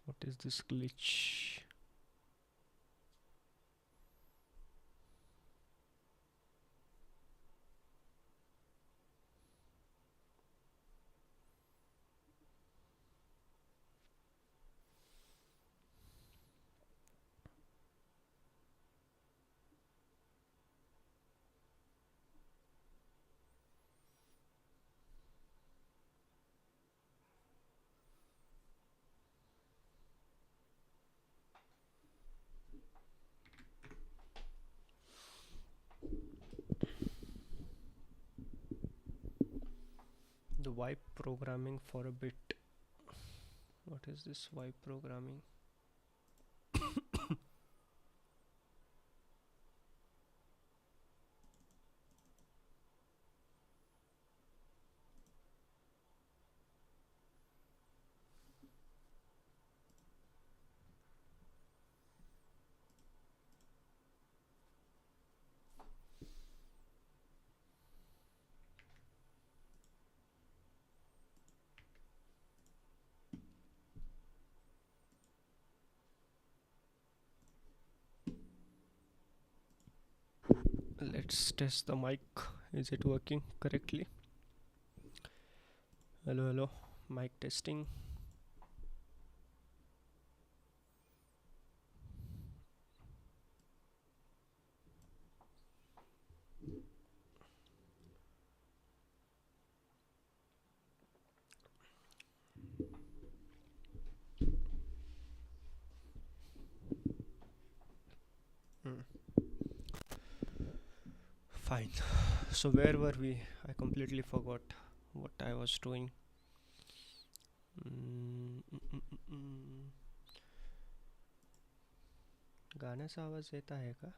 What is this glitch? The wipe programming for a bit. What is this wipe programming? Let's test the mic. Is it working correctly? Hello, hello. Mic testing. Fine. So where were we? I completely forgot what I was doing. गाण्याचा आवाज येत आहे का?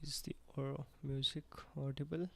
Is the music audible?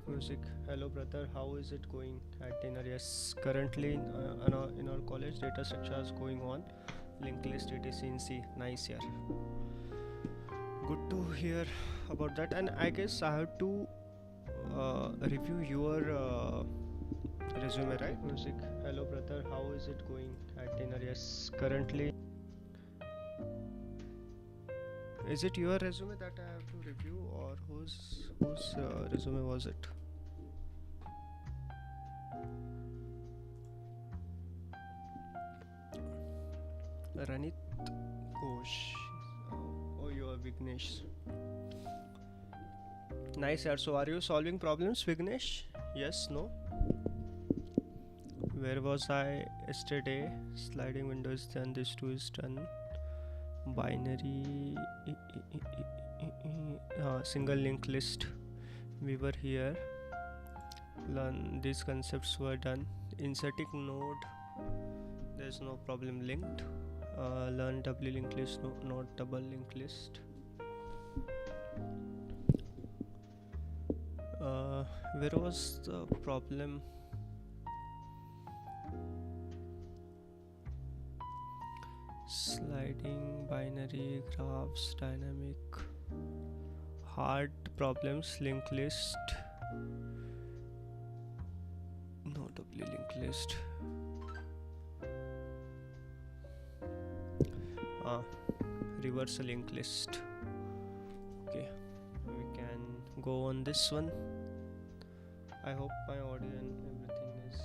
Music. Hello, brother. How is it going at dinner? Yes, currently in our college, data structure is going on. LinkedList, etc. in C. Nice, yeah. Good to hear about that. And I guess I have to review your resume, right? Music. Hello, brother. How is it going at dinner? Yes, currently. Is it your resume that I have to review, or whose resume was it? Ranit Ghosh. Oh, you are Vignesh. Nice, sir. So, are you solving problems, Vignesh? Yes, no? Where was I yesterday? Sliding windows, then this two is done. Binary. Single linked list. We were here. Learn these concepts were done. Inserting node. There's no problem linked. Learn doubly linked list, no, not double linked list. Where was the problem? Sliding, binary, graphs, dynamic, hard problems, linked list, no doubly linked list. Reverse linked list. Okay, we can go on this one. I hope my audio and everything is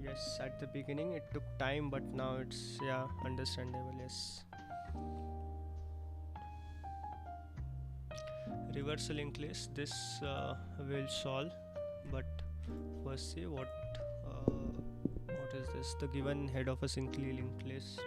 yes, at the beginning it took time, but now it's, yeah, understandable. Yes, reverse linked list, this will solve, but first see what is this. The given head of a simply linked list.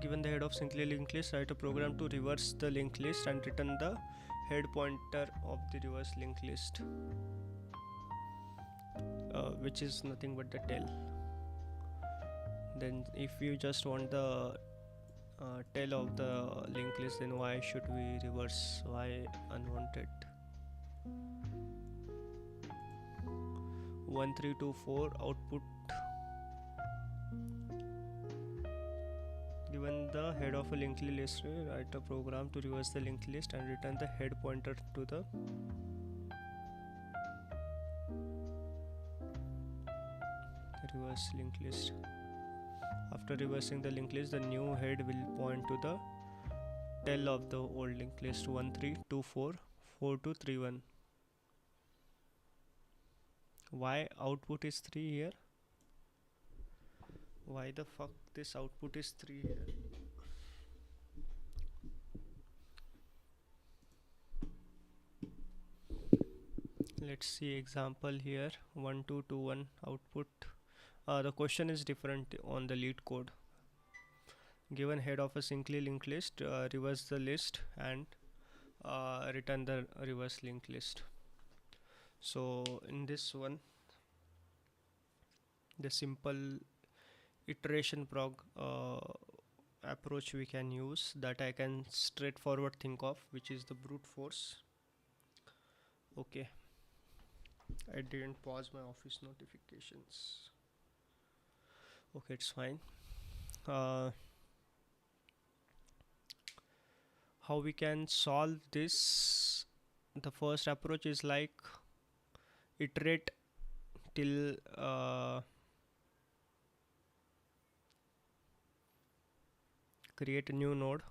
Given the head of simply linked list, write a program to reverse the linked list and return the head pointer of the reverse linked list, which is nothing but the tail. Then if you just want the tail of the linked list, then why should we reverse? Why unwanted? 1324 output. Given the head of a linked list, write a program to reverse the linked list and return the head pointer to the reverse linked list. After reversing the linked list, the new head will point to the tail of the old linked list. 13244231. Why output is 3 here? Why the fuck this output is 3 here? Let's see example here. 1221 output. The question is different on the LeetCode. Given head of a simply linked list, reverse the list and return the reverse linked list. So in this one, the simple iteration approach we can use, that I can straightforward think of, which is the brute force. Okay, I didn't pause my office notifications. Okay, it's fine. How we can solve this? The first approach is like iterate till create a new node.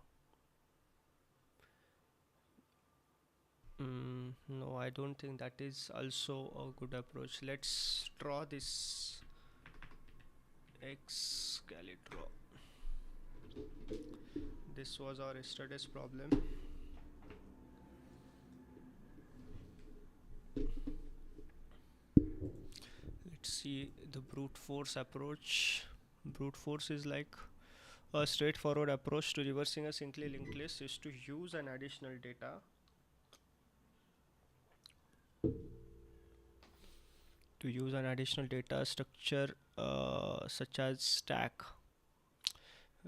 No, I don't think that is also a good approach. Let's draw this Excalibur. This was our yesterday's problem. Let's see the brute force approach. Brute force is like a straightforward approach to reversing a simply linked list is to use an additional data structure such as stack.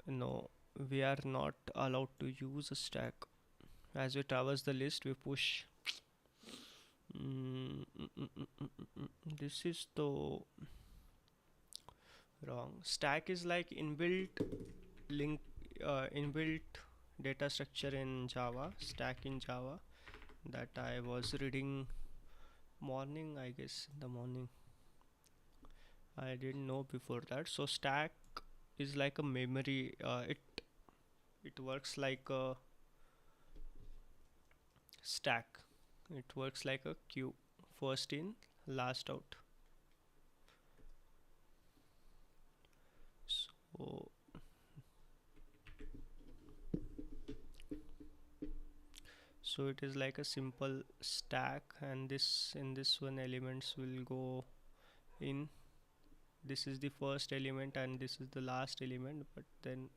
No, we are not allowed to use a stack. As we traverse the list, we push. This is the wrong. Stack is like link, inbuilt data structure in Java. Stack in Java that I was reading morning, I guess in the morning. I didn't know before that. So stack is like a memory. It works like a stack. It works like a queue. First in, last out. So so it is like a simple stack, and this in this one elements will go in. This is the first element and this is the last element, but then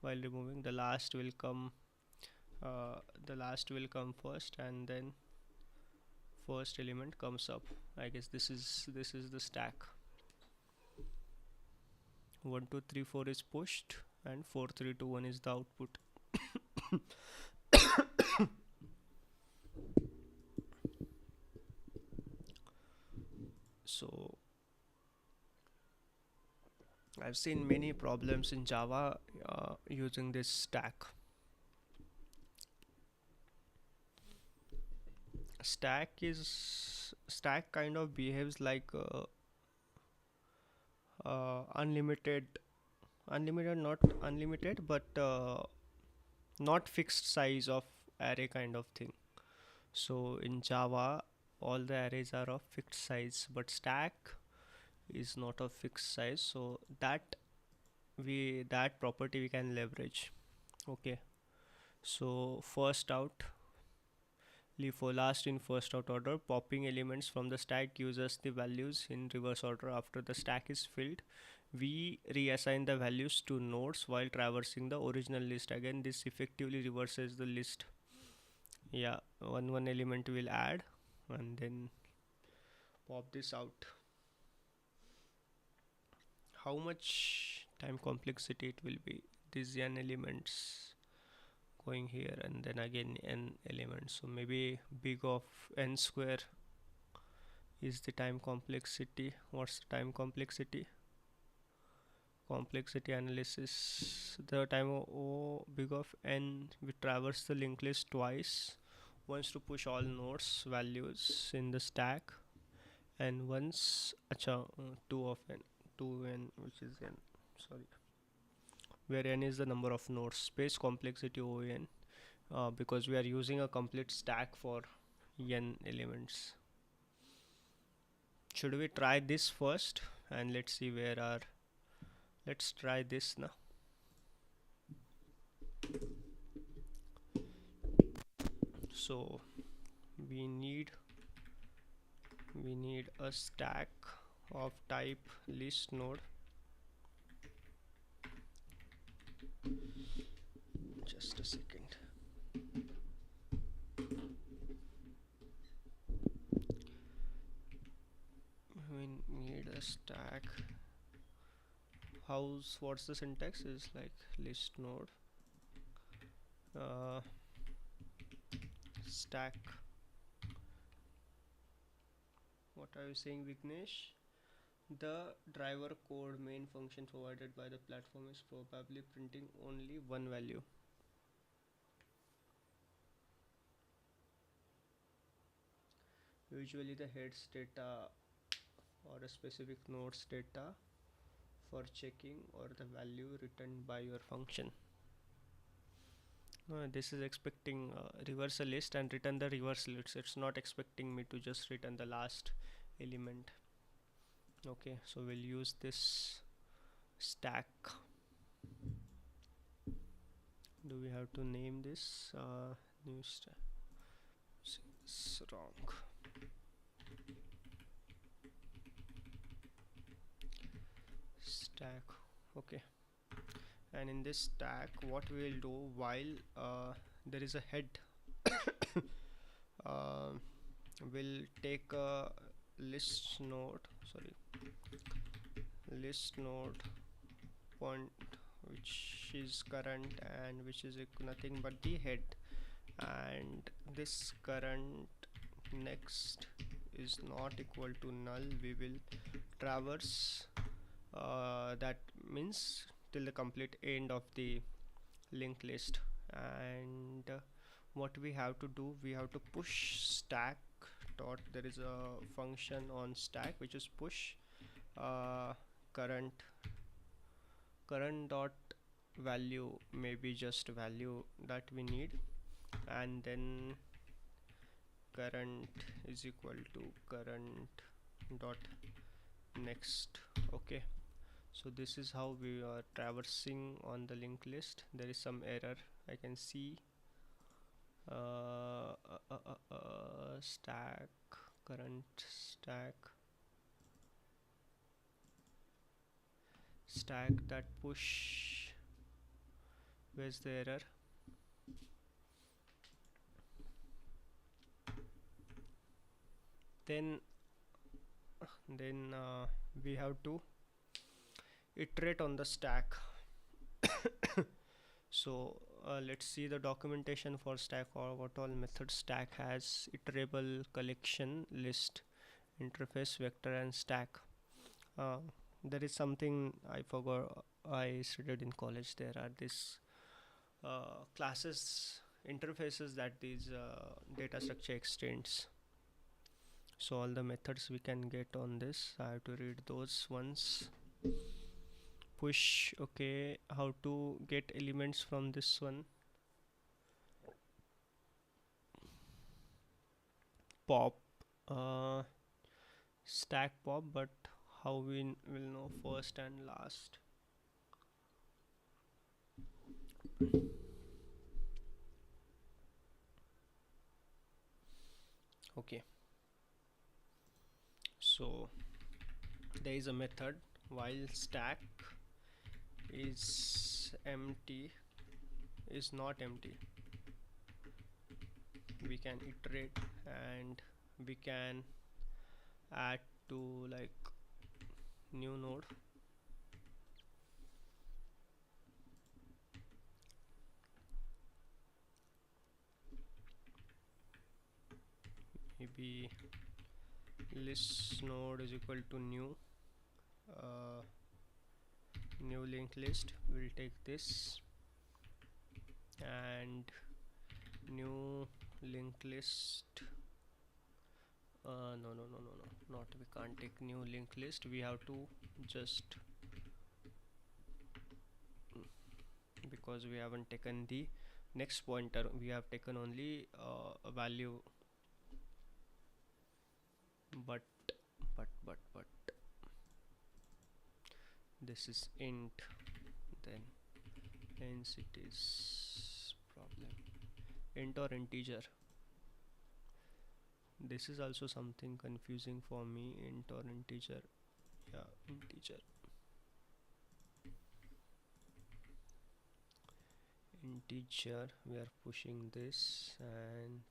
while removing the last will come first, and then first element comes up. I guess this is the stack. 1 2 3 4 is pushed and 4 3 2 1 is the output. So I've seen many problems in Java using this stack. Stack kind of behaves like unlimited, not unlimited, but not fixed size of array kind of thing. So in Java, all the arrays are of fixed size, but stack is not of fixed size. So that property we can leverage. Okay. So first out, leave for last in first out order. Popping elements from the stack gives us the values in reverse order. After the stack is filled, we reassign the values to nodes while traversing the original list. Again, this effectively reverses the list. Yeah, one element will add and then pop this out. How much time complexity it will be? These n elements going here and then again n elements, so maybe big of n square is the time complexity. What's the time complexity analysis? The time big of n, we traverse the linked list twice, once to push all nodes values in the stack, and once 2 of n, 2n, which is n, sorry, where n is the number of nodes. Space complexity ON, because we are using a complete stack for n elements. Should we try this first and let's see where our, let's try this now. So we need a stack of type list node. Just a second. We need a stack. What's the syntax? Is like list node stack. What are you saying, Vignesh? The driver code main function provided by the platform is probably printing only one value. Usually the heads data or a specific nodes data for checking or the value returned by your function. This is expecting reverse a list and return the reverse list. It's not expecting me to just return the last element. Okay, so we'll use this stack. Do we have to name this new stack? It's wrong. Stack. Okay, and in this stack what we will do, while there is a head, uh, we'll take a list node, sorry, list node point, which is current and which is nothing but the head, and this current next is not equal to null. We will traverse that means till the complete end of the linked list. And what we have to do, we have to push stack dot, there is a function on stack which is push current dot value, maybe just value that we need, and then current is equal to current dot next. Okay, so this is how we are traversing on the linked list. There is some error I can see. Stack current stack that push, where's the error? Then we have to iterate on the stack. So let's see the documentation for stack, or what all methods stack has: iterable, collection, list, interface, vector, and stack. There is something I forgot, I studied in college. There are these classes, interfaces that these data structure extends. So all the methods we can get on this, I have to read those ones. Push, okay, how to get elements from this one. Pop, stack pop, but how we will know first and last? Okay, so there is a method while stack is empty, is not empty, we can iterate and we can add to like new node. Maybe list node is equal to new new linked list. We'll take this and new linked list. No, not, we can't take new linked list. We have to just, because we haven't taken the next pointer, we have taken only a value, but this is int, then hence it is problem. Int or integer, this is also something confusing for me. Int or integer? Yeah, integer. Integer, we are pushing this, and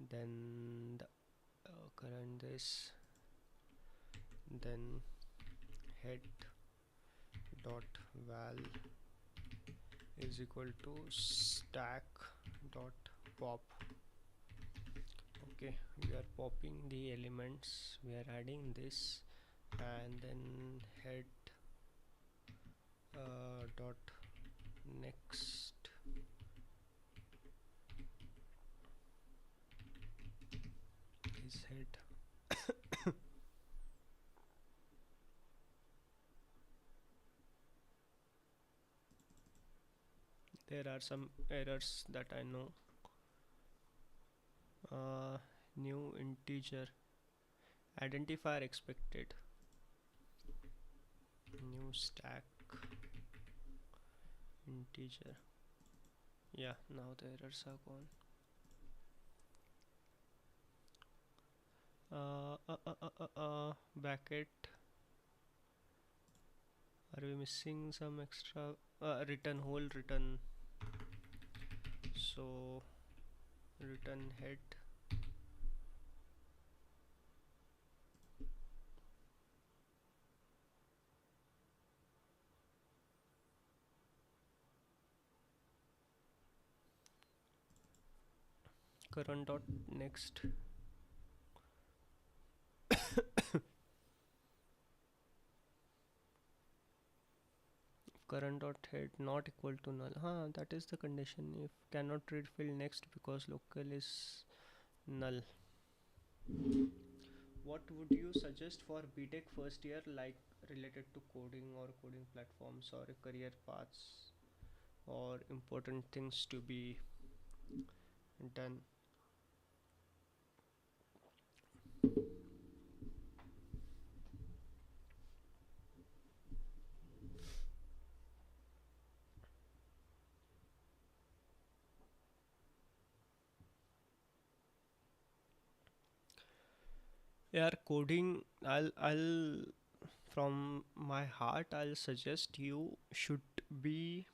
then the current this, then head dot val is equal to stack dot pop. Okay, we are popping the elements, we are adding this, and then head dot next is head. There are some errors that I know. New integer identifier expected. New stack integer. Yeah, now the errors are gone. Bracket. Are we missing some extra? Return whole return. So return head. Current dot next. Current dot head not equal to null. That is the condition. If cannot read field next because local is null. What would you suggest for BTech first year, like related to coding or coding platforms or career paths or important things to be done? Yeah, coding. I'll from my heart. I'll suggest you should be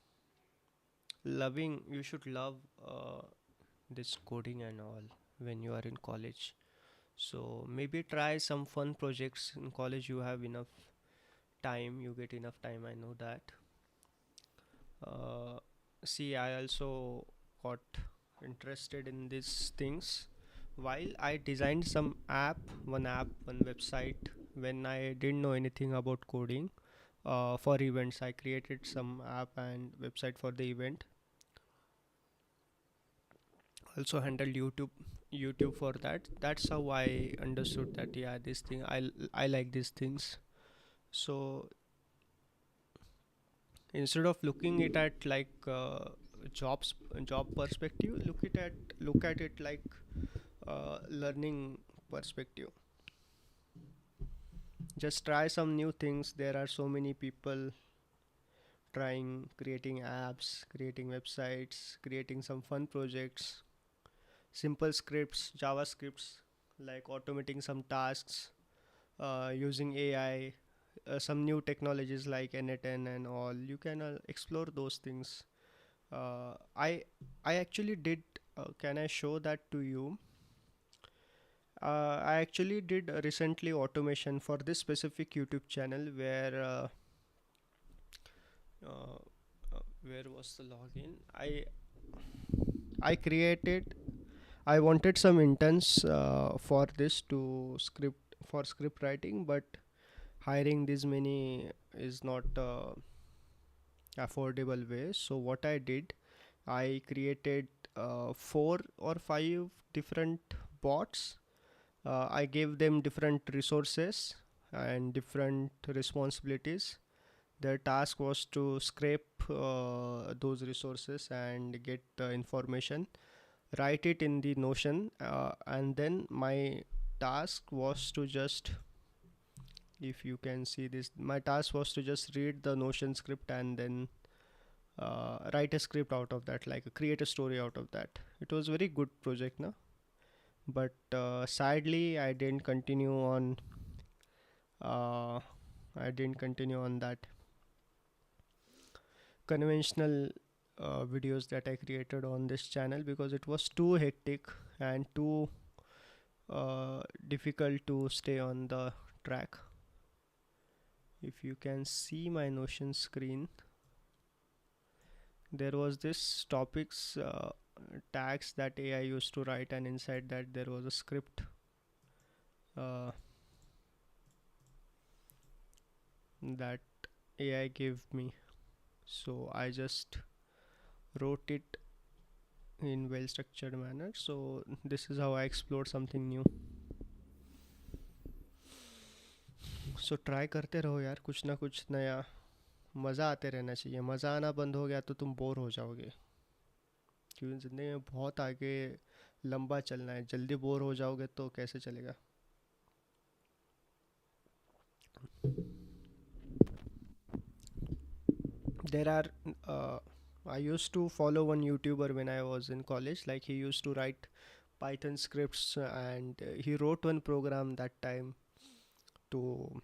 loving. You should love this coding and all when you are in college. So maybe try some fun projects in college. You have enough time. You get enough time. I know that. Uh, See, I also got interested in these things while I designed one app, one website when I didn't know anything about coding. For events, I created some app and website for the event. Also handled YouTube for that. That's how I understood that, yeah, this thing I like these things. So instead of looking it at like jobs job perspective, look at it like learning perspective. Just try some new things. There are so many people trying, creating apps, creating websites, creating some fun projects, simple scripts, javascripts, like automating some tasks, using AI, some new technologies like n8n and all. You can explore those things. uh, i I actually did, can I show that to you? I actually did recently automation for this specific YouTube channel uh, where was the login? I created. I wanted some interns for this to script for script writing, but hiring this many is not affordable way. So what I did, I created 4 or 5 different bots. I gave them different resources and different responsibilities. Their task was to scrape those resources and get the information, write it in the Notion, and then my task was to just, if you can see this, my task was to just read the Notion script and then write a script out of that, like create a story out of that. It was very good project, no? But sadly, uh, I didn't continue on that conventional videos that I created on this channel because it was too hectic and too difficult to stay on the track. If you can see my Notion screen, there was this topics tags that AI used to write, and inside that there was a script uh, that AI gave me. So I just wrote it in well structured manner. So this is how I explored something new. So try करते रहो यार कुछ ना कुछ नया. मज़ा आते रहना चाहिए, मज़ा आना बंद हो गया तो तुम बोर हो जाओगे। क्योंकि ज़िंदगी में बहुत आगे लंबा चलना है, जल्दी बोर हो जाओगे तो कैसे चलेगा। There are uh, I used to follow one YouTuber when I was in college. Like he used to write Python scripts, and he wrote one program that time to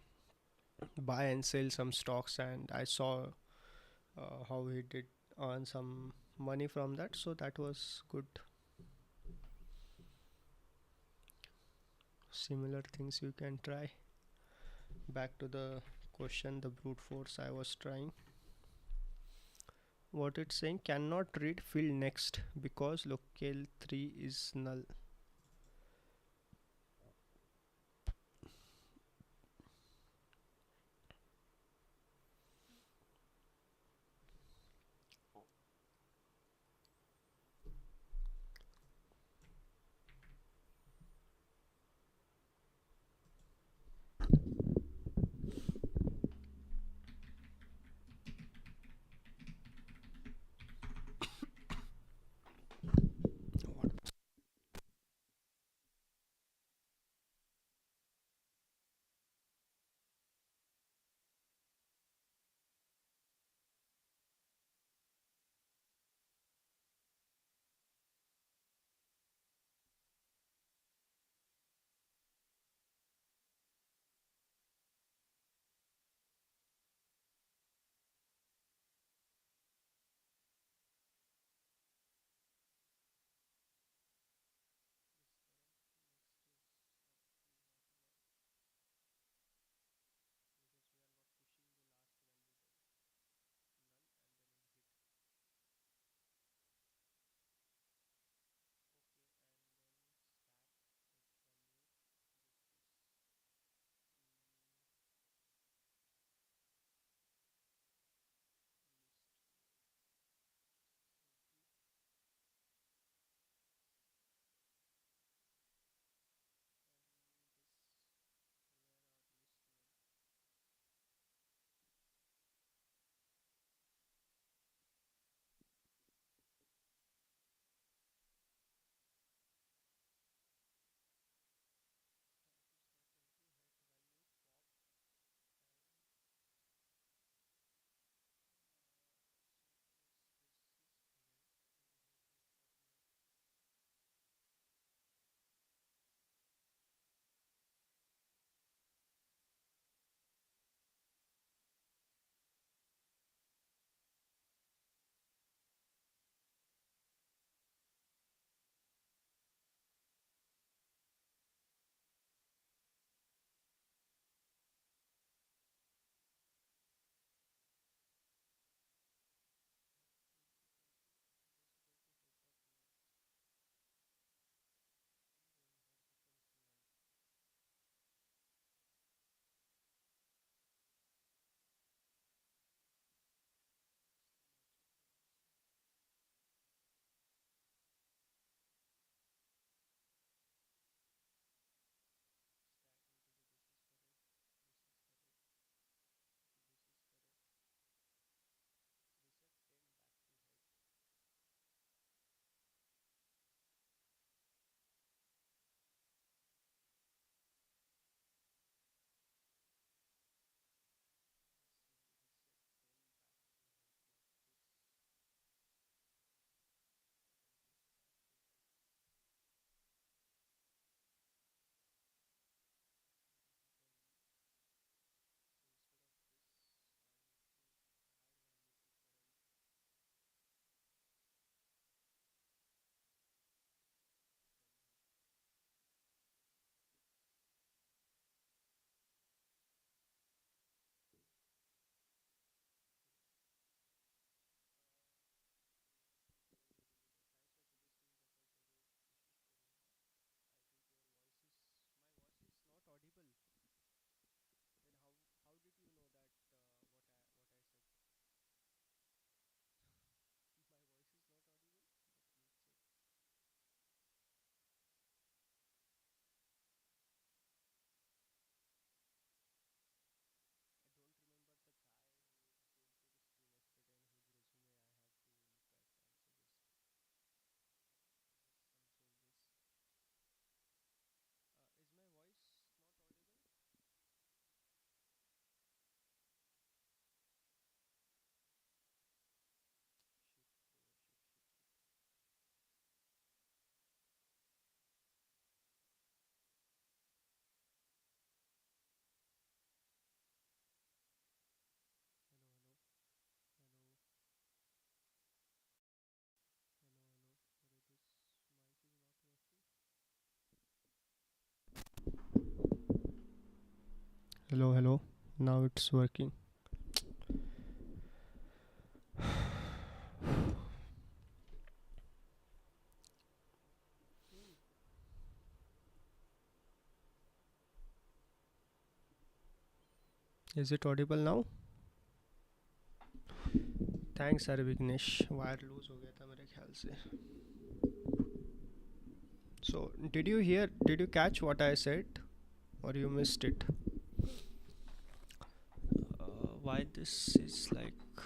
buy and sell some stocks, and I saw how he did earn some money from that. So that was good. Similar things you can try. Back to the question, the brute force I was trying. What it's saying, cannot read field next because locale 3 is null. Hello, hello. Now it's working. Is it audible now? Thanks यार Vighnesh wire loose हो गया था मेरे ख्याल से. So did you catch what I said or you missed it? Why this is like.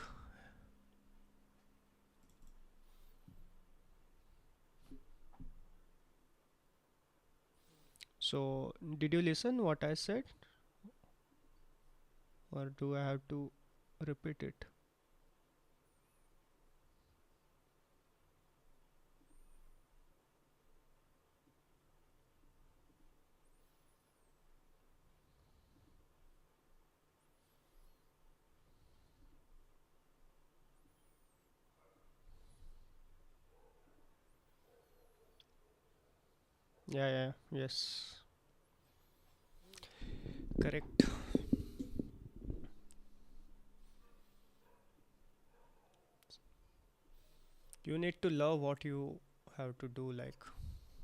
So did you listen what I said or do I have to repeat it? Yeah, yeah, yes. Correct. You need to love what you have to do, like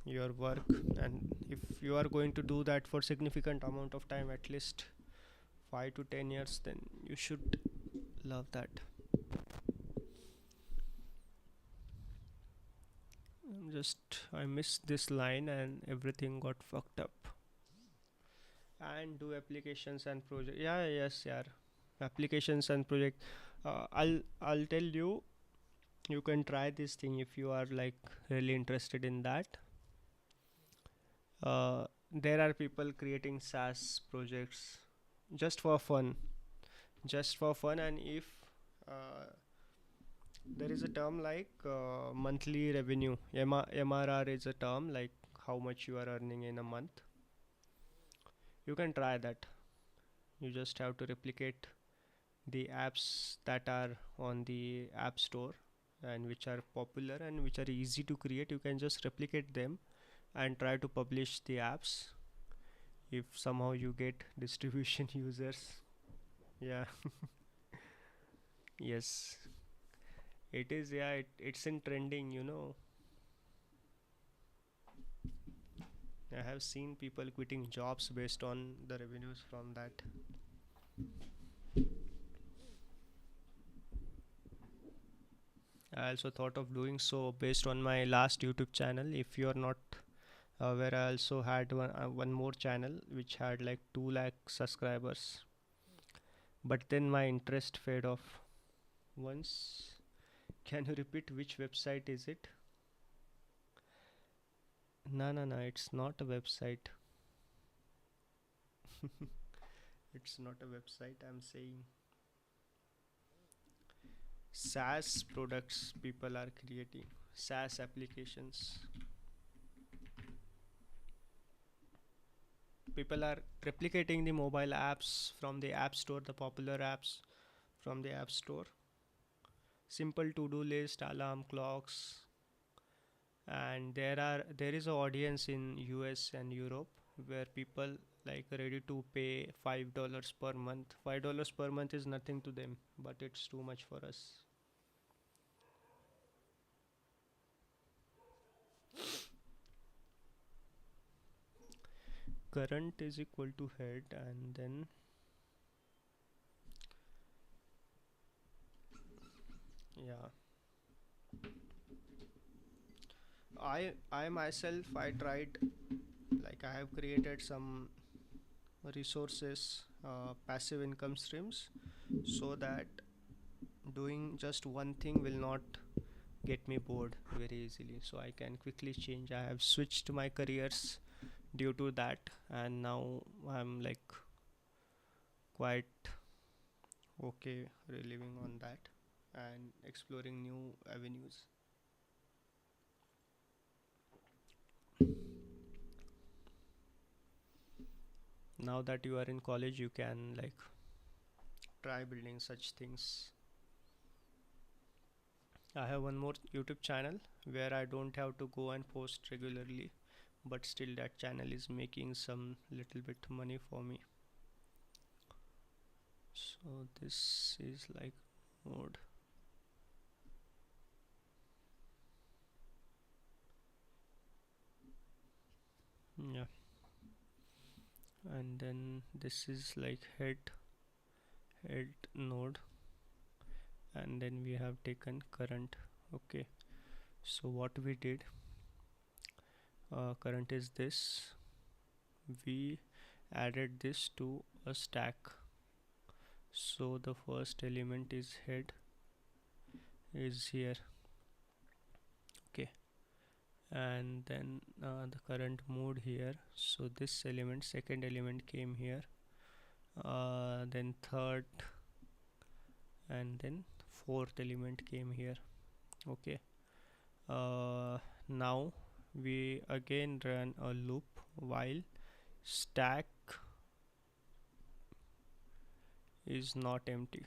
your work, and if you are going to do that for significant amount of time, at least 5 to 10 years, then you should love that. Just I missed this line and everything got fucked up. And do applications and project. Yeah, yes, yeah. Applications and project. I'll tell you. You can try this thing if you are like really interested in that. There are people creating SaaS projects just for fun, and if uh, there is a term like monthly revenue, MRR is a term like how much you are earning in a month. You can try that. You just have to replicate the apps that are on the app store and which are popular and which are easy to create. You can just replicate them and try to publish the apps if somehow you get distribution users. Yeah. Yes, it is. Yeah, it's in trending. I have seen people quitting jobs based on the revenues from that. I also thought of doing so based on my last YouTube channel. If you are not aware, I also had one more channel which had like 2 lakh subscribers. But then my interest fade off. Once, can you repeat which website is it? No, no, no, it's not a website. It's not a website, I'm saying. SaaS products people are creating, SaaS applications. People are replicating the mobile apps from the App Store, the popular apps from the App Store. Simple to do list, alarm clocks, and there is a audience in US and Europe where people like ready to pay $5 per month. $5 per month is nothing to them, but it's too much for us. Current is equal to head, and then yeah, I myself I tried, like I have created some resources, passive income streams, so that doing just one thing will not get me bored very easily, so I can quickly change. I have switched my careers due to that, and now I'm like quite okay reliving on that and exploring new avenues. Now that you are in college, you can like try building such things. I have one more YouTube channel where I don't have to go and post regularly, but still that channel is making some little bit money for me. So this is like mode. Yeah, and then this is like head node, and then we have taken current. Okay, so what we did, current is this, we added this to a stack. So the first element is head is here. Okay, and then the current moved here, so this element, second element came here, then third, and then fourth element came here. Okay, now we again run a loop while stack is not empty.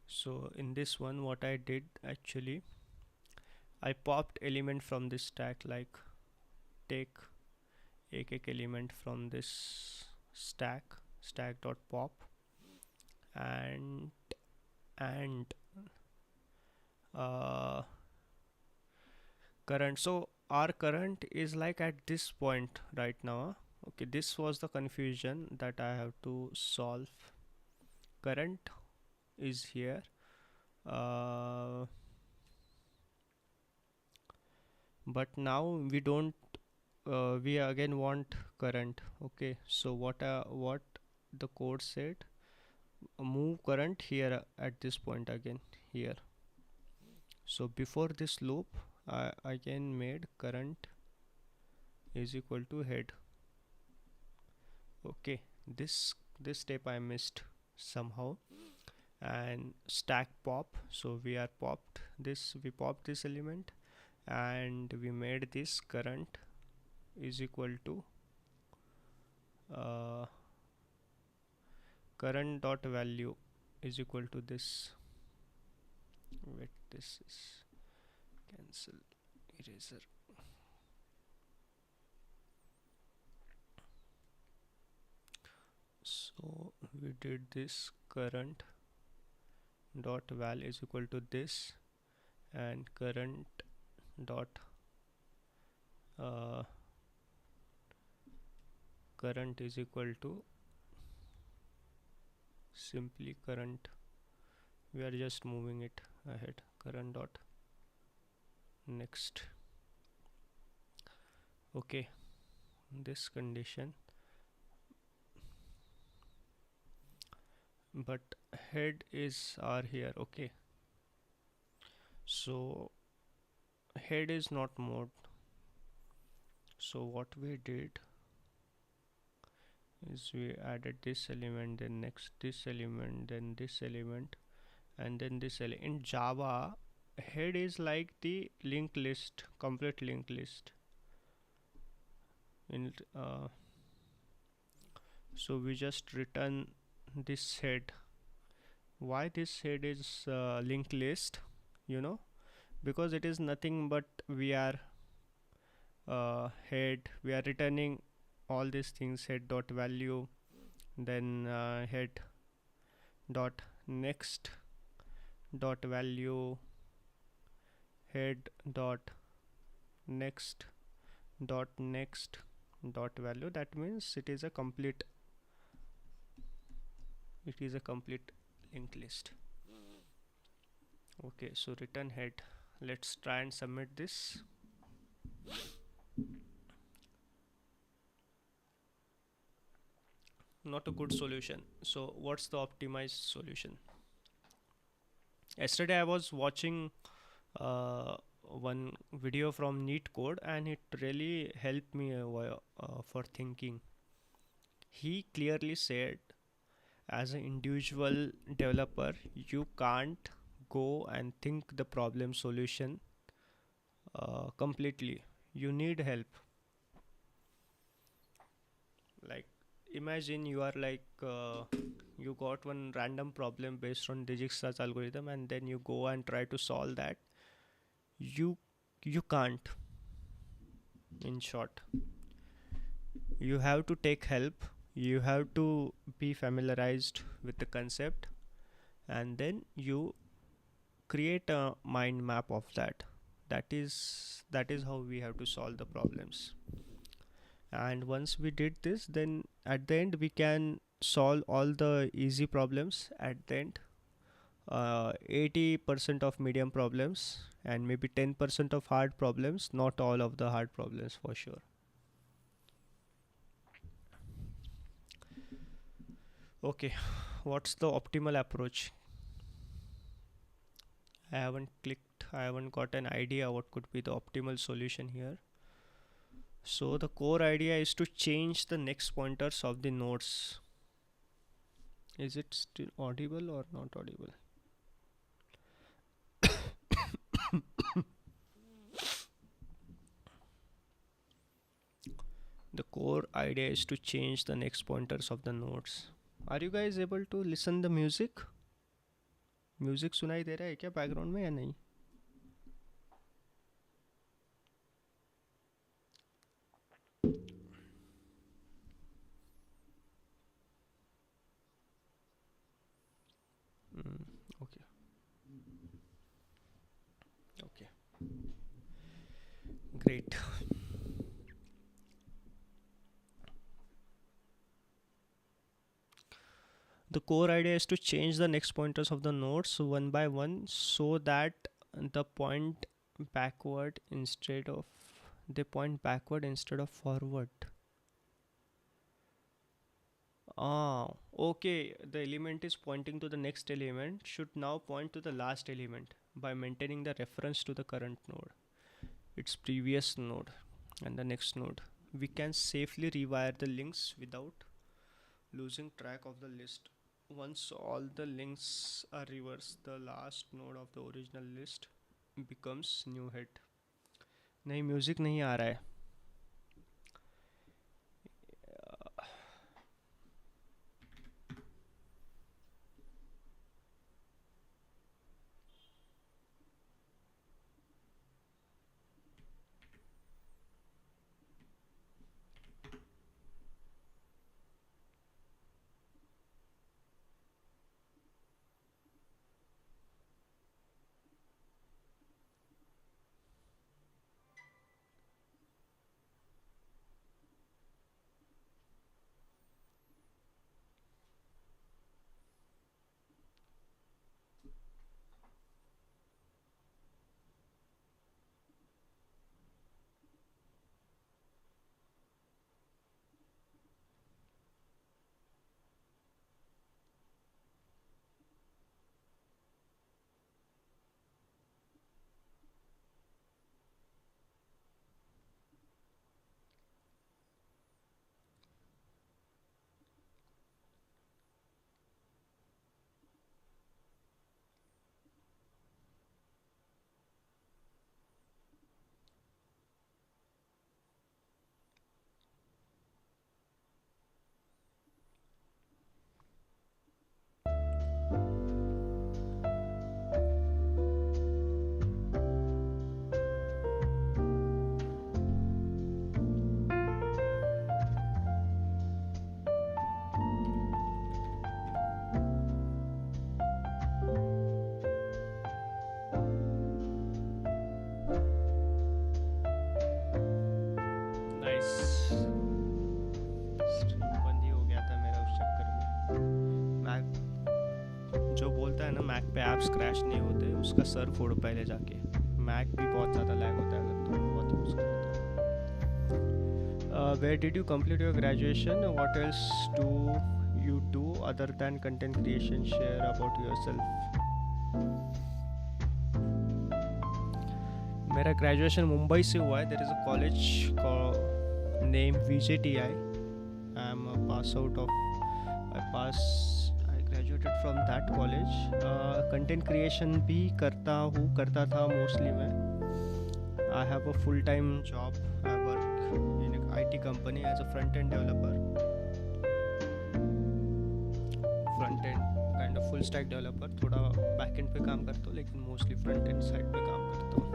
So in this one, what I did actually, I popped element from this stack, like take एक element from this stack dot pop, and and uh, current. So our current is like at this point right now. Okay, this was the confusion that I have to solve. Current is here, uh, but now we don't, we again want current. Okay, so what the code said, move current here at this point again here. So before this loop, I again made current is equal to head. Okay, this step I missed somehow. And stack pop, so we popped this element, and we made this current is equal to uh, current dot value is equal to this. Wait, this is cancel eraser. So we did this current dot val is equal to this, and current dot uh, current is equal to simply current. We are just moving it ahead. Current dot next. Okay, this condition, but head is are here. Okay, so head is not mode. So what we did is we added this element, then next this element, then this element, and then this element. In Java, head is like the linked list, complete linked list. So we just return this head. Why this head is linked list? You know, because it is nothing but we are head. We are returning all these things, head dot value, then head dot next dot value, head dot next dot value. That means it is a complete linked list. Okay, so return head. Let's try and submit this. Not a good solution. So what's the optimized solution? Yesterday I was watching one video from LeetCode, and it really helped me for thinking. He clearly said, as an individual developer, you can't go and think the problem solution completely. You need help. Like, imagine you are like you got one random problem based on Dijiksha's algorithm, and then you go and try to solve that. You can't. In short, You have to take help, you have to be familiarized with the concept, and then you create a mind map of that. That is how we have to solve the problems. And once we did this, then at the end we can solve all the easy problems at the end, 80% of medium problems and maybe 10% of hard problems, not all of the hard problems for sure. Okay, what's the optimal approach? I haven't got an idea what could be the optimal solution here. So the core idea is to change the next pointers of the nodes. Is it still audible or not audible? The core idea is to change the next pointers of the nodes. Are you guys able to listen the music? Music सुनाई दे रहा है क्या background में या नहीं? Okay. Okay. Great. The core idea is to change the next pointers of the nodes one by one, so that the point backward instead of they point backward instead of forward. Okay. The element is pointing to the next element should now point to the last element by maintaining the reference to the current node, its previous node, and the next node. We can safely rewire the links without losing track of the list. Once all the links are reversed, the last node of the original list becomes new head. नहीं, music नहीं आ रहा है. Mac पे apps crash नहीं होते, उसका sir फोड़ पहले जाके. मैक भी बहुत ज़्यादा लैग होता है अगर तुम बहुत यूज़ करते हो. Where did you complete your graduation? What else do you do other than content creation? Share about yourself. मेरा ग्रेजुएशन मुंबई से हुआ है. There is a college name VJTI. I am pass out of graduated from that college. Content creation भी करता था mostly मैं. I have a full-time job. I work in an IT company as a front-end developer. Front-end kind of full-stack developer. थोड़ा back-end पे काम करता हूँ, लेकिन mostly front-end side पे काम करता हूँ.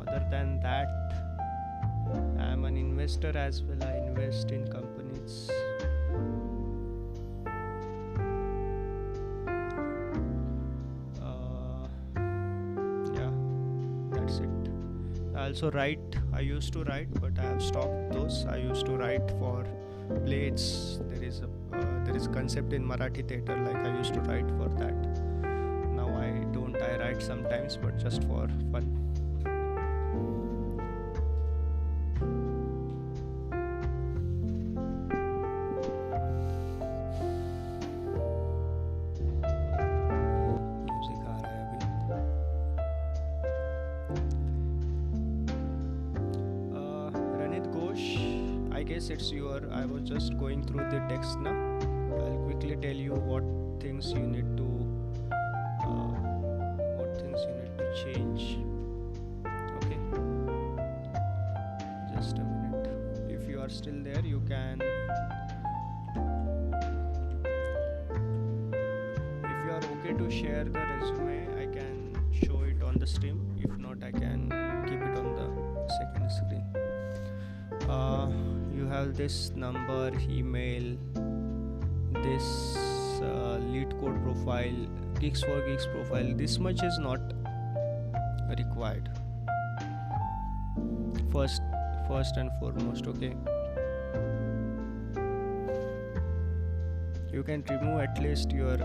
Other than that, I am an investor as well. I invest in companies. Yeah, that's it. I also write. I used to write, but I have stopped those. I used to write for plays. There is concept in Marathi theater. Like I used to write for that. Now I don't. I write sometimes, but just for fun. Music आ रहा है अभी. Ranit Ghosh, I guess it's your. I was just going through the text now. I'll quickly tell you what things you need to change. Okay, just a minute. If you are still there, you can. If you are okay to share the resume, I can show it on the stream. If not, I can keep it on the second screen. You have this number, email, this LeetCode profile, Geeks for Geeks profile. This much is not required. First and foremost, okay. You can remove at least your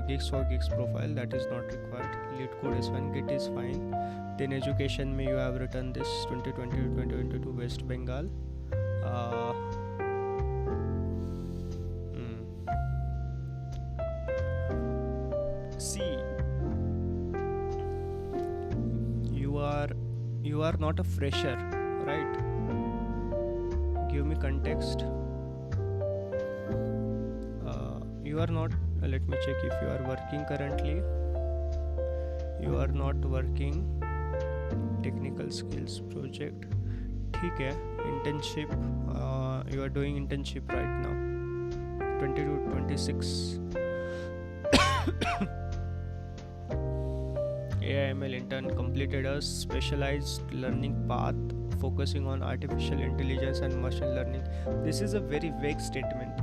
Geeks for Geeks profile. That is not required. LeetCode is fine. Git is fine. Then education, you have written this 2020 to 2022 West Bengal. See, you are not a fresher, right? Give me context. You are not. Let me check if you are working currently. You are not working. Technical skills project. ठीक है. Internship. You are doing internship right now. 20 to 26. AI/ML intern completed a specialized learning path focusing on artificial intelligence and machine learning. This is a very vague statement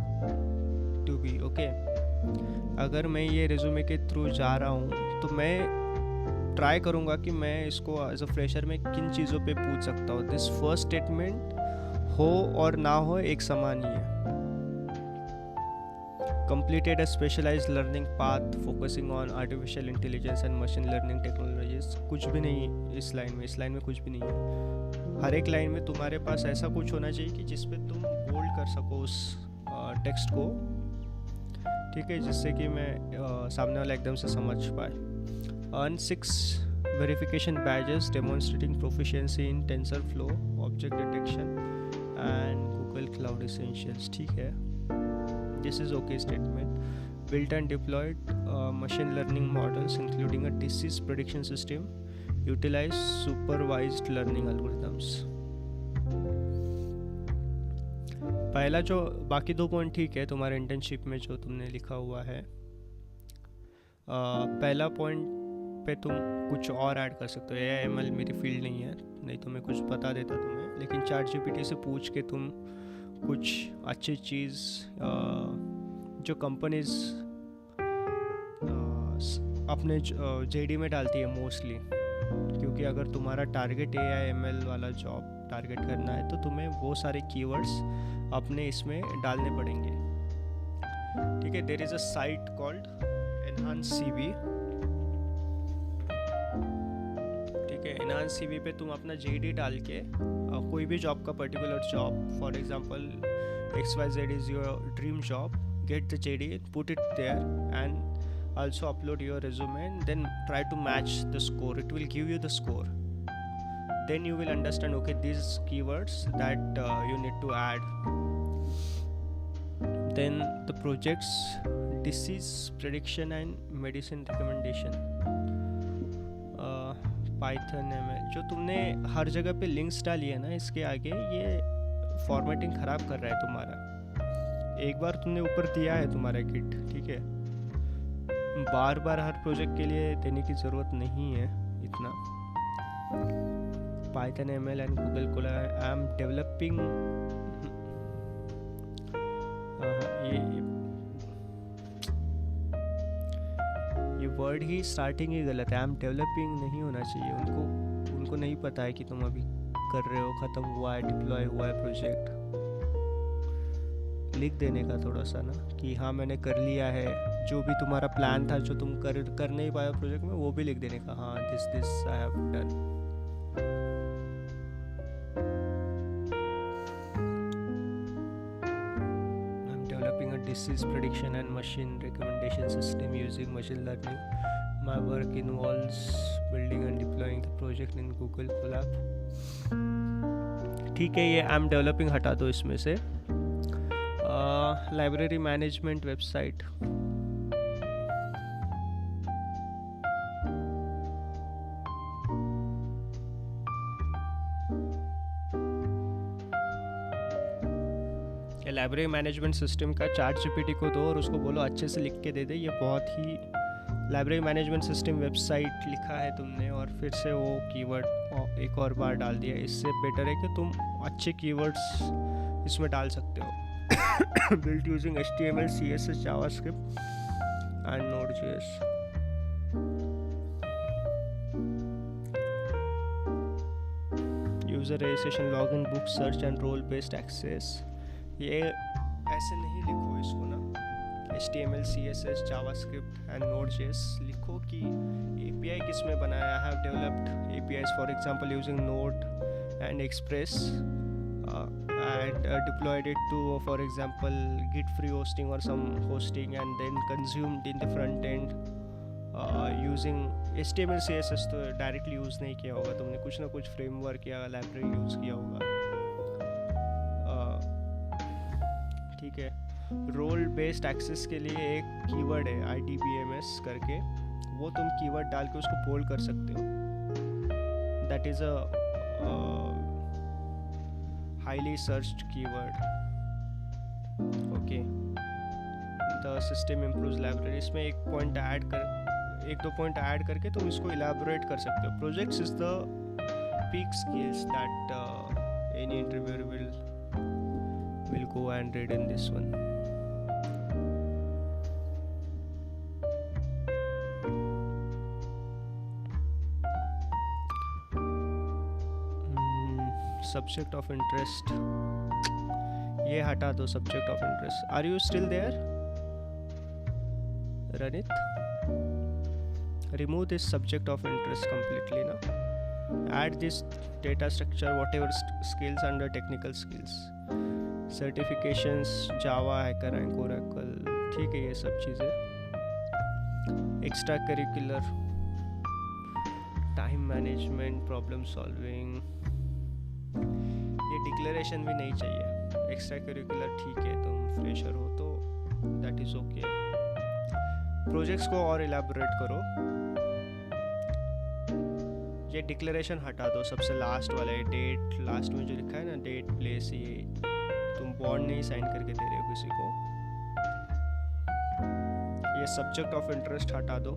to be okay. अगर मैं ये resume के through जा रहा हूँ तो मैं try करूँगा कि मैं इसको एज अ फ्रेशर में किन चीज़ों पे पूछ सकता हूँ. दिस फर्स्ट स्टेटमेंट हो और ना हो एक समान ही है. Completed a specialized learning path focusing on artificial intelligence and machine learning technologies. कुछ भी नहीं इस लाइन में कुछ भी नहीं है. हर एक लाइन में तुम्हारे पास ऐसा कुछ होना चाहिए कि जिस पे तुम बोल्ड कर सको उस टेक्स्ट को, ठीक है, जिससे कि मैं सामने वाला एकदम से समझ पाए. Earn 6 verification badges demonstrating proficiency in TensorFlow, object detection and Google Cloud Essentials. ठीक है. This is okay statement. Built and deployed machine learning models including a disease prediction system. Utilize supervised learning algorithms. पहला जो बाकी दो point ठीक है तुम्हारे internship में जो तुमने लिखा हुआ है. पहला पॉइंट पे तुम कुछ और ऐड कर सकते हो. AI/ML मेरी फील्ड नहीं है, नहीं तो मैं कुछ बता देता तुम्हें, लेकिन ChatGPT से पूछ के तुम कुछ अच्छी चीज़ जो कंपनीज अपने JD में डालती है मोस्टली, क्योंकि अगर तुम्हारा टारगेट AI/ML वाला जॉब टारगेट करना है तो तुम्हें वो सारे कीवर्ड्स अपने इसमें डालने पड़ेंगे. ठीक है. There is a site called enhance CV. ठीक है. एनहांस CV पे तुम अपना JD डाल के कोई भी जॉब का particular job, for example XYZ is your dream job, get the JD, put it there and also upload your resume and then try to match the score. It will give you the score. Then you will understand, okay, these keywords that you need to add. Then the projects, disease prediction and medicine recommendation. Python ML जो तुमने हर जगह पे links डाली है ना इसके आगे, ये फॉर्मेटिंग ख़राब कर रहा है तुम्हारा. एक बार तुमने ऊपर दिया है तुम्हारा किट, ठीक है, बार बार हर प्रोजेक्ट के लिए देने की ज़रूरत नहीं है इतना. Python ML and Google Colab. I am developing. ये वर्ड ही स्टार्टिंग ही गलत है. आई एम डेवलपिंग नहीं होना चाहिए. उनको नहीं पता है कि तुम अभी कर रहे हो, ख़त्म हुआ है, डिप्लॉय हुआ है प्रोजेक्ट. लिख देने का थोड़ा सा ना कि हाँ मैंने कर लिया है. जो भी तुम्हारा प्लान था जो तुम कर नहीं पाए प्रोजेक्ट में, वो भी लिख देने का. हाँ this I have done. Disease prediction and machine recommendation system using machine learning. My work involves building and deploying the project in Google Colab. ठीक है, ये I'm developing हटा दो इसमें से. Library management website. Library management system का chat GPT को दो और उसको बोलो अच्छे से लिख के दे दे. ये बहुत ही लाइब्रेरी मैनेजमेंट सिस्टम वेबसाइट लिखा है तुमने और फिर से वो कीवर्ड एक और बार डाल दिया. इससे बेटर है कि तुम अच्छे कीवर्ड्स इसमें डाल सकते हो. built using HTML, CSS, JavaScript and Node.js. User registration, login, book search and role based access. ये ऐसे नहीं लिखो इसको ना. HTML, CSS, JavaScript and Node.js लिखो कि API किस में बनाया. I have developed APIs for example using Node and Express. And deployed it to, for example, Git free hosting or some hosting, and then consumed in the front end using HTML, CSS. तो directly use नहीं किया होगा तुमने, कुछ ना कुछ framework या library use किया होगा. ठीक है. role based access के लिए एक कीवर्ड है IDBMS करके, वो तुम कीवर्ड डाल के उसको बोल्ड कर सकते हो. That is a highly searched keyword. Okay. The system improves library. इसमें एक दो पॉइंट ऐड करके तुम इसको elaborate कर सकते हो. Projects is the peak skills that any interviewer will go and read in this one. Subject of interest, ये हटा दो. Subject of interest. Are you still there, Ranit? Remove this subject of interest completely now. Add this data structure, whatever skills under technical skills. Certifications, Java, HackerRank, Oracle. ठीक है ये सब चीज़ें. Extra curricular, time management, problem solving. ये declaration भी नहीं चाहिए. Extra curricular ठीक है, तुम फ्रेशर हो तो दैट इज़ ओके. प्रोजेक्ट्स को और इलेबोरेट करो. ये डिक्लेरेशन हटा दो. सबसे लास्ट वाला है डेट. लास्ट में जो लिखा है ना डेट प्लेस, ये तुम बॉन्ड नहीं साइन करके दे रहे हो किसी को. ये सब्जेक्ट ऑफ इंटरेस्ट हटा दो.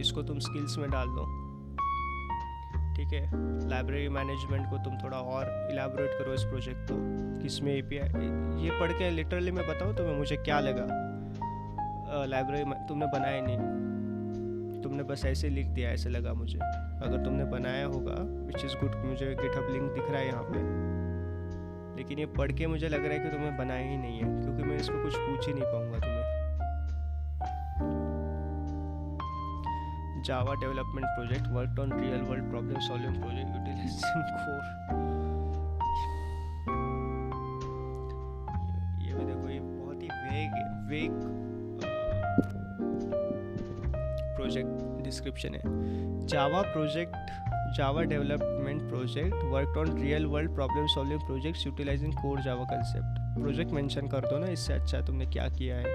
इसको तुम स्किल्स में डाल दो. ठीक है. लाइब्रेरी मैनेजमेंट को तुम थोड़ा और इलेबोरेट करो इस प्रोजेक्ट को. किसमें API, ये पढ़ के लिटरली मैं बताऊँ तुम्हें मुझे क्या लगा. लाइब्रेरी तुमने बनाया नहीं, तुमने बस ऐसे लिख दिया, ऐसे लगा मुझे. अगर तुमने बनाया होगा विच इज़ गुड. मुझे गिटहब लिंक दिख रहा है यहाँ पे, लेकिन ये पढ़ के मुझे लग रहा है कि तुम्हें बनाया ही नहीं है, क्योंकि मैं इस पर कुछ पूछ ही नहीं पाऊँगा तुम्हें. Java development project worked on real world problem solving project utilizing core. ये भी देखो, ये बहुत ही वेग प्रोजेक्ट डिस्क्रिप्शन है. Java development project worked on real world problem solving projects utilizing core Java concept. Project mention कर दो ना, इससे अच्छा तुमने क्या किया है.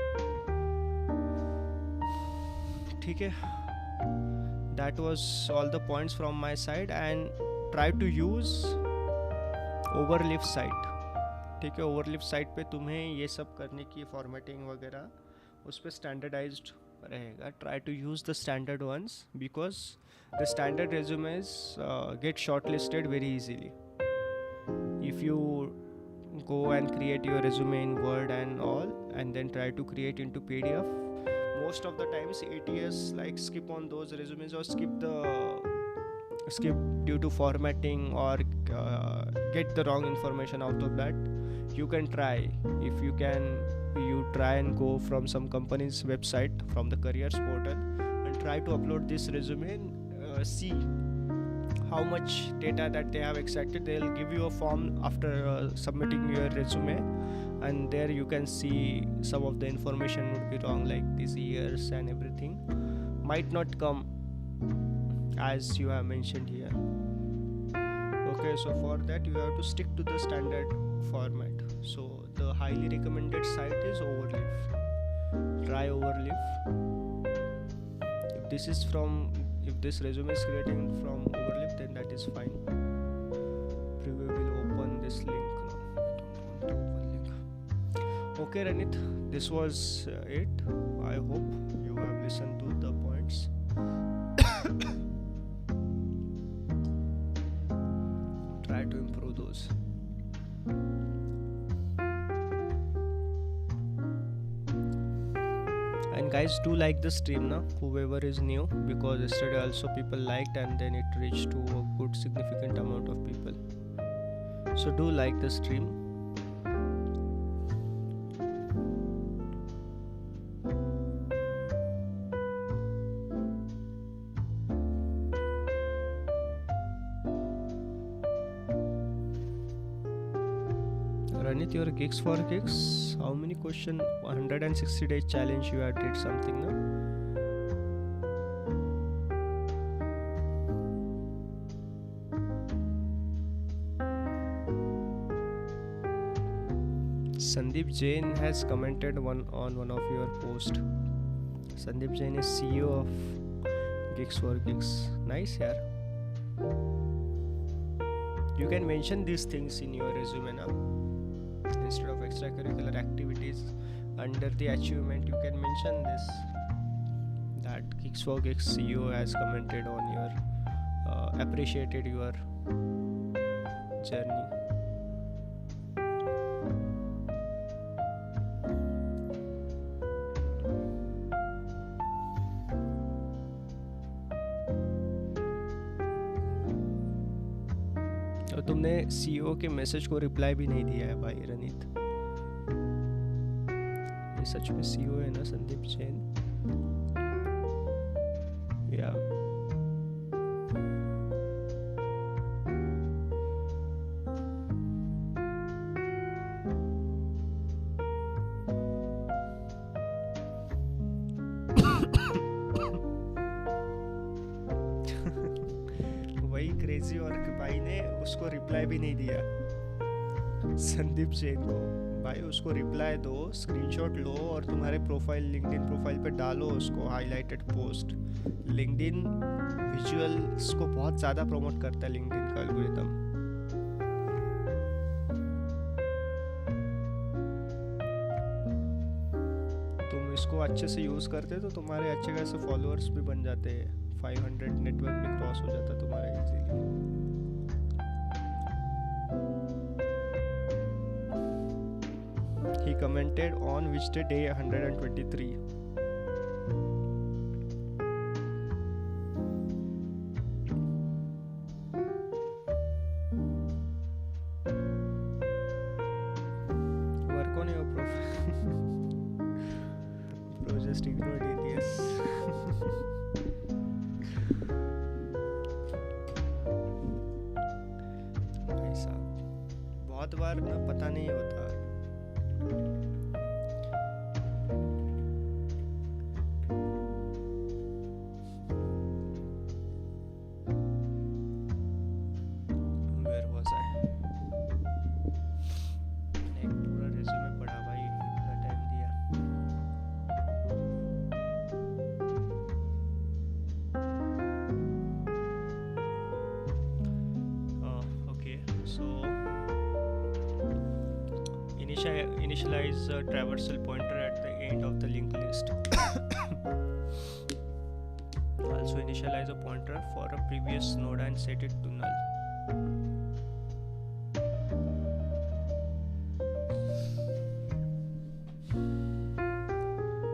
ठीक है. That was all the points from my side, and try to use overlift site. ठीक है. overlift site पे तुम्हें ये सब करने की फॉर्मेटिंग वगैरह, उस पर स्टैंडर्डाइज्ड रहेगा. Try to use the standard ones because the standard resumes get shortlisted very easily. If you go and create your resume in Word and all and then try to create into PDF, most of the times ATS like skip on those resumes or skip due to formatting or get the wrong information out of that. You can try, if you can, you try and go from some company's website from the careers portal and try to upload this resume and see how much data that they have extracted. They'll give you a form after submitting your resume, and there you can see some of the information would be wrong, like these years and everything might not come as you have mentioned here. Okay, so for that you have to stick to the standard format. So the highly recommended site is Overleaf. Try Overleaf. If this resume is creating from Overleaf, then that is fine. Preview will open this link now. I don't want to open link. Okay, Ranit, this was it. I hope you have listened to the points. Try to improve those. And guys, do like the stream now, whoever is new, because yesterday also people liked and then it reached to a good significant amount of people. So do like the stream. Ranit, your gigs for gigs, how many question? 160 days challenge you had did something, no? Sandeep Jain has commented on one of your posts. Sandeep Jain is CEO of Gigs for Gigs. Nice, yeah. You can mention these things in your resume now. Instead of extracurricular activities, under the achievement you can mention this, that Gigs for Gigs CEO has commented on your appreciated your journey. तो तुमने CEO के message को reply भी नहीं दिया है भाई रनीत. ये सच में सीईओ है ना संदीप जैन? या वही क्रेजी और भाई ने उसको रिप्लाई भी नहीं दिया संदीप जैन को. भाई उसको रिप्लाई दो, स्क्रीनशॉट लो और तुम्हारे प्रोफाइल लिंक्डइन प्रोफाइल पे डालो उसको, हाईलाइटेड पोस्ट. लिंक्डइन विजुअल्स को बहुत ज़्यादा प्रमोट करता है लिंक्डइन का एल्गोरिथम. तुम इसको अच्छे से यूज़ करते तो तुम्हारे अच्छे खासे फॉलोअर्स भी बन जाते हैं. 500 नेटवर्क भी क्रॉस हो जाता तुम्हारा easily. He commented on which day 123. Work on your profile. Bro, just ignore DTS. भाई साहब, बहुत बार ना पता नहीं होता. Initialize a traversal pointer at the end of the linked list. Also initialize a pointer for a previous node and set it to null.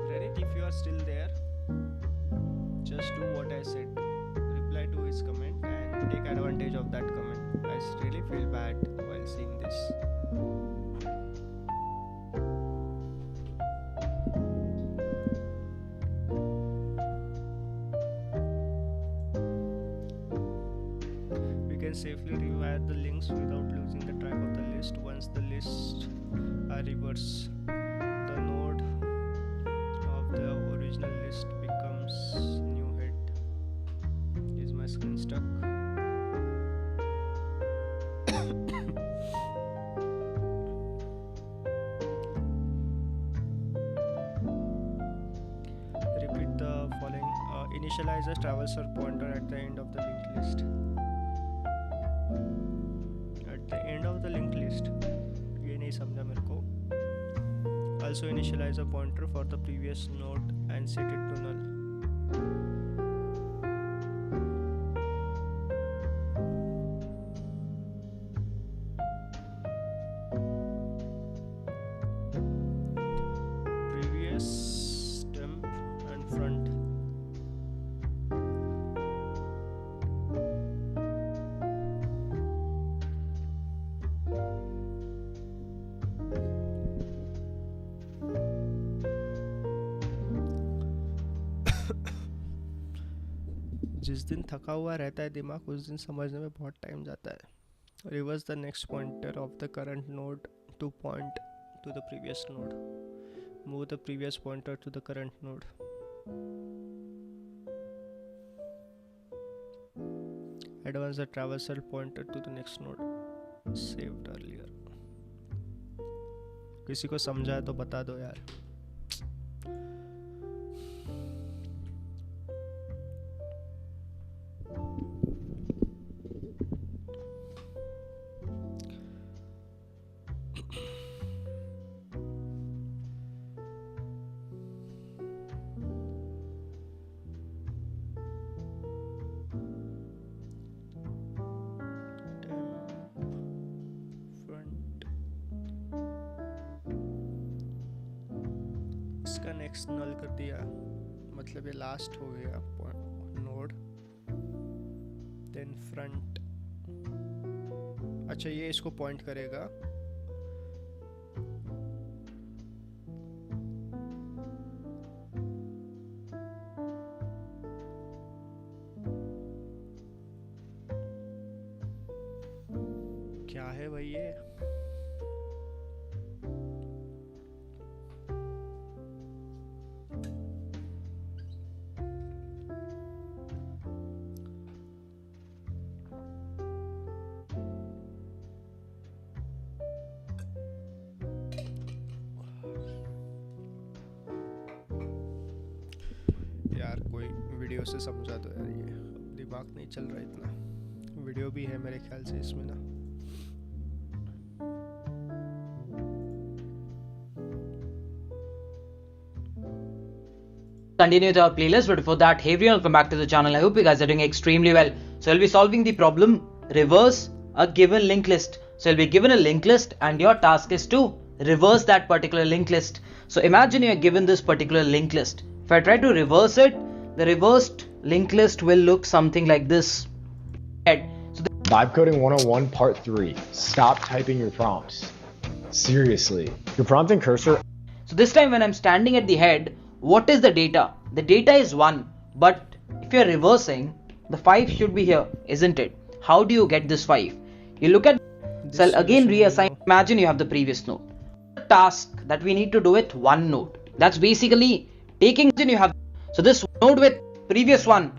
Reddit, if you are still there, just do what I said. Reply to his comment and take advantage of that comment. I really feel bad while seeing this. Safely rewire the links without losing the track of the list. Once the lists are reversed, the node of the original list becomes new head. Is my screen stuck? Repeat the following. Initialize a traversal pointer at the end of the linked list. End of the linked list, ये नहीं समझा मेरे को. Also initialize a pointer for the previous node and set it to null. Previous, temp and front. जिस दिन थका हुआ रहता है दिमाग उस दिन समझने में बहुत टाइम जाता है. Reverse the next pointer of the current node to point to the previous node. Move the previous pointer to the current node. Advance the traversal pointer to the next node. Saved earlier. किसी को समझा है तो बता दो यार. इसका next null कर दिया, मतलब ये लास्ट हो गया नोड. Then front. अच्छा ये इसको पॉइंट करेगा. क्या है भाई ये? यार कोई वीडियो से समझा दो यार, ये दिमाग नहीं चल रहा इतना. वीडियो भी है मेरे ख्याल से इसमें ना. Continue with our playlist, but before that, hey everyone, welcome back to the channel. I hope you guys are doing extremely well. So I'll be solving the problem reverse a given linked list. So you'll be given a linked list and your task is to reverse that particular linked list. So imagine you are given this particular linked list. If I try to reverse it, the reversed linked list will look something like this. Vibe Coding 101 Part 3. Stop typing your prompts. Seriously. Your prompt and cursor. So this time when I'm standing at the head, what is the data? The data is 1, but if you're reversing, the 5 should be here, isn't it? How do you get this 5? You look at, so I'll again reassign. Imagine you have the previous node. The task that we need to do with one node. That's basically taking, you have, so this node with previous one,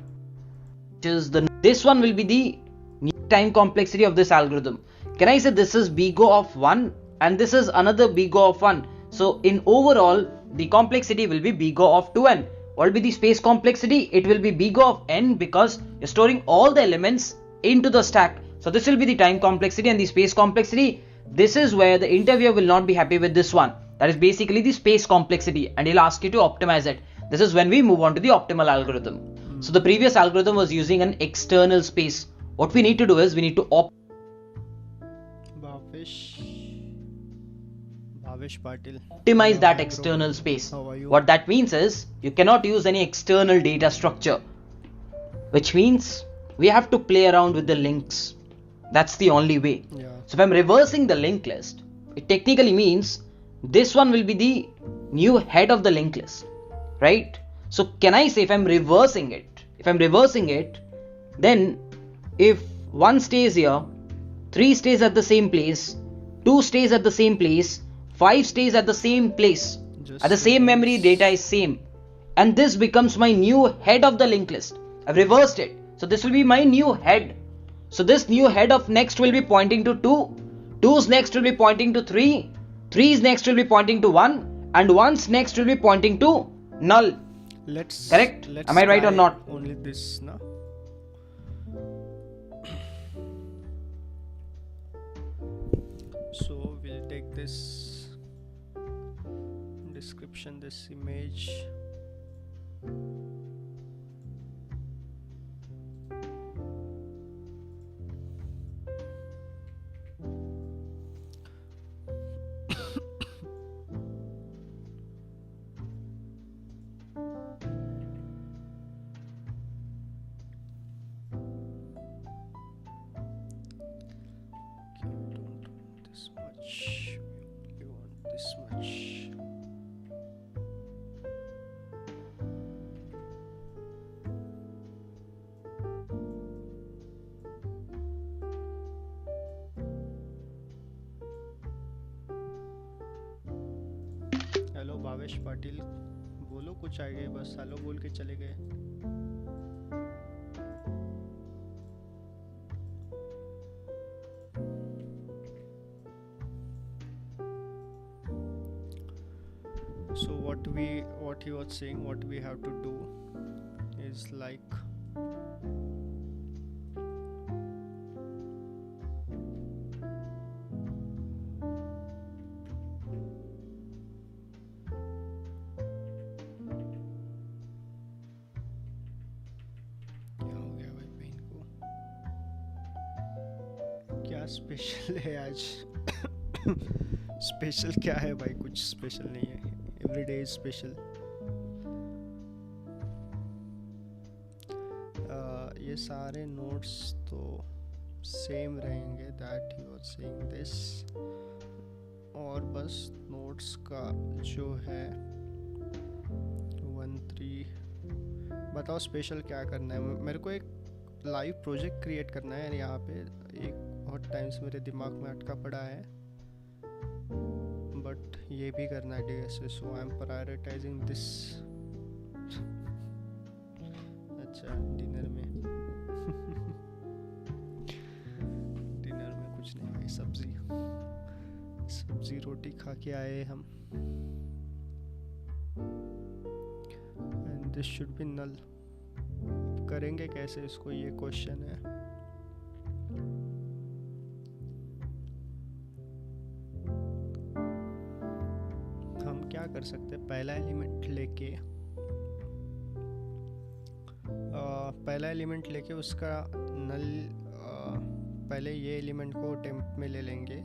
which is this one will be the time complexity of this algorithm. Can I say this is bgo of 1 and this is another bgo of 1? So in overall, the complexity will be bgo of 2n. What will be the space complexity? It will be bgo of n because you're storing all the elements into the stack. So this will be the time complexity and the space complexity. This is where the interviewer will not be happy with this one. That is basically the space complexity and he'll ask you to optimize it. This is when we move on to the optimal algorithm. So the previous algorithm was using an external space. What we need to do is we need to Bhavesh Patil. optimize that Hi, bro. external space. How are you? What that means is you cannot use any external data structure, which means we have to play around with the links. That's the only way. Yeah. So if I'm reversing the linked list, it technically means this one will be the new head of the linked list, right? So can I say if I'm reversing it, then if 1 stays here, 3 stays at the same place, 2 stays at the same place, 5 stays at the same place, at the same memory, data is same, and this becomes my new head of the linked list. I've reversed it, so this will be my new head. So this new head of next will be pointing to 2, 2's next will be pointing to 3, 3's next will be pointing to 1, and 1's next will be pointing to null. Correct? Am I right or not? Only this, na? So we'll take this description, this image. This much, we want this much. Hello Bhavesh Patil, बोलो कुछ आगे, बस hello बोल के चले गए. So what he was saying, what we have to do is like क्या हो गया भाई पेन को, क्या स्पेशल है आज? स्पेशल क्या है भाई? कुछ स्पेशल नहीं है. Everyday is special. ये सारे नोट्स तो सेम रहेंगे, that he was saying this, और बस नोट्स का जो है 1-3. बताओ स्पेशल क्या करना है. मेरे को एक लाइव प्रोजेक्ट क्रिएट करना है यार. यहाँ पे एक बहुत टाइम से मेरे दिमाग में अटका पड़ा है, बट ये भी करना है DSA, so I am prioritising this. अच्छा, डिनर में डिनर में कुछ नहीं भाई, सब्जी रोटी खा के आए हम. And this should be null. करेंगे कैसे इसको, ये क्वेश्चन है. हम क्या कर सकते हैं, पहला एलिमेंट लेके उसका नल, पहले ये एलिमेंट को टेम्प में ले लेंगे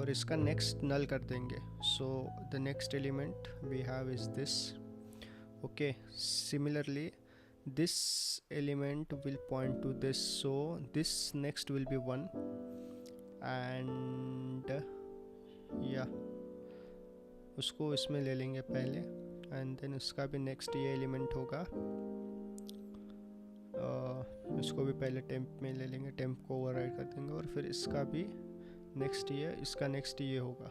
और इसका नेक्स्ट नल कर देंगे. So the next element we have is this. Okay, similarly this element will point to this, so this next will be 1, and yeah, उसको इसमें ले लेंगे पहले, एंड देन इसका भी नेक्स्ट ये एलिमेंट होगा. इसको भी पहले टेम्प में ले लेंगे, टेम्प को ओवरराइड कर देंगे, और फिर इसका भी नेक्स्ट ये, इसका नेक्स्ट ये होगा.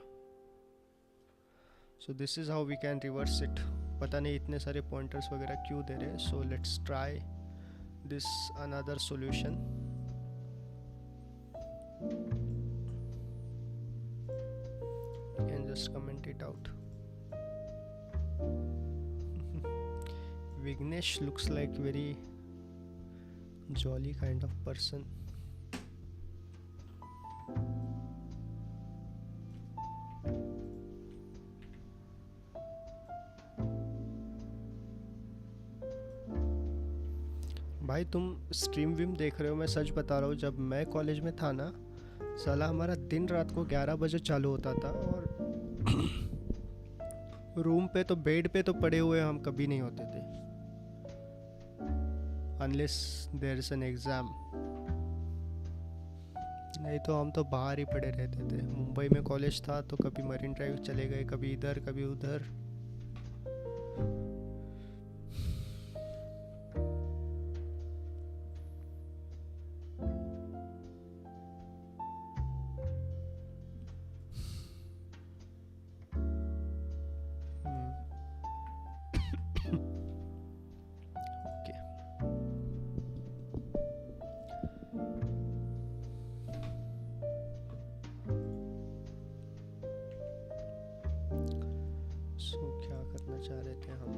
So this is how we can reverse it. पता नहीं इतने सारे पॉइंटर्स वगैरह क्यों दे रहे हैं. So let's try this another solution. You can just comment it out. Vignesh looks like very jolly kind of person. भाई तुम स्ट्रीम विम देख रहे हो, मैं सच बता रहा हूँ, जब मैं कॉलेज में था ना, साला हमारा दिन रात को 11 बजे चालू होता था, और रूम पे तो बेड पे तो पड़े हुए हम कभी नहीं होते थे, unless there is an exam. नहीं तो हम तो बाहर ही पड़े रहते थे। मुंबई में कॉलेज था तो कभी मरीन ड्राइव चले गए, कभी इधर कभी उधर। ओके, सो क्या करना चाह रहे थे हम?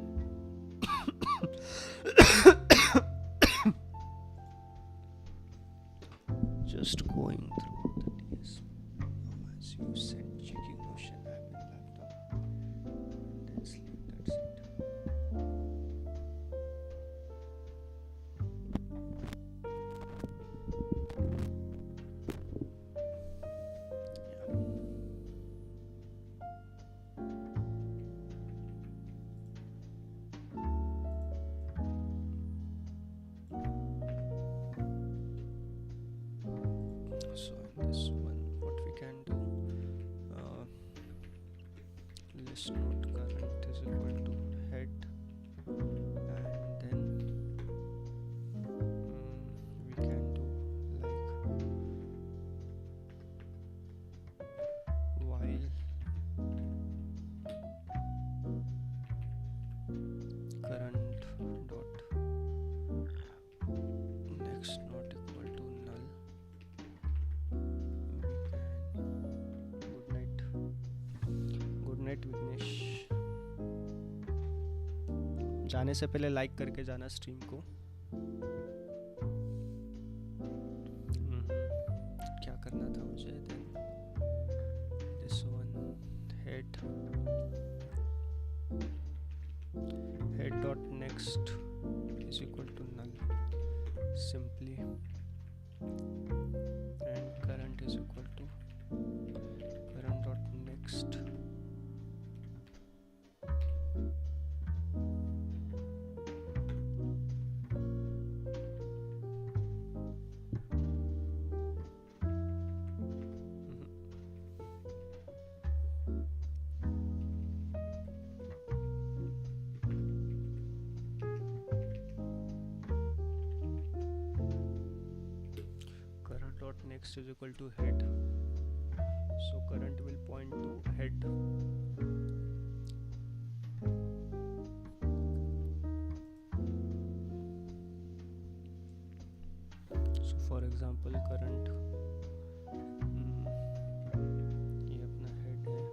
Just going through the DSA. As you said, checking motion app in laptop, and then sleep. That's it. So in this one, what we can do, list node current is equal to head, and then we can do like while current dot next not equal to null. Good night Vignesh. जाने से पहले like करके जाना stream को। क्या करना था मुझे? Then this one head dot next is equal to null simply, and current is equal to current dot next current dot next is equal to head, so current will point to head. So for example current, ये अपना head है,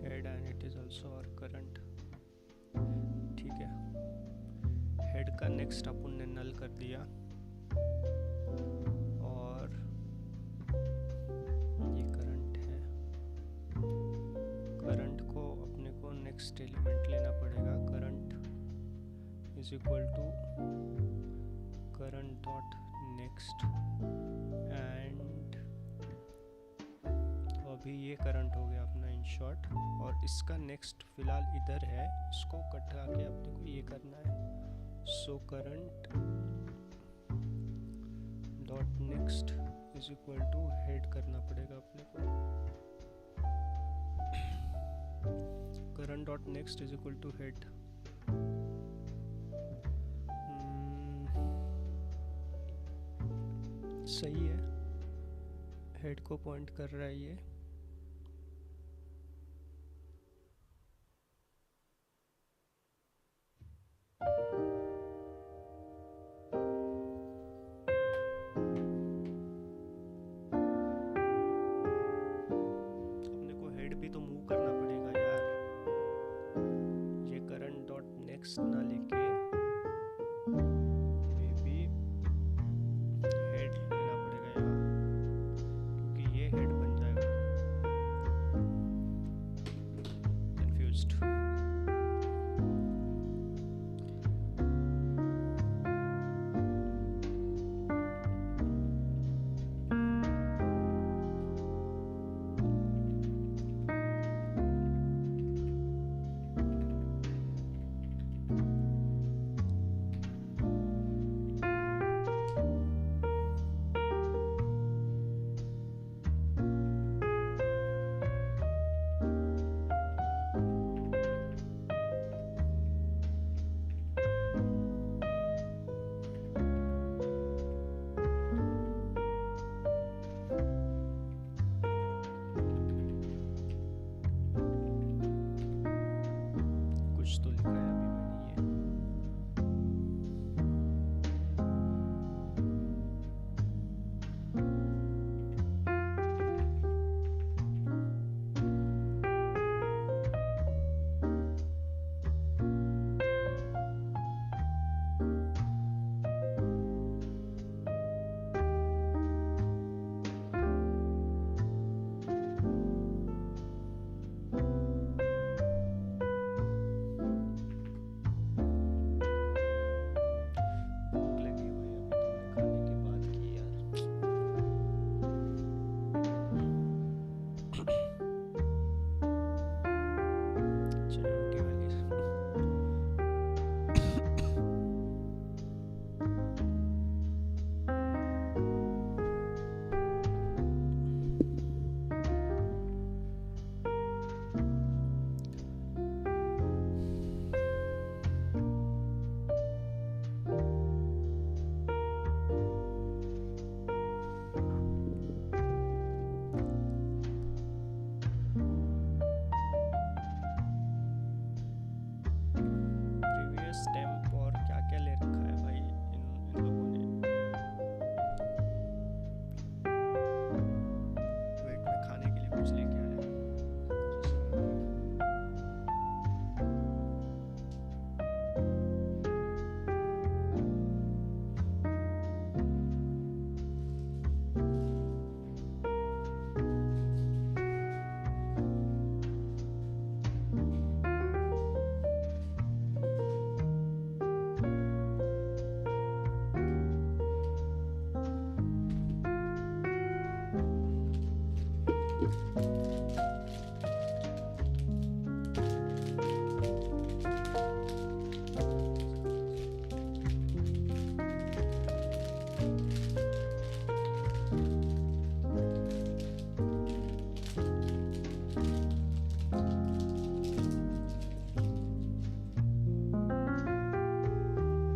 head and it is also our current, ठीक है। head का next अपन ने null कर दिया, और ये करंट है। करंट को अपने को नेक्स्ट एलिमेंट लेना पड़ेगा, current is equal to current dot next, and अभी ये करंट हो गया अपना इन शॉर्ट, और इसका नेक्स्ट फिलहाल इधर है, इसको कटा के अपने को ये करना है। So current dot next is equal to head करना पड़ेगा अपने को। Current dot next is equal to head. सही है, हेड को पॉइंट कर रहा है ये। ना लेके मे बी हेड लेना पड़ेगा यहाँ, क्योंकि ये हेड बन जाएगा। Confused.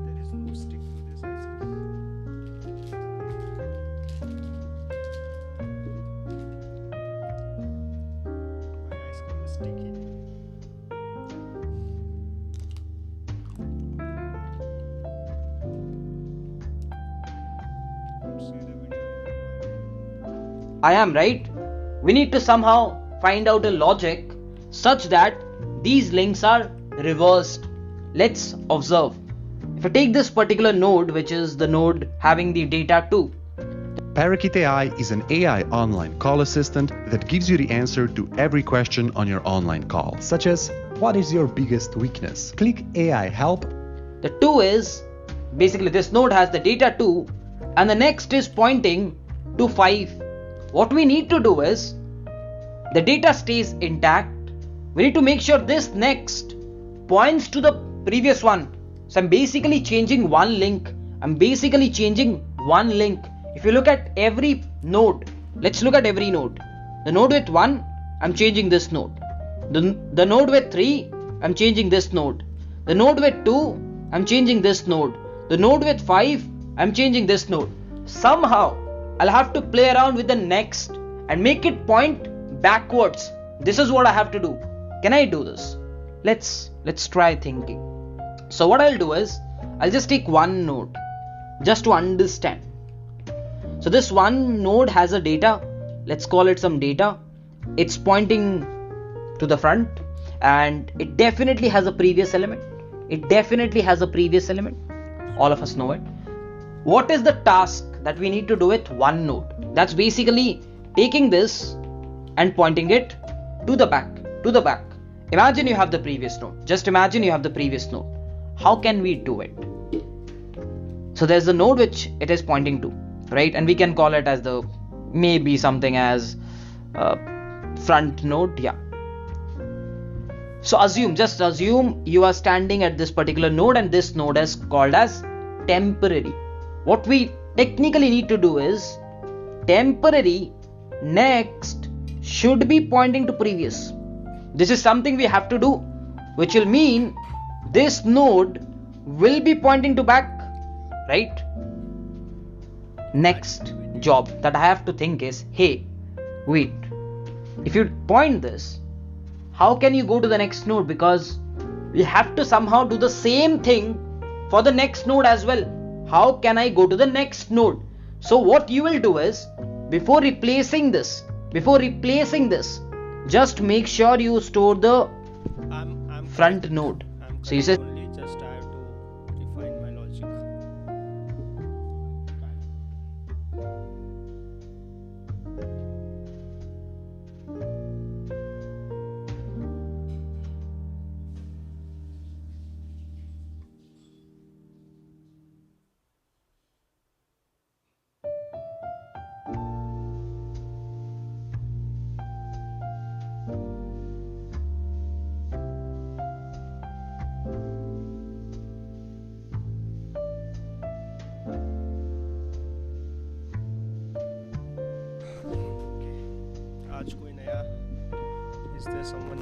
There is no stick to this ice cream. My ice cream is sticky. Don't see the video. I am right. We need to somehow find out a logic such that these links are reversed. Let's observe. If I take this particular node, which is the node having the data 2, Parakeet AI is an AI online call assistant that gives you the answer to every question on your online call, such as, what is your biggest weakness? Click AI help. the 2 is basically this node has the data 2 and the next is pointing to 5. What we need to do is the data stays intact. We need to make sure this next points to the previous one. So I'm basically changing one link. If you look at every node, let's look at every node. The node with 1, I'm changing this node. The node with 3, I'm changing this node. The node with 2, I'm changing this node. The node with 5, I'm changing this node. Somehow, I'll have to play around with the next and make it point backwards. This is what I have to do. Can I do this? Let's try thinking. So what I'll do is, I'll just take one node just to understand. So this one node has a data. Let's call it some data. It's pointing to the front and it definitely has a previous element. All of us know it. What is the task that we need to do with one node? That's basically taking this and pointing it to the back. Imagine you have the previous node. Just imagine you have the previous node. How can we do it? So there's the node which it is pointing to, right? And we can call it as the maybe something as front node. Yeah. So just assume you are standing at this particular node and this node is called as temporary. What we technically need to do is temporary next should be pointing to previous. This is something we have to do, which will mean this node will be pointing to back, right? Next job that I have to think is, hey, wait, if you point this, how can you go to the next node? Because we have to somehow do the same thing for the next node as well. How can I go to the next node? So what you will do is, before replacing this, just make sure you store the I'm front correct. node. I'm So you correct, said only just I have to refine my logic. आज कोई नया? Is there someone?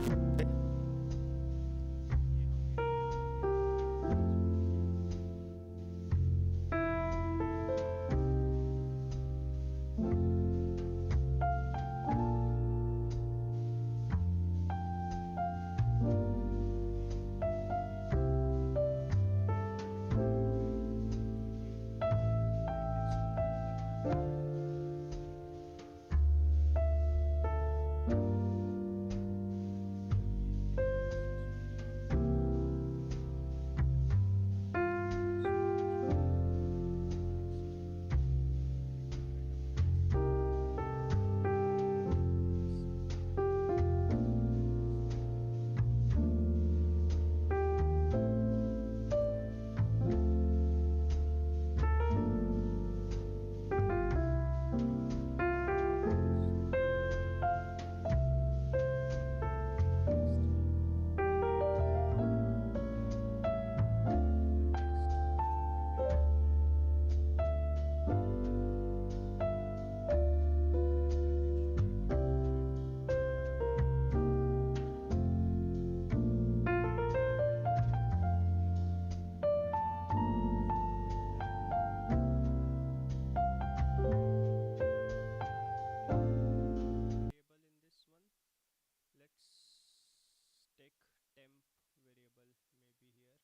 temp variable may be here,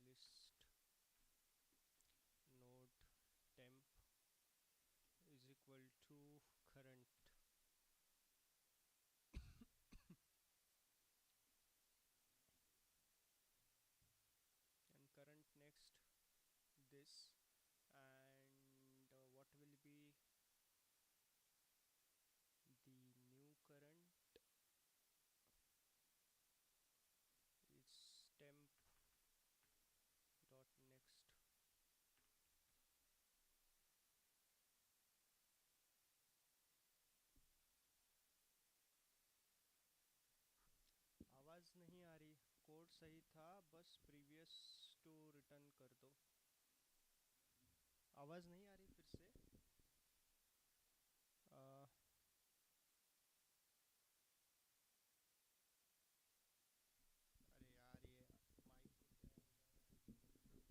list node temp is equal to current, and current next this, and what will be the new current is temp dot next. आवाज़ नहीं आ रही, code सही था, बस previous to return कर दो। आवाज़ नहीं आ रही फिर से। अरे यार ये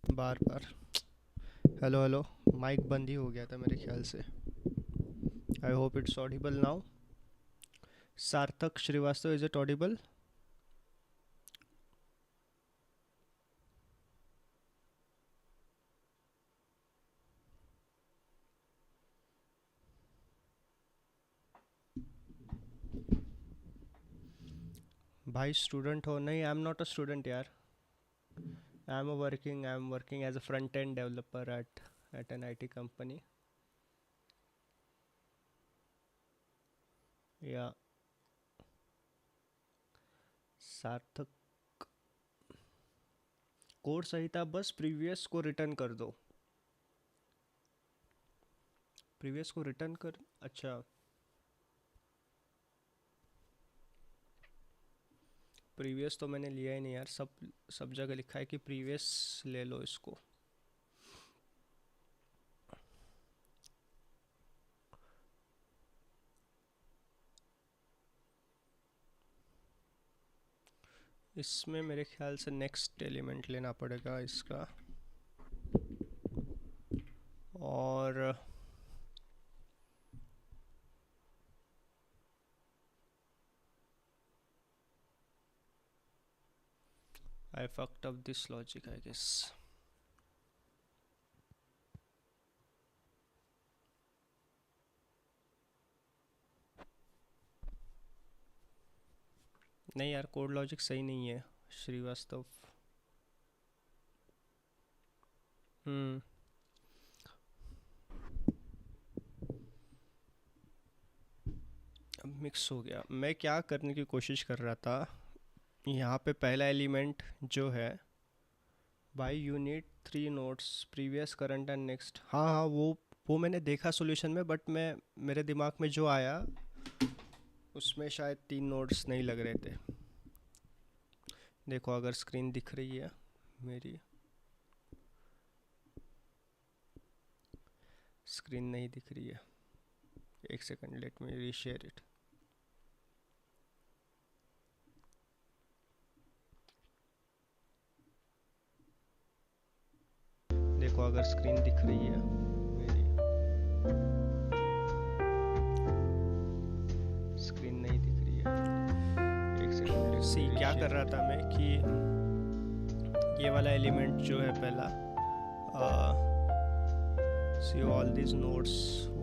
माइक बार बार, हेलो हेलो, माइक बंद ही हो गया था मेरे ख्याल से। I hope it's audible now. Sarthak Srivastava, is it audible? भाई स्टूडेंट हो? नहीं, I am not a student यार। I am working as a front end developer at an IT company. Yeah Sarthak, code सही था, बस प्रीवियस को रिटर्न कर दो। प्रीवियस को रिटर्न कर, अच्छा प्रीवियस तो मैंने लिया ही नहीं यार, सब जगह लिखा है कि प्रीवियस ले लो इसको। इसमें मेरे ख्याल से नेक्स्ट एलिमेंट लेना पड़ेगा इसका, और I fucked up this logic, I guess. नहीं यार, कोड लॉजिक सही नहीं है श्रीवास्तव। मिक्स हो गया। मैं क्या करने की कोशिश कर रहा था, यहाँ पे पहला एलिमेंट जो है, by you need 3 notes previous current and next. हाँ हाँ, वो मैंने देखा सॉल्यूशन में, बट मेरे दिमाग में जो आया उसमें शायद 3 नोट्स नहीं लग रहे थे। देखो अगर स्क्रीन दिख रही है मेरी, स्क्रीन नहीं दिख रही है, एक second, let me reshare it. देखो अगर स्क्रीन दिख रही है मेरी, स्क्रीन नहीं दिख रही है, एक सेकंड। सी क्या कर रहा था मैं कि ये वाला एलिमेंट जो है पहला, सी ऑल दिस नोट्स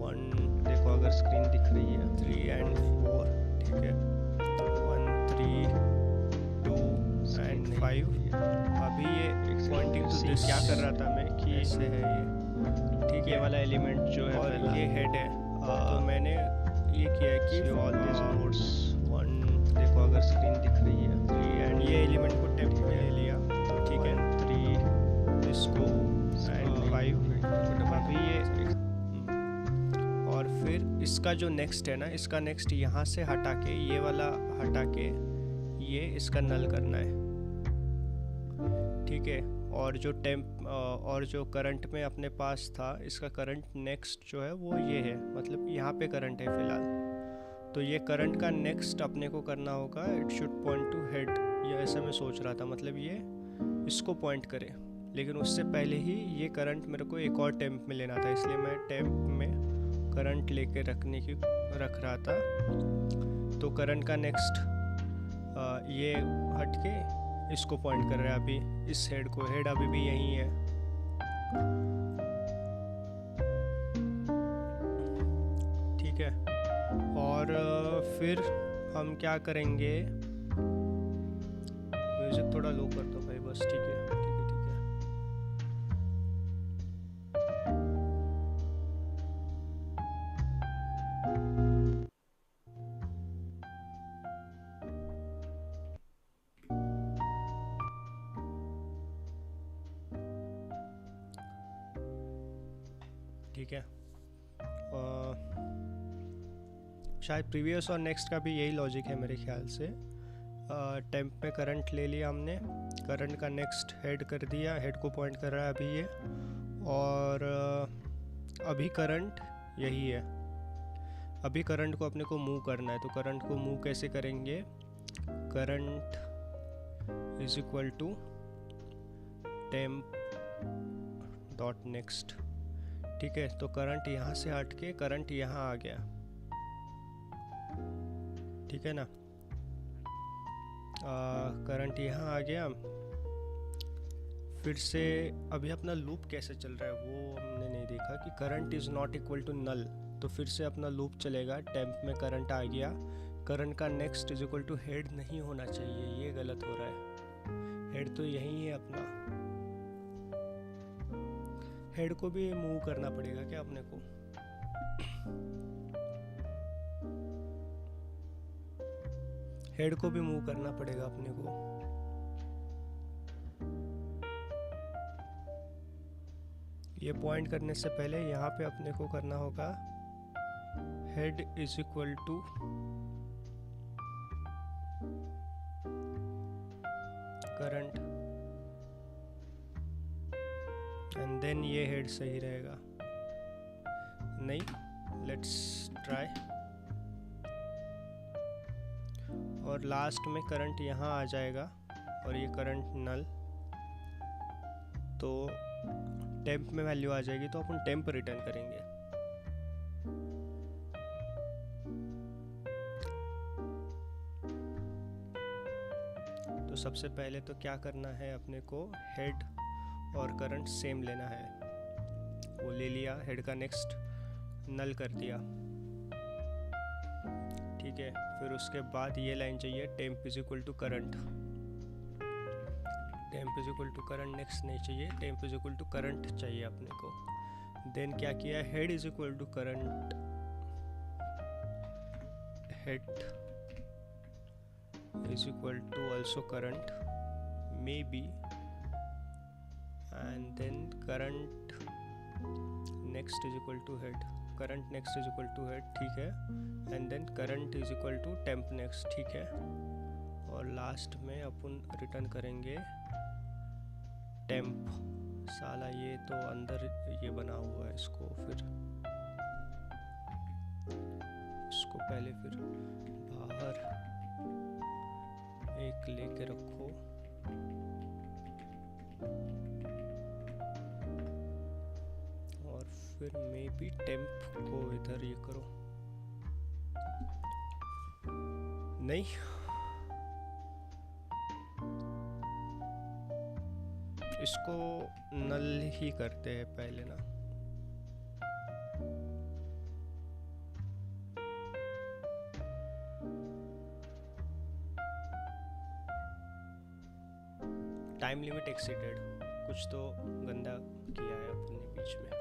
1, देखो अगर स्क्रीन दिख रही है 3 and 4, ठीक है, 1 3 2 and 5। अभी ये पॉइंटिंग टू दिस, क्या कर रहा था मैं कि ऐसे है ये, ठीक है, ये वाला एलिमेंट जो है और ये हेड है, तो मैंने ये किया है कि ऑल दिस नोट्स 1, देखो अगर स्क्रीन दिख रही है 3 and ये एलिमेंट को टेम्प में ले लिया, ठीक है, 3 इसको and 5। अभी ये, और फिर इसका जो नेक्स्ट है ना, इसका नेक्स्ट यहाँ से हटा के, ये वाला हटा के ये इसका नल करना है, ठीक है। और जो और जो करंट में अपने पास था, इसका करंट नेक्स्ट जो है वो ये है, मतलब यहाँ पे करंट है फ़िलहाल, तो ये करंट का नेक्स्ट अपने को करना होगा, it should point two head, या ऐसा मैं सोच रहा था, मतलब ये इसको पॉइंट करे। लेकिन उससे पहले ही ये करंट मेरे को एक और टेम्प में लेना था, इसलिए मैं टेम्प में करंट लेके रख रहा था। तो करंट का नेक्स्ट ये हट के इसको पॉइंट कर रहा है अभी, इस हेड को, हेड अभी भी यही है। ठीक है, और फिर हम क्या करेंगे, म्यूजिक थोड़ा लो कर दो भाई बस। ठीक है ठीक है ठीक है। ठीक है, शायद प्रीवियस और नेक्स्ट का भी यही लॉजिक है मेरे ख्याल से। टेम्प में करंट ले लिया हमने, करंट का नेक्स्ट हेड कर दिया, हेड को पॉइंट कर रहा है अभी ये, और अभी करंट यही है। अभी करंट को अपने को मूव करना है, तो करंट को मूव कैसे करेंगे, current is equal to temp dot next. ठीक है, तो करंट यहाँ से हट के करंट यहाँ आ गया। ठीक है ना, करंट यहाँ आ गया। फिर से अभी अपना लूप कैसे चल रहा है वो हमने नहीं देखा, कि current is not equal to null, तो फिर से अपना लूप चलेगा। टेम्प में करंट आ गया, करंट का next is equal to head नहीं होना चाहिए, ये गलत हो रहा है। हेड तो यही है अपना, हेड को भी मूव करना पड़ेगा क्या अपने को। हेड को भी मूव करना पड़ेगा अपने को। ये पॉइंट करने से पहले यहाँ पे अपने को करना होगा head is equal to current, and then ये हेड सही रहेगा। नहीं, लेट्स ट्राई। और लास्ट में करंट यहाँ आ जाएगा और ये करंट नल, तो टेम्प में वैल्यू आ जाएगी, तो अपन टेम्प रिटर्न करेंगे। तो सबसे पहले तो क्या करना है अपने को, हेड और करंट सेम लेना है, वो ले लिया, हेड का नेक्स्ट नल कर दिया। ठीक है, फिर उसके बाद ये लाइन चाहिए, temp is equal to current. Temp is equal to current next नहीं चाहिए, temp is equal to current चाहिए अपने को। देन क्या किया, head is equal to current, head is equal to also current maybe, and then current next is equal to head, current next is equal to head. ठीक है, and then current is equal to temp next. ठीक है, और last में अपन return करेंगे temp. साला ये तो अंदर ये बना हुआ है, इसको पहले फिर बाहर एक लेके रखो, और फिर मे बी टेम्प को इधर ये करो। नहीं, इसको नल ही करते हैं पहले ना। टाइम लिमिट एक्सीडेड, कुछ तो गंदा किया है अपने बीच में।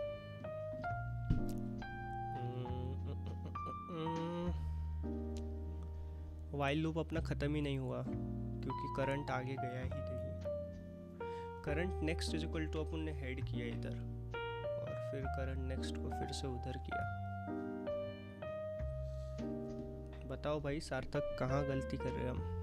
वाइल लूप अपना ख़त्म ही नहीं हुआ, क्योंकि करंट आगे गया ही नहीं। Current next is equal to अपन ने हेड किया इधर, और फिर करंट नेक्स्ट को फिर से उधर किया। बताओ भाई सार्थक, कहाँ गलती कर रहे हैं हम।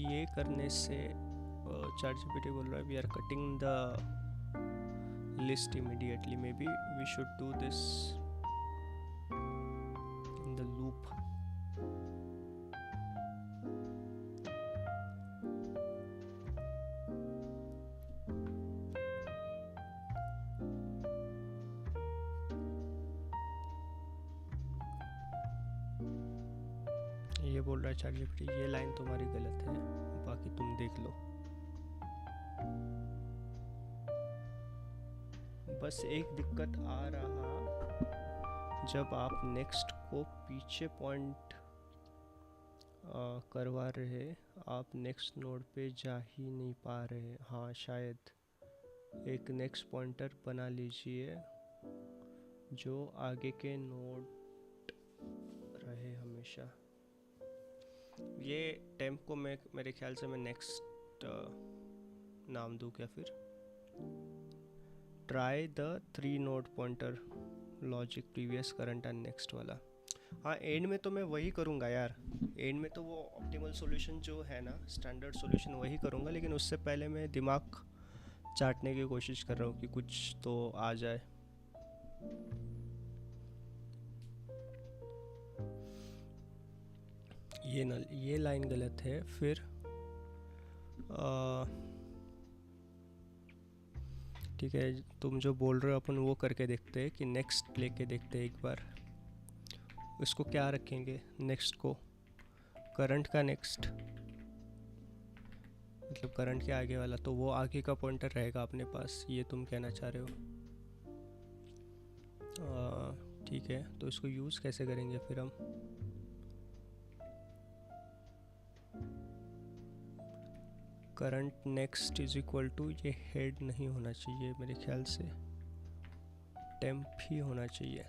ये करने से ChatGPT बोल रहा है we are cutting the list immediately. Maybe we should do this in the loop. ये बोल रहा है ChatGPT ये लाइन तुम्हारी गलत है, बाकी तुम देख लो। बस एक दिक्कत आ रहा, जब आप नेक्स्ट को पीछे पॉइंट करवा रहे, आप नेक्स्ट नोड पे जा ही नहीं पा रहे। हाँ, शायद एक नेक्स्ट पॉइंटर बना लीजिए जो आगे के नोड रहे हमेशा। ये टेम्प को मैं मेरे ख्याल से मैं नेक्स्ट नाम दूँ क्या फिर? Try the 3 node pointer logic previous current and next वाला। हाँ, एंड में तो मैं वही करूँगा यार, एंड में तो वो ऑप्टिमल सॉल्यूशन जो है ना, स्टैंडर्ड सॉल्यूशन वही करूँगा, लेकिन उससे पहले मैं दिमाग चाटने की कोशिश कर रहा हूँ कि कुछ तो आ जाए। ये लाइन गलत है। फिर ठीक है, तुम जो बोल रहे हो अपन वो करके देखते हैं कि नेक्स्ट लेके देखते हैं एक बार। इसको क्या रखेंगे नेक्स्ट को? करंट का नेक्स्ट, मतलब करंट के आगे वाला, तो वो आगे का पॉइंटर रहेगा अपने पास, ये तुम कहना चाह रहे हो? ठीक है, तो इसको यूज़ कैसे करेंगे फिर हम? Current next is equal to, ये हेड नहीं होना चाहिए मेरे ख्याल से, टेम्प ही होना चाहिए।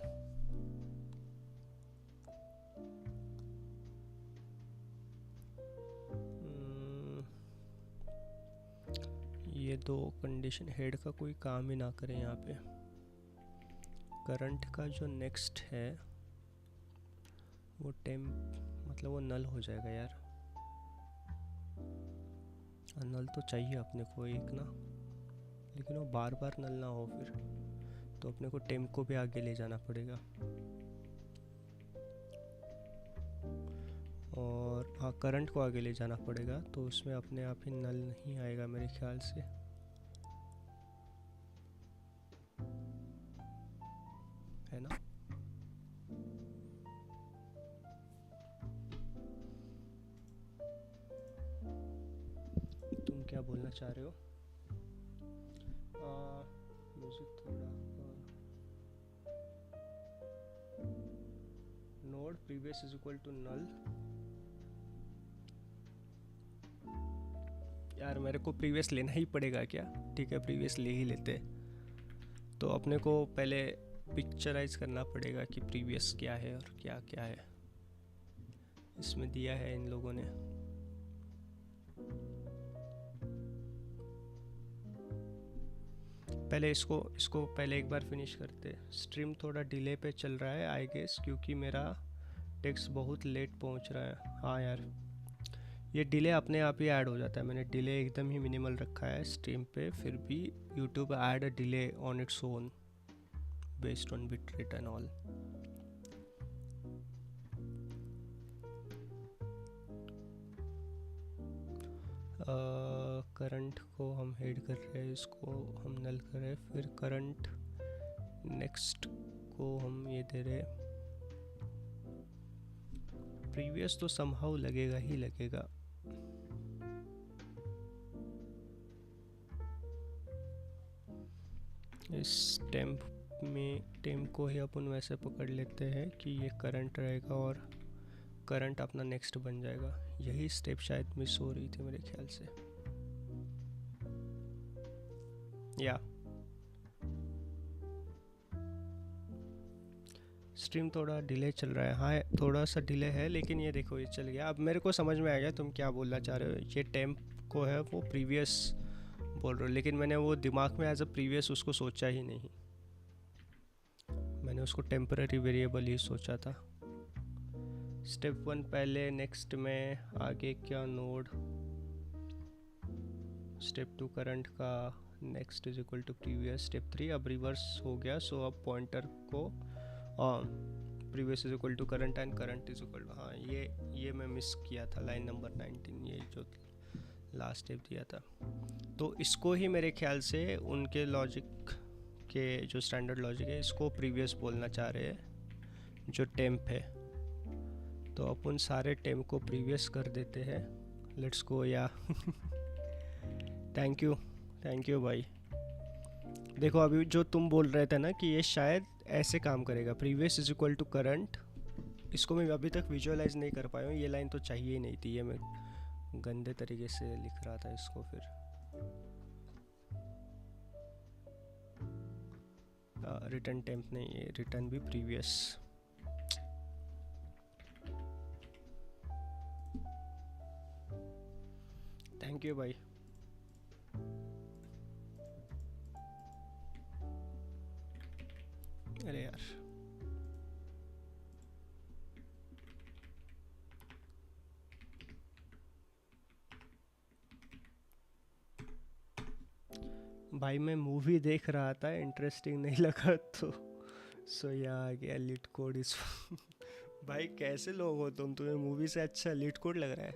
ये दो कंडीशन हेड का कोई काम ही ना करें यहाँ पे। करंट का जो नेक्स्ट है वो टेम्प, मतलब वो नल हो जाएगा यार। नल तो चाहिए अपने को एक ना, लेकिन वो बार बार नल ना हो फिर, तो अपने को टेम्प को भी आगे ले जाना पड़ेगा। और हाँ, करंट को आगे ले जाना पड़ेगा, तो उसमें अपने आप ही नल नहीं आएगा मेरे ख्याल से। है ना? तुम क्या बोलना चाह रहे हो? म्यूजिक थोड़ा node previous is equal to null. यार मेरे को प्रीवियस लेना ही पड़ेगा क्या? ठीक है, प्रीवियस ले ही लेते। तो अपने को पहले पिक्चराइज करना पड़ेगा कि प्रीवियस क्या है और क्या क्या है। इसमें दिया है इन लोगों ने। पहले इसको पहले एक बार फिनिश करते। स्ट्रीम थोड़ा डिले पे चल रहा है आई गेस, क्योंकि मेरा टेक्स्ट बहुत लेट पहुंच रहा है। हाँ यार, ये डिले अपने आप ही ऐड हो जाता है। मैंने डिले एकदम ही मिनिमल रखा है स्ट्रीम पे, फिर भी YouTube add a delay on its own based on bit rate and all. Current को हम हेड कर रहे हैं, इसको हम नल कर रहे हैं, फिर करंट नेक्स्ट को हम ये दे रहे। प्रीवियस तो समहाउ लगेगा ही लगेगा। इस टेम्प को ही अपन वैसे पकड़ लेते हैं कि ये करंट रहेगा और करंट अपना नेक्स्ट बन जाएगा। यही स्टेप शायद मिस हो रही थी मेरे ख्याल से। या स्ट्रीम थोड़ा डिले चल रहा है। हाँ, थोड़ा सा डिले है, लेकिन ये देखो ये चल गया। अब मेरे को समझ में आ गया तुम क्या बोलना चाह रहे हो। ये टेम्प को है वो प्रीवियस बोल रहे हो, लेकिन मैंने वो दिमाग में एज अ प्रीवियस उसको सोचा ही नहीं। मैंने उसको टेम्पररी वेरिएबल ही सोचा था। स्टेप 1 पहले, नेक्स्ट में आगे क्या नोड स्टेप 2 करंट का next is equal to previous, step 3 अब रिवर्स हो गया, सो अब पॉइंटर को previous is equal to current and current is equal to, हाँ ये मैं मिस किया था लाइन नंबर 19, ये जो लास्ट स्टेप दिया था। तो इसको ही मेरे ख्याल से उनके लॉजिक के जो स्टैंडर्ड लॉजिक है इसको प्रीवियस बोलना चाह रहे हैं जो टेम्प है। तो अपन सारे टेम्प को प्रीवियस कर देते हैं। लेट्स गो या थैंक यू भाई। देखो अभी जो तुम बोल रहे थे ना कि ये शायद ऐसे काम करेगा, previous is equal to current, इसको मैं अभी तक विजुअलाइज नहीं कर पाया हूँ। ये लाइन तो चाहिए ही नहीं थी, ये मैं गंदे तरीके से लिख रहा था इसको। फिर रिटर्न टेम्प नहीं है, रिटर्न भी प्रीवियस। थैंक यू भाई। अरे यार भाई मैं मूवी देख रहा था, इंटरेस्टिंग नहीं लगा तो सो या आ गया LeetCode इस भाई कैसे लोग हो तुम, तुम्हें मूवी से अच्छा LeetCode लग रहा है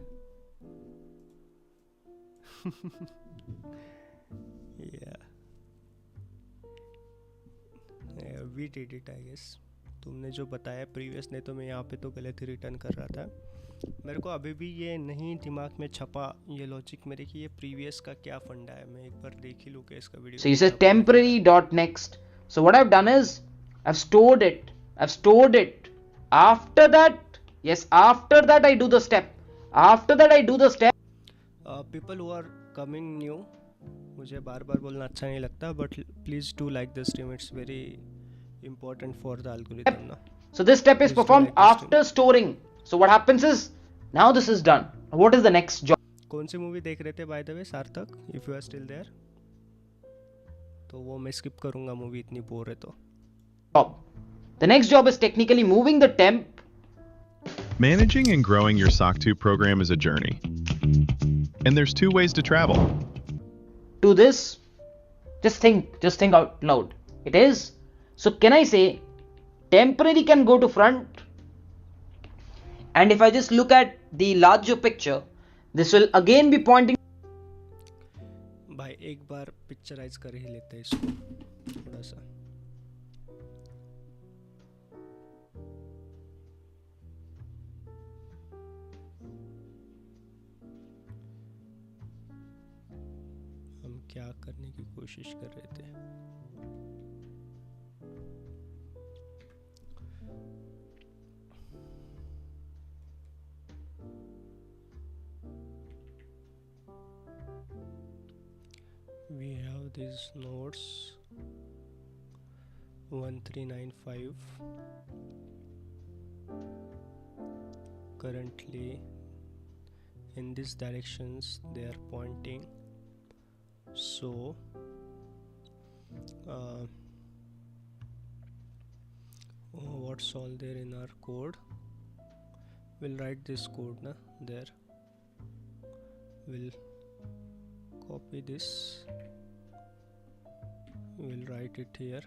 we did it I guess. तुमने जो बताया प्रीवियस ने, तो मैं यहाँ पे तो गलत ही रिटर्न कर रहा था। मेरे को अभी भी ये नहीं दिमाग में छपा ये लॉजिक मेरे कि ये प्रीवियस का क्या फंडा है। मैं एक बार देख ही लूँ कि इसका video. So you said temporary dot next. So what I've done is I've stored it. After that, yes, after that I do the step. People who are coming new, मुझे बार बार बोलना अच्छा नहीं लगता, but please do like this stream. It's very important for the algorithm ना. So this step is performed after storing. So what happens is now this is done. What is the next job? कौन सी movie देख रहे थे by the way सार्थक? If you are still there, तो वो मैं skip करूँगा, मूवी इतनी बोर है तो. The next job is technically moving the temp. Managing and growing your SOC 2 program is a journey. And there's two ways to travel. To this, just think out loud. It is, so can I say temporary can go to front, and if I just look at the larger picture, this will again be pointing. भाई एक बार picturise कर ही लेते हैं इसको थोड़ा सा। हम क्या करने की कोशिश कर रहे थे? We have these nodes 1395 currently in these directions they are pointing. So what's all there in our code? We'll write this code na there. We'll copy this, we'll write it here.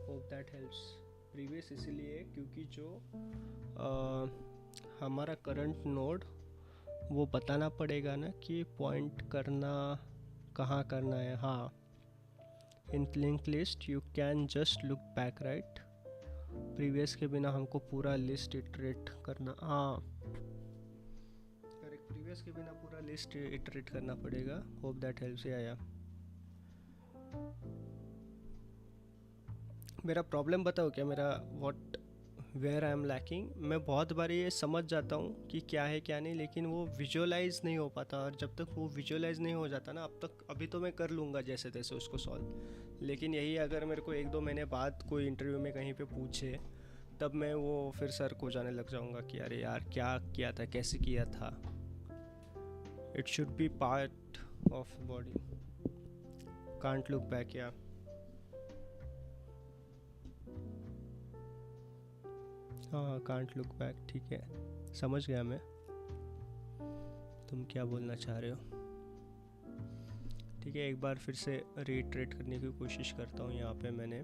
Hope that helps. Previous इसलिए क्योंकि जो हमारा current node वो बताना पड़ेगा ना कि point करना कहाँ करना है। हाँ, in link list you can just look back right. Previous के बिना हमको पूरा लिस्ट इटरेट करना, हाँ करेक्ट, प्रीवियस के बिना पूरा लिस्ट इटरेट करना पड़ेगा। Hope that helps. या मेरा प्रॉब्लम बताओ क्या, मेरा what where I am lacking. मैं बहुत बार ये समझ जाता हूँ कि क्या है क्या नहीं, लेकिन वो विजुअलाइज नहीं हो पाता। और जब तक वो विजुअलाइज नहीं हो जाता ना, अभी तो मैं कर लूँगा जैसे तैसे उसको सॉल्व, लेकिन यही अगर मेरे को 1-2 महीने बाद कोई इंटरव्यू में कहीं पे पूछे, तब मैं वो फिर सर को जाने लग जाऊँगा कि अरे यार क्या किया था, कैसे किया था। It should be part of body. Can't look back, yeah. हाँ, can't look back, ठीक है, समझ गया मैं तुम क्या बोलना चाह रहे हो. ठीक है, एक बार फिर से रीट्रेट करने की कोशिश करता हूँ. यहाँ पे मैंने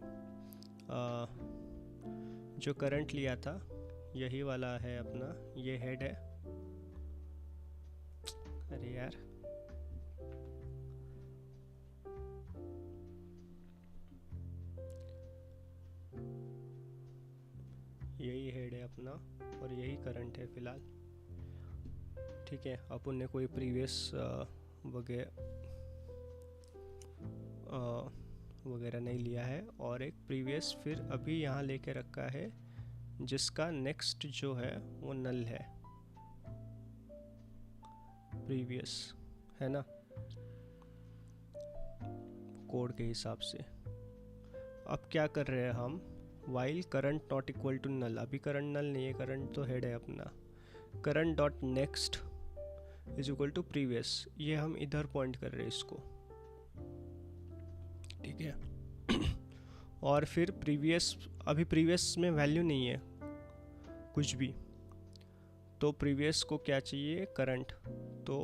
जो करंट लिया था यही वाला है अपना, ये हेड है. अरे यार, यही हेड है अपना और यही करंट है फिलहाल. ठीक है, अपन ने कोई प्रीवियस वगैरह नहीं लिया है, और एक प्रीवियस फिर अभी यहाँ लेके रखा है जिसका नेक्स्ट जो है वो नल है. प्रीवियस है ना, कोड के हिसाब से. अब क्या कर रहे हैं हम, while current not equal to null. अभी करंट नल नहीं है, करंट तो हेड है अपना. Current dot next is equal to previous, ये हम इधर पॉइंट कर रहे हैं इसको. ठीक है, और फिर प्रीवियस, अभी प्रीवियस में वैल्यू नहीं है कुछ भी, तो प्रीवियस को क्या चाहिए, करंट. तो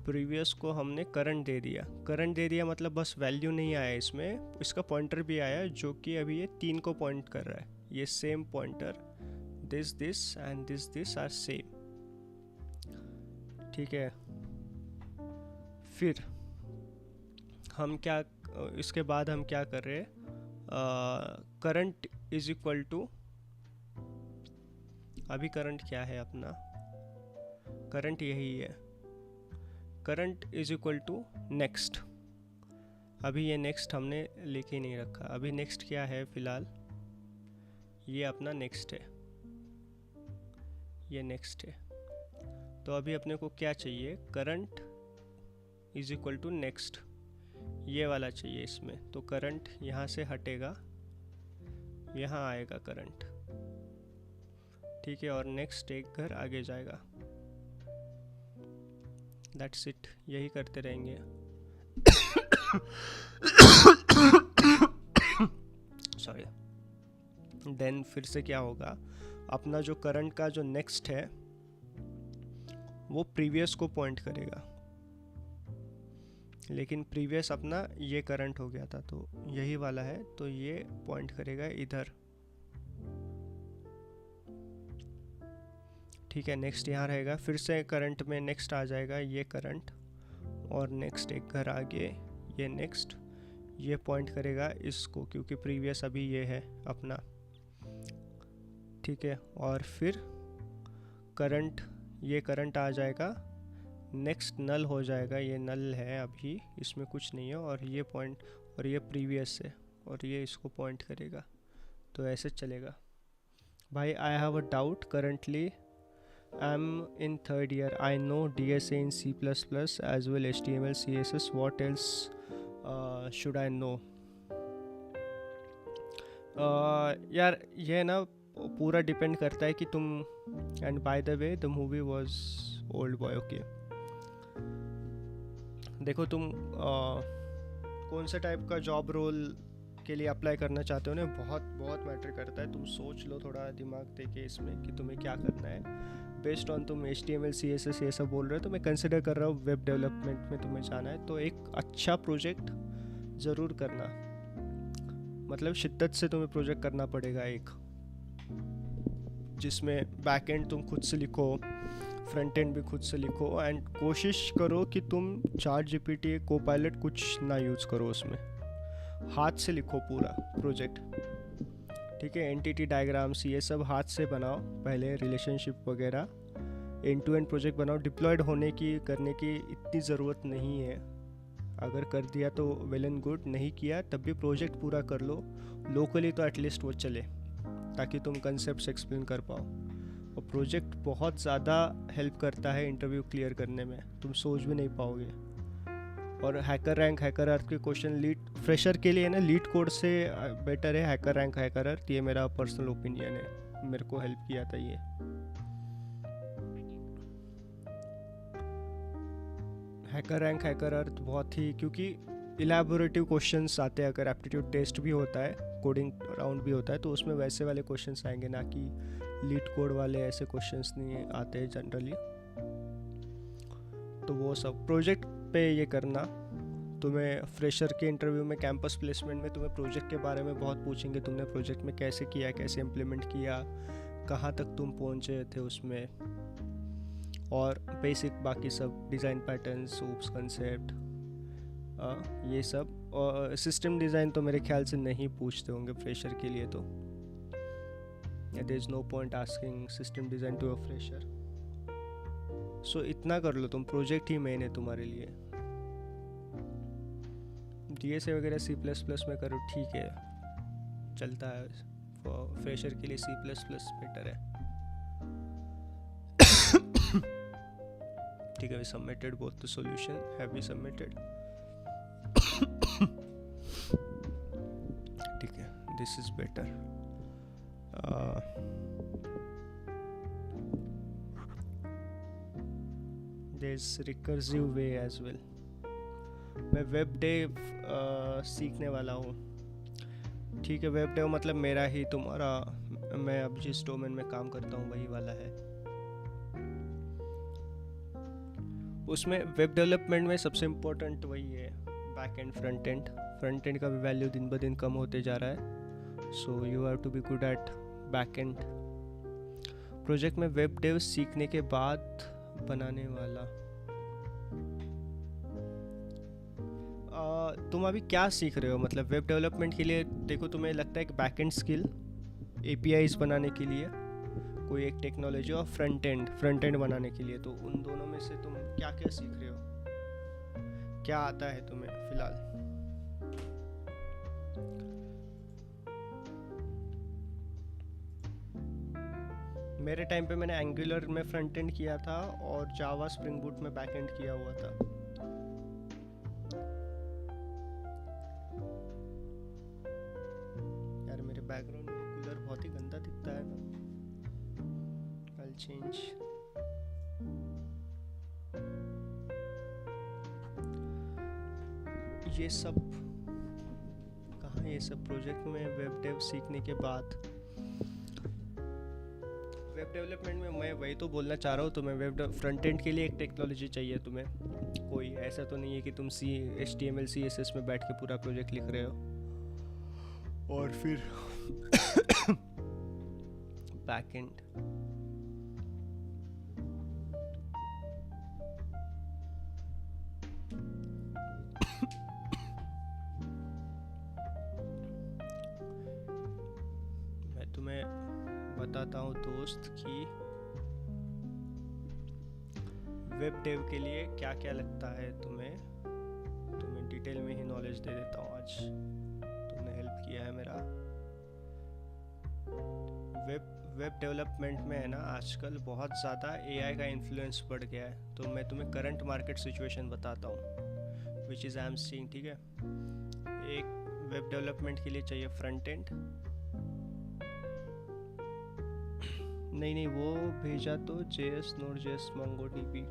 प्रीवियस को हमने करंट दे दिया. करंट दे दिया मतलब बस वैल्यू नहीं आया इसमें, इसका पॉइंटर भी आया जो कि अभी ये 3 को पॉइंट कर रहा है. ये same pointer, this and this are same. ठीक है, फिर हम क्या, इसके बाद हम क्या कर रहे हैं, करंट इज इक्वल टू, अभी करंट क्या है अपना, करंट यही है. Current is equal to next. अभी ये नेक्स्ट हमने लेके नहीं रखा. अभी नेक्स्ट क्या है फिलहाल, ये अपना नेक्स्ट है, ये नेक्स्ट है. तो अभी अपने को क्या चाहिए, current is equal to next, ये वाला चाहिए इसमें. तो करंट यहाँ से हटेगा, यहाँ आएगा करंट. ठीक है, और नेक्स्ट एक घर आगे जाएगा. दैट्स इट, यही करते रहेंगे. सॉरी. देन फिर से क्या होगा, अपना जो करंट का जो नेक्स्ट है वो प्रीवियस को पॉइंट करेगा, लेकिन प्रीवियस अपना ये करंट हो गया था तो यही वाला है, तो ये पॉइंट करेगा इधर. ठीक है, नेक्स्ट यहाँ रहेगा. फिर से करंट में नेक्स्ट आ जाएगा ये करंट, और नेक्स्ट एक घर आगे ये नेक्स्ट, ये पॉइंट करेगा इसको क्योंकि प्रीवियस अभी ये है अपना. ठीक है, और फिर करंट, ये करंट आ जाएगा, नेक्स्ट नल हो जाएगा. ये नल है अभी, इसमें कुछ नहीं है, और ये पॉइंट, और ये प्रीवियस है, और ये इसको पॉइंट करेगा. तो ऐसे चलेगा भाई. I have a doubt, currently I am in 3rd year. I know DSA in C++ as well HTML, CSS. What else should I know? यार ये ना पूरा डिपेंड करता है कि तुम, and by the way the movie was old boy. Okay, देखो तुम कौन से टाइप का जॉब रोल के लिए अप्लाई करना चाहते हो ना, बहुत बहुत मैटर करता है. तुम सोच लो थोड़ा दिमाग देके इसमें कि तुम्हें क्या करना है. बेस्ड ऑन तुम HTML CSS ये सब बोल रहे हो, तो मैं कंसिडर कर रहा हूँ वेब डेवलपमेंट में तुम्हें जाना है, तो एक अच्छा प्रोजेक्ट ज़रूर करना. मतलब शिद्दत से तुम्हें प्रोजेक्ट करना पड़ेगा एक, जिसमें बैक एंड तुम खुद से लिखो, फ्रंट एंड भी खुद से लिखो, एंड कोशिश करो कि तुम ChatGPT, कोपायलट कुछ ना यूज़ करो उसमें. हाथ से लिखो पूरा प्रोजेक्ट. ठीक है, एंटिटी डायग्राम्स ये सब हाथ से बनाओ पहले, रिलेशनशिप वगैरह, एंड टू एंड प्रोजेक्ट बनाओ. डिप्लॉयड होने की, करने की इतनी ज़रूरत नहीं है. अगर कर दिया तो वेल एंड गुड, नहीं किया तब भी प्रोजेक्ट पूरा कर लो लोकली, तो एटलीस्ट वो चले, ताकि तुम कंसेप्ट एक्सप्लेन कर पाओ. और प्रोजेक्ट बहुत ज़्यादा हेल्प करता है इंटरव्यू क्लियर करने में, तुम सोच भी नहीं पाओगे. और हैकर रैंक, हैकर अर्थ के क्वेश्चन लीड फ्रेशर के लिए ना, LeetCode से बेटर है हैकर रैंक, हैकर अर्थ. ये मेरा पर्सनल ओपिनियन है, मेरे को हेल्प किया था ये. हैकर रैंक हैकर अर्थ बहुत ही, क्योंकि इलेबोरेटिव क्वेश्चंस आते हैं, अगर एप्टीट्यूड टेस्ट भी होता है, कोडिंग राउंड भी होता है, तो उसमें वैसे वाले क्वेश्चंस आएंगे, ना कि लीड कोड वाले ऐसे क्वेश्चंस नहीं आते हैं जनरली। तो वो सब प्रोजेक्ट पे ये करना। तुम्हें फ्रेशर के इंटरव्यू में, कैंपस प्लेसमेंट में तुम्हें प्रोजेक्ट के बारे में बहुत पूछेंगे, तुमने प्रोजेक्ट में कैसे किया, कैसे इम्प्लीमेंट किया, कहाँ तक तुम पहुँचे थे उसमें, और बेसिक बाकी सब डिज़ाइन पैटर्न्स, ऊप्स कंसेप्ट, ये सब। और सिस्टम डिज़ाइन तो मेरे ख्याल से नहीं पूछते होंगे फ्रेशर के लिए, तो there is no point asking system design to a fresher. So इतना कर लो तुम, प्रोजेक्ट ही मेन है तुम्हारे लिए। DSA वगैरह C++ में करो, ठीक है, चलता है, फ्रेशर के लिए C++ बेटर है। ठीक है, we submitted both the solution. Have we submitted? ठीक है, this is better. There's recursive way as well. मैं वेब डेव सीखने वाला हूँ। ठीक है, वेब डेव मतलब मेरा ही तुम्हारा, मैं अब जिस डोमेन में काम करता हूँ वही वाला है। उसमें वेब डेवलपमेंट में सबसे इम्पोर्टेंट वही है, back and front end. Front end का भी वैल्यू दिन ब दिन कम होते जा रहा है, so you have to be good at back end. Project में वेब डेव सीखने के बाद बनाने वाला। तुम अभी क्या सीख रहे हो, मतलब वेब डेवलपमेंट के लिए? देखो, तुम्हें लगता है कि बैक एंड स्किल, APIs बनाने के लिए कोई एक टेक्नोलॉजी, और फ्रंट एंड बनाने के लिए, तो उन दोनों में से तुम क्या क्या सीख रहे हो, क्या आता है तुम्हें फिलहाल? मेरे टाइम पे मैंने एंगुलर में फ्रंट एंड किया था और जावा स्प्रिंग बूट में बैक एंड किया हुआ था। यार मेरे बैकग्राउंड में कूलर बहुत ही गंदा दिखता है ना, I'll change. ये सब कहाँ, ये सब प्रोजेक्ट में वेब डेव सीखने के बाद। वेब डेवलपमेंट में मैं वही तो बोलना चाह रहा हूँ, तुम्हें वेब फ्रंट एंड के लिए एक टेक्नोलॉजी चाहिए तुम्हें, कोई ऐसा तो नहीं है कि तुम HTML CSS में बैठ के पूरा प्रोजेक्ट लिख रहे हो और फिर बैक एंड। मैं तुम्हें बताता हूँ दोस्त कि वेब डेव के लिए क्या क्या लगता है तुम्हें डिटेल में ही नॉलेज दे देता हूँ आज, तुमने हेल्प किया है मेरा। वेब डेवलपमेंट में है ना, आजकल बहुत ज़्यादा AI का इन्फ्लुएंस बढ़ गया है, तो मैं तुम्हें करंट मार्केट सिचुएशन बताता हूँ which is I am seeing. ठीक है, एक वेब डेवलपमेंट के लिए चाहिए फ्रंट एंड। नहीं वो भेजा तो JS, Node.js, MongoDB।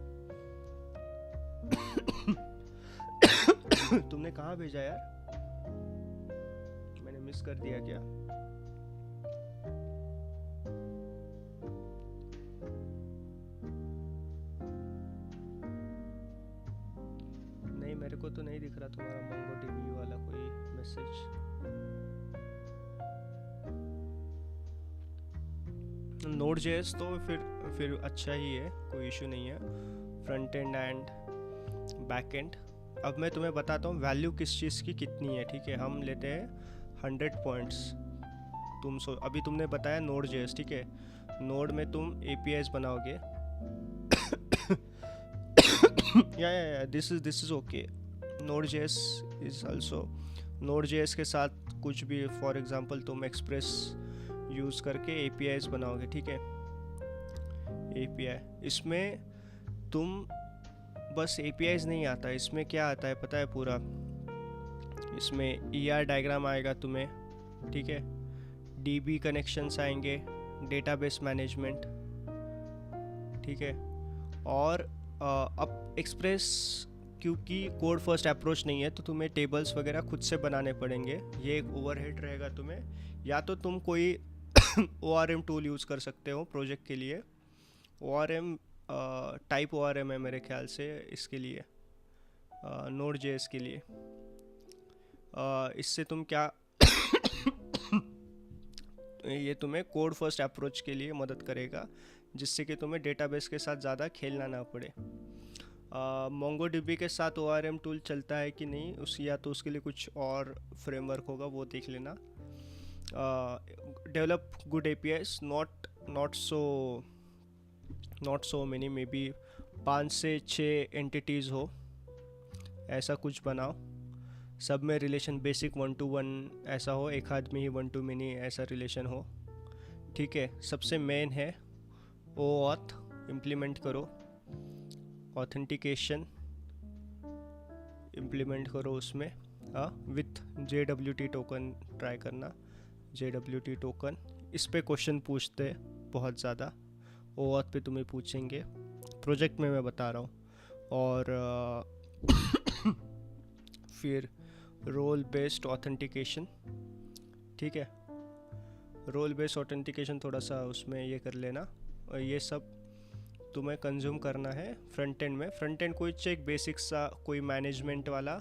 तुमने कहाँ भेजा यार, मैंने मिस कर दिया क्या? नहीं, मेरे को तो नहीं दिख रहा तुम्हारा MongoDB वाला कोई मैसेज। Node.js तो फिर अच्छा ही है, कोई इशू नहीं है, front end and back and. अब मैं तुम्हें बताता हूँ वैल्यू किस चीज़ की कितनी है। ठीक है, हम लेते हैं 100 पॉइंट्स। अभी तुमने बताया Node.js, ठीक है, नोड में तुम APIs बनाओगे। या this is okay. Node.js is also, Node.js के साथ कुछ भी, फॉर एग्जांपल तुम एक्सप्रेस यूज़ करके APIs बनाओगे। ठीक है, API, इसमें तुम बस APIs नहीं आता, इसमें क्या आता है पता है पूरा? इसमें ER डायग्राम आएगा तुम्हें, ठीक है, DB कनेक्शंस आएंगे, डेटाबेस मैनेजमेंट, ठीक है, और अब एक्सप्रेस क्योंकि कोड फर्स्ट अप्रोच नहीं है तो तुम्हें टेबल्स वगैरह खुद से बनाने पड़ेंगे। ये एक ओवरहेड रहेगा तुम्हें। या तो तुम कोई ORM टूल यूज़ कर सकते हो प्रोजेक्ट के लिए। ORM टाइप ORM है मेरे ख्याल से इसके लिए, Node.js के लिए। इससे तुम क्या ये तुम्हें कोड फर्स्ट अप्रोच के लिए मदद करेगा, जिससे कि तुम्हें डेटाबेस के साथ ज़्यादा खेलना ना पड़े। MongoDB के साथ ORM टूल चलता है कि नहीं या तो उसके लिए कुछ और फ्रेमवर्क होगा, वो देख लेना। Develop good APIs, not so many, may be 5 से 6 एंटिटीज़ हो, ऐसा कुछ बनाओ। सब में रिलेशन बेसिक 1-to-1 ऐसा हो, एक आदमी ही 1-to-many ऐसा रिलेशन हो, ठीक है। सबसे मेन है OAuth इम्प्लीमेंट करो, ऑथेंटिकेशन इम्प्लीमेंट करो उसमें, विथ JWT टोकन ट्राई करना। JWT टोकन, इस पे क्वेश्चन पूछते बहुत ज़्यादा, OAuth पे तुम्हें पूछेंगे, प्रोजेक्ट में मैं बता रहा हूँ। और फिर रोल बेस्ड ऑथेंटिकेशन, ठीक है। रोल बेस्ड ऑथेंटिकेशन थोड़ा सा उसमें ये कर लेना। और ये सब तुम्हें कंज्यूम करना है फ्रंट एंड में। फ्रंट एंड कोई एक बेसिक सा कोई मैनेजमेंट वाला,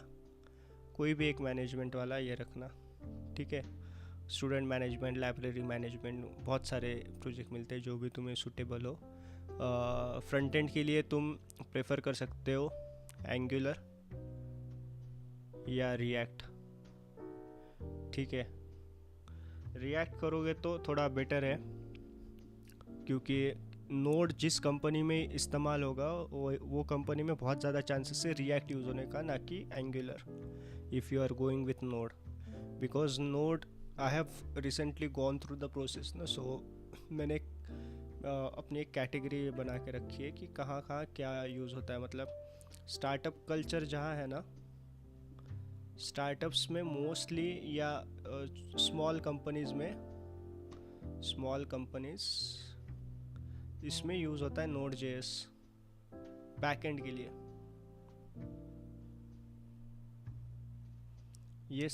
कोई भी एक मैनेजमेंट वाला ये रखना, ठीक है। स्टूडेंट मैनेजमेंट, लाइब्रेरी मैनेजमेंट, बहुत सारे प्रोजेक्ट मिलते हैं जो भी तुम्हें सूटेबल हो। फ्रंट एंड के लिए तुम प्रेफर कर सकते हो एंगुलर या रिएक्ट, ठीक है। रिएक्ट करोगे तो थोड़ा बेटर है, क्योंकि नोड जिस कंपनी में इस्तेमाल होगा वो कंपनी में बहुत ज़्यादा चांसेस है रिएक्ट यूज़ होने का, ना कि Angular, if you are going with node. Because node I have recently gone through the process ना, सो मैंने अपनी एक कैटेगरी बना के रखी है कि कहाँ कहाँ क्या यूज़ होता है। मतलब स्टार्टअप कल्चर जहाँ है ना, स्टार्टअप्स में मोस्टली, या स्मॉल कंपनीज़ में, स्मॉल कंपनीज़ इसमें यूज़ होता है Node.js बैकएंड के लिए। ये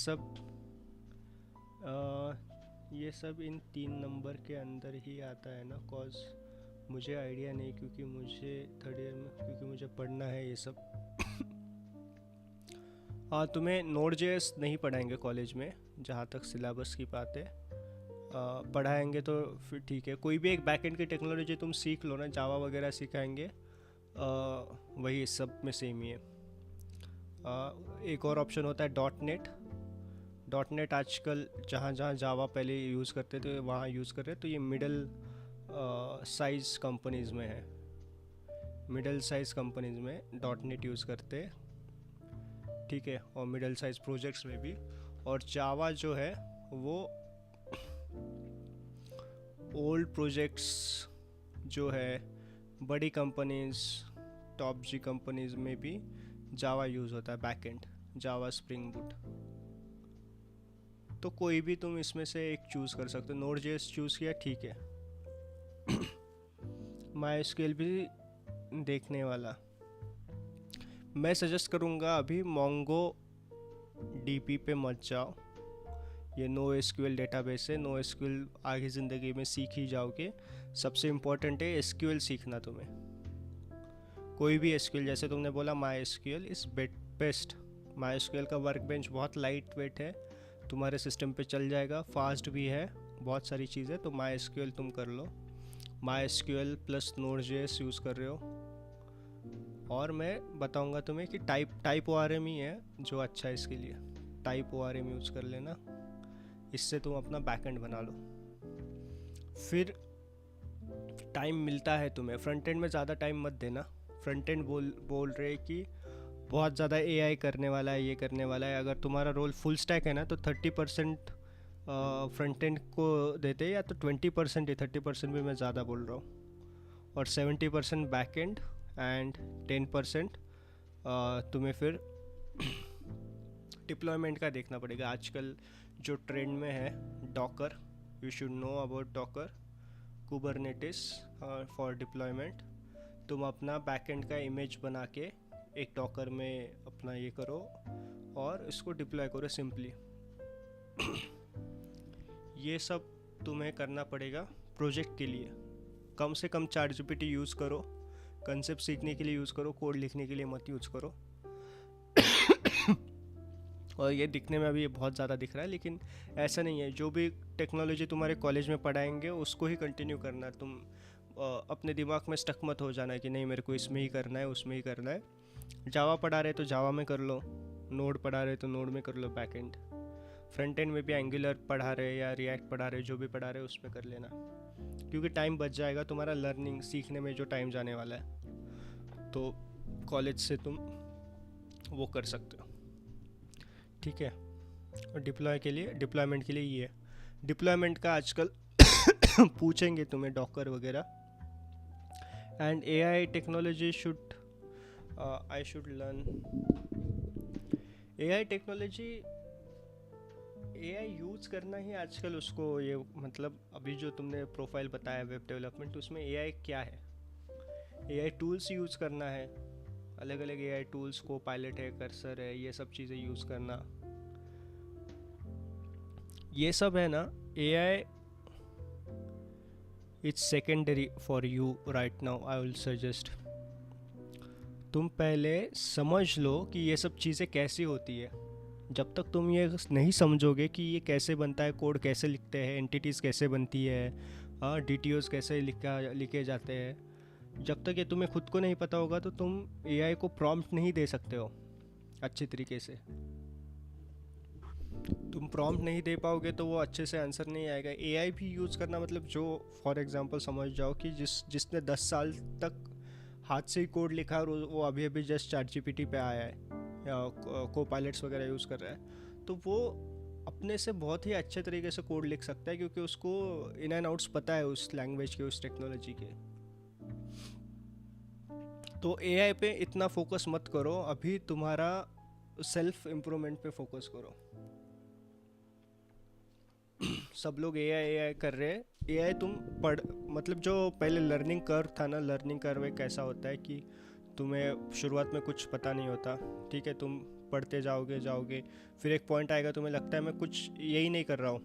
सब इन 3 नंबर के अंदर ही आता है ना, कॉज मुझे आइडिया नहीं, क्योंकि मुझे थर्ड ईयर में, क्योंकि मुझे पढ़ना है ये सब। हाँ, तुम्हें Node.js नहीं पढ़ाएंगे कॉलेज में, जहाँ तक सिलेबस की बात है। पढ़ाएंगे तो फिर ठीक है, कोई भी एक बैकएंड की टेक्नोलॉजी तुम सीख लो ना, जावा वगैरह सिखाएंगे, वही सब में सेम ही है। एक और ऑप्शन होता है .NET आजकल जहाँ जहाँ जावा पहले यूज़ करते थे वहाँ यूज़ कर रहे, तो ये मिडल साइज़ कंपनीज़ में है, मिडल साइज़ कंपनीज़ में .NET यूज़ करते, ठीक है। और मिडल साइज़ प्रोजेक्ट्स में भी। और जावा जो है वो ओल्ड प्रोजेक्ट्स जो है, बड़ी कंपनीज़, टॉप जी कंपनीज़ में भी जावा यूज़ होता है बैकएंड, जावा स्प्रिंग बूट। तो कोई भी तुम इसमें से एक चूज़ कर सकते हो। Node.js चूज़ किया, ठीक है। MySQL भी देखने वाला, मैं सजेस्ट करूँगा अभी MongoDB पे मत जाओ। ये NoSQL डेटाबेस है, NoSQL आगे ज़िंदगी में सीख ही जाओगे। सबसे इम्पोर्टेंट है SQL सीखना तुम्हें, कोई भी SQL। जैसे तुमने बोला MySQL इज़ बेस्ट। MySQL का वर्कबेंच बहुत लाइट वेट है, तुम्हारे सिस्टम पे चल जाएगा, फास्ट भी है, बहुत सारी चीज़ें। तो MySQL तुम कर लो, MySQL प्लस Node.js यूज़ कर रहे हो। और मैं बताऊंगा तुम्हें कि टाइप ORM ही है जो अच्छा है इसके लिए, टाइप ORM यूज़ कर लेना, इससे तुम अपना बैकएंड बना लो। फिर टाइम मिलता है तुम्हें, फ्रंट एंड में ज़्यादा टाइम मत देना। फ्रंट एंड बोल रहे कि बहुत ज़्यादा AI करने वाला है, ये करने वाला है। अगर तुम्हारा रोल फुल स्टैक है ना, तो 30% फ्रंट एंड को देते, या तो 20% ही, 30% भी मैं ज़्यादा बोल रहा हूँ। और 70% बैक एंड एंड 10% तुम्हें फिर डिप्लॉयमेंट का देखना पड़ेगा। आजकल जो ट्रेंड में है Docker, you should know about Docker, Kubernetes for deployment. तुम अपना बैकएंड का इमेज बना के एक डॉकर में अपना ये करो और इसको डिप्लॉय करो सिंपली। ये सब तुम्हें करना पड़ेगा प्रोजेक्ट के लिए। कम से कम ChatGPT यूज़ करो, कंसेप्ट सीखने के लिए यूज़ करो, कोड लिखने के लिए मत यूज़ करो। और ये दिखने में अभी ये बहुत ज़्यादा दिख रहा है, लेकिन ऐसा नहीं है। जो भी टेक्नोलॉजी तुम्हारे कॉलेज में पढ़ाएंगे उसको ही कंटिन्यू करना है। तुम अपने दिमाग में स्टक मत हो जाना है कि नहीं मेरे को इसमें ही करना है, उसमें ही करना है। जावा पढ़ा रहे तो जावा में कर लो, नोड पढ़ा रहे तो नोड में कर low back and. Front end में भी एंगुलर पढ़ा रहे या रिएक्ट पढ़ा रहे, जो भी पढ़ा रहे उसमें कर लेना, क्योंकि टाइम बच जाएगा तुम्हारा लर्निंग सीखने में जो टाइम जाने वाला है। तो कॉलेज से तुम वो कर सकते हो, ठीक है। और डिप्लॉयमेंट के लिए ये डिप्लॉयमेंट का आजकल पूछेंगे तुम्हें डॉकर वगैरह। And AI technology should I should learn AI technology. AI use करना ही आजकल उसको ये मतलब अभी जो तुमने प्रोफाइल बताया वेब डेवलपमेंट, उसमें AI क्या है? AI टूल्स यूज़ करना है, अलग अलग AI टूल्स को, पायलट है, कर्सर है, ये सब चीज़ें यूज़ करना, ये सब है ना। AI it's secondary for you right now. I will suggest तुम पहले समझ लो कि ये सब चीज़ें कैसी होती है। जब तक तुम ये नहीं समझोगे कि ये कैसे बनता है, कोड कैसे लिखते हैं, एंटिटीज़ कैसे बनती है, DTOs कैसे लिखे जाते हैं, जब तक ये तुम्हें खुद को नहीं पता होगा तो तुम AI को प्रॉम्प्ट नहीं दे सकते हो अच्छी तरीके से। तुम प्रॉम्प्ट नहीं दे पाओगे तो वो अच्छे से आंसर नहीं आएगा। AI भी यूज़ करना मतलब जो फॉर एग्जांपल समझ जाओ कि जिसने 10 साल तक हाथ से ही कोड लिखा और वो अभी अभी जस्ट ChatGPT पे आया है या को पायलट्स वगैरह यूज़ कर रहा है, तो वो अपने से बहुत ही अच्छे तरीके से कोड लिख सकता है, क्योंकि उसको इन एंड आउट्स पता है उस लैंग्वेज के, उस टेक्नोलॉजी के। तो AI पे इतना फोकस मत करो अभी, तुम्हारा सेल्फ इम्प्रूवमेंट पे फोकस करो। सब लोग AI कर रहे हैं। AI तुम पढ़ मतलब जो पहले लर्निंग कर्व था ना, लर्निंग कर्व एक ऐसा होता है कि तुम्हें शुरुआत में कुछ पता नहीं होता, ठीक है। तुम पढ़ते जाओगे, फिर एक पॉइंट आएगा तुम्हें लगता है मैं कुछ यही नहीं कर रहा हूँ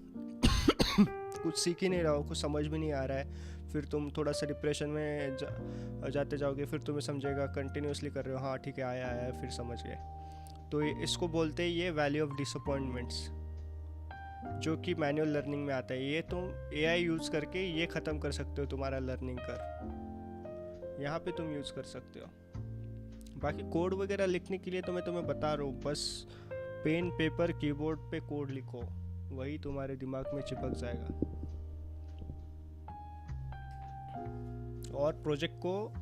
कुछ सीख ही नहीं रहा हूँ, कुछ समझ भी नहीं आ रहा है। फिर तुम थोड़ा सा डिप्रेशन में जाते जाओगे, फिर तुम्हें समझेगा कंटिन्यूसली कर रहे हो, हाँ ठीक है आया फिर समझ गए। तो इसको बोलते हैं ये वैल्यू ऑफ डिसअपॉइंटमेंट्स, जो कि मैनुअल लर्निंग में आता है। ये तुम AI यूज़ करके ये ख़त्म कर सकते हो, तुम्हारा लर्निंग कर यहाँ पे तुम यूज़ कर सकते हो। बाकी कोड वगैरह लिखने के लिए तो मैं तुम्हें बता रहा हूँ, बस पेन पेपर कीबोर्ड पे कोड लिखो, वही तुम्हारे दिमाग में चिपक जाएगा। और प्रोजेक्ट को,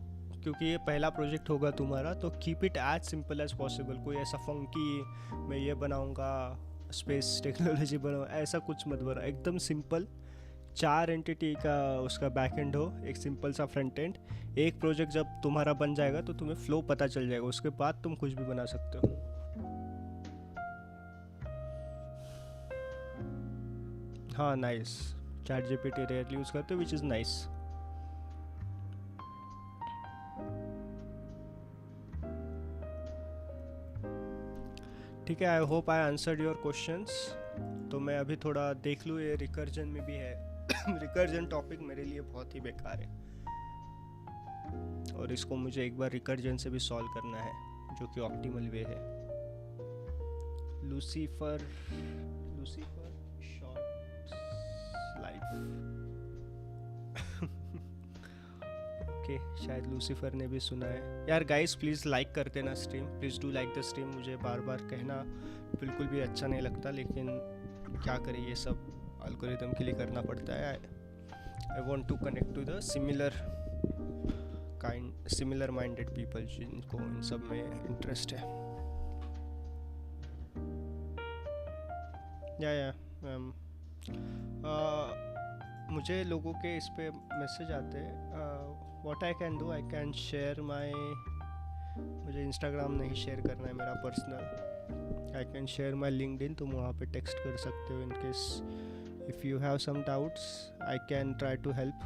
क्योंकि ये पहला प्रोजेक्ट होगा तुम्हारा, तो keep it as simple as possible. कोई ऐसा फंकी मैं ये बनाऊँगा स्पेस टेक्नोलॉजी बनाओ, ऐसा कुछ मत बनाओ। एकदम सिंपल 4 एंटिटी का उसका बैक एंड हो, एक सिंपल सा फ्रंट एंड। एक प्रोजेक्ट जब तुम्हारा बन जाएगा तो तुम्हें फ्लो पता चल जाएगा, उसके बाद तुम कुछ भी बना सकते हो। हाँ नाइस, ChatGPT रेयरली यूज़ करते हो, विच इज़ नाइस। ठीक है, I hope I answered your questions. तो मैं अभी थोड़ा देख लूँ ये रिकर्जन में भी है रिकर्जन टॉपिक मेरे लिए बहुत ही बेकार है, और इसको मुझे एक बार रिकर्जन से भी सॉल्व करना है, जो कि ऑप्टिमल वे है। लूसीफर शॉर्ट लाइफ ओके, शायद लूसीफर ने भी सुना है। यार गाइस प्लीज़ लाइक कर देना stream, please do like the stream. मुझे बार बार कहना बिल्कुल भी अच्छा नहीं लगता, लेकिन क्या करें, ये सब एल्गोरिथम के लिए करना पड़ता है। I want to connect to the similar minded people, जिनको इन सब में इंटरेस्ट है। या मुझे लोगों के इस पे मैसेज आते हैं। What I can do, I can share my, मुझे इंस्टाग्राम नहीं शेयर करना है मेरा personal. I can share my LinkedIn, तुम वहाँ पे टेक्स्ट कर सकते हो। In case if you have some doubts I can try to help.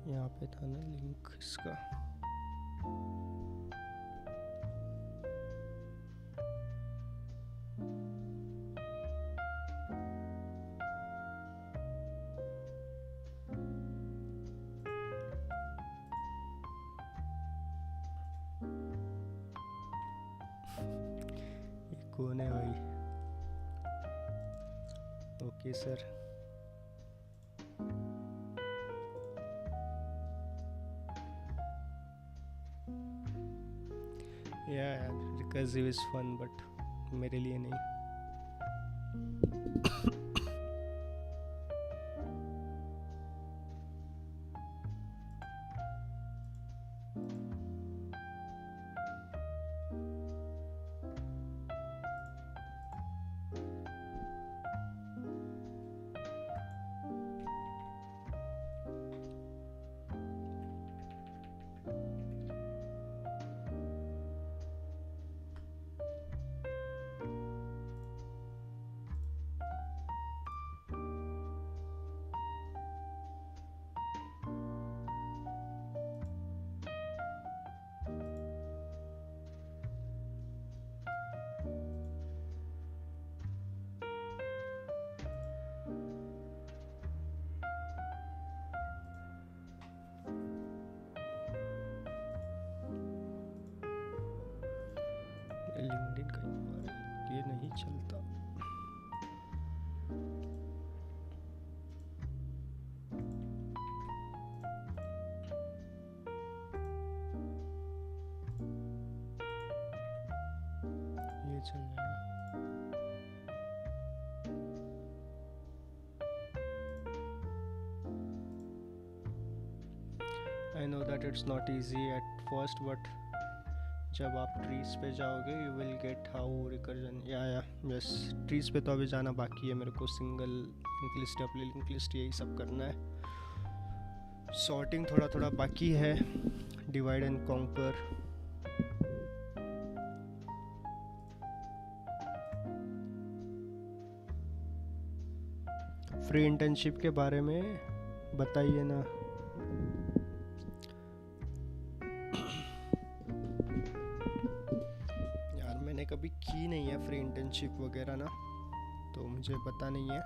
यहाँ पे था ना लिंक इसका। ये कौन है भाई? Okay sir. यार रिकर्सिव इज फन बट मेरे लिए नहीं। लिंक्डइन का ये नहीं चलता। ये चल जाएगा। I know that it's not easy at first, but जब आप ट्रीज पे जाओगे you will get how recursion या यस ट्रीज पे तो अभी जाना बाकी है मेरे को। Single link list, double link list, यही सब करना है। सॉर्टिंग थोड़ा थोड़ा बाकी है। Divide and conquer, free internship के बारे में बताइए ना। कभी की नहीं है फ्री इंटर्नशिप वगैरह ना, तो मुझे पता नहीं है।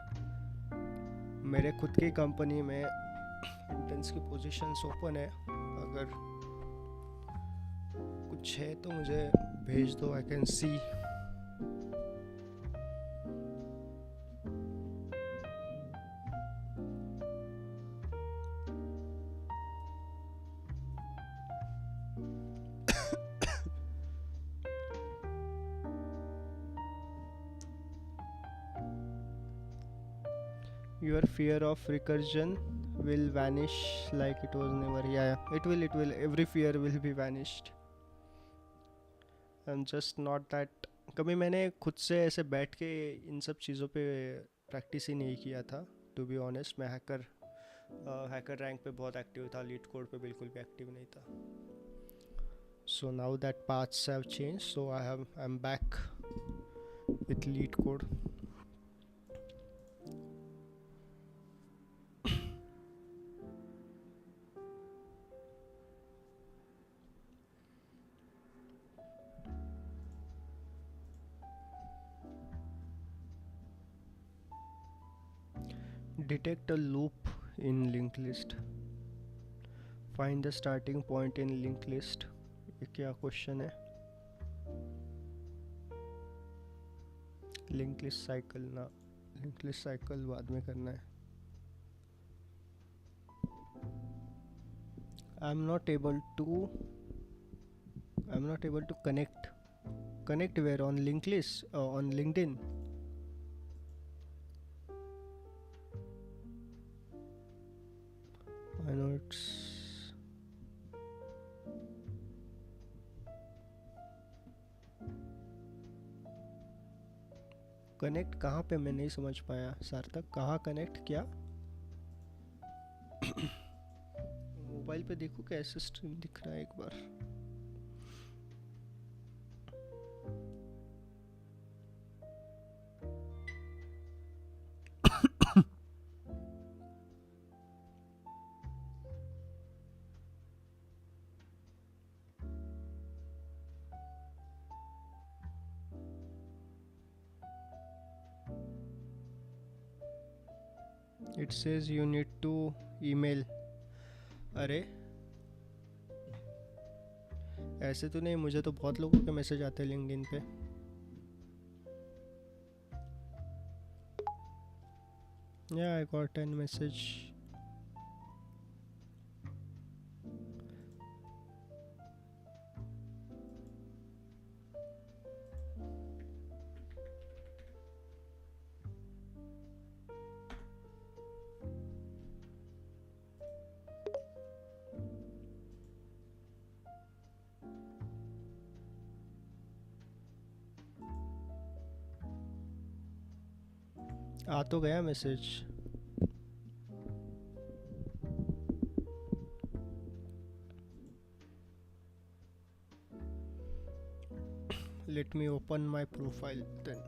मेरे खुद की कंपनी में इंटर्न्स की पोजीशंस ओपन है। अगर कुछ है तो मुझे भेज दो, I can see. Your fear of recursion will vanish like it was never. Yeah, it will. Every fear will be vanished. I'm just not that. कभी मैंने खुद से ऐसे बैठ के इन सब चीज़ों पे प्रैक्टिस ही नहीं किया था। टू बी ऑनेस्ट, मैं हैकर रैंक पे बहुत एक्टिव था, LeetCode पे बिल्कुल भी एक्टिव नहीं था। So now that paths have changed, so I'm back with LeetCode. Detect a loop in linked list. Find the starting point in linked list. ये क्या क्वेश्चन है? लिंक लिस्ट साइकिल ना, लिंक लिस्ट साइकिल बाद में करना है। I'm not able to connect where on linked list on LinkedIn. I know it's connect कहाँ पे, मैं नहीं समझ पाया। सार्थक, कहाँ कनेक्ट किया? मोबाइल पे देखो कैसे स्ट्रीम दिख रहा है एक बार. It says you need to email. अरे ऐसे तो नहीं, मुझे तो बहुत लोगों के मैसेज आते हैं लिंक्डइन पे. Yeah, I got 10 message. आ तो गया message. Let me open my profile then.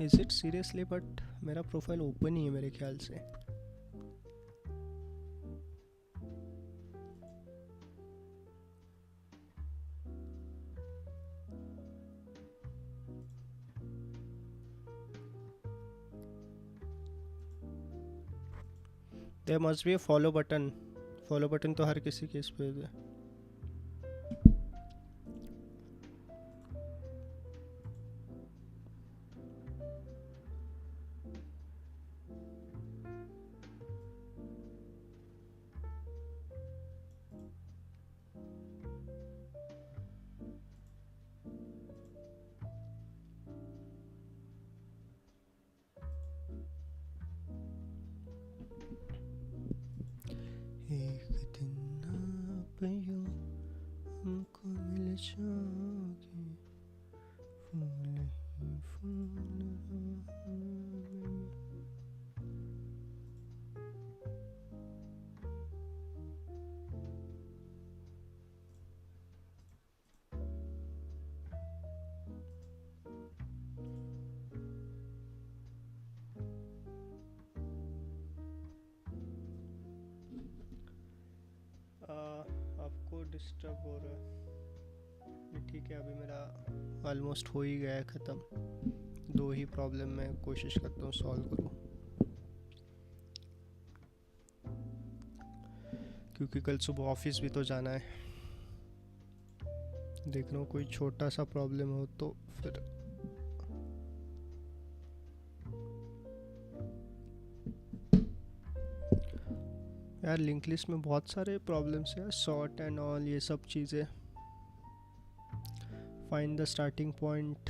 Is it seriously? But मेरा प्रोफाइल ओपन ही है मेरे ख्याल से. There must be a follow button. Follow button तो हर किसी के इस पे है. एक दिन आप यूं हमको मिल जाओगे, फूल ही फूल होंगे. आपको डिस्टर्ब हो रहा है ये ठीक है. अभी मेरा ऑलमोस्ट हो ही गया है ख़त्म. 2 ही प्रॉब्लम मैं कोशिश करता हूँ सॉल्व करूँ, क्योंकि कल सुबह ऑफिस भी तो जाना है. देख रहा हूँ कोई छोटा सा प्रॉब्लम हो तो फिर यार लिंक लिस्ट में बहुत सारे प्रॉब्लम्स हैं. सॉर्ट एंड ऑल ये सब चीज़ें. Find the starting point.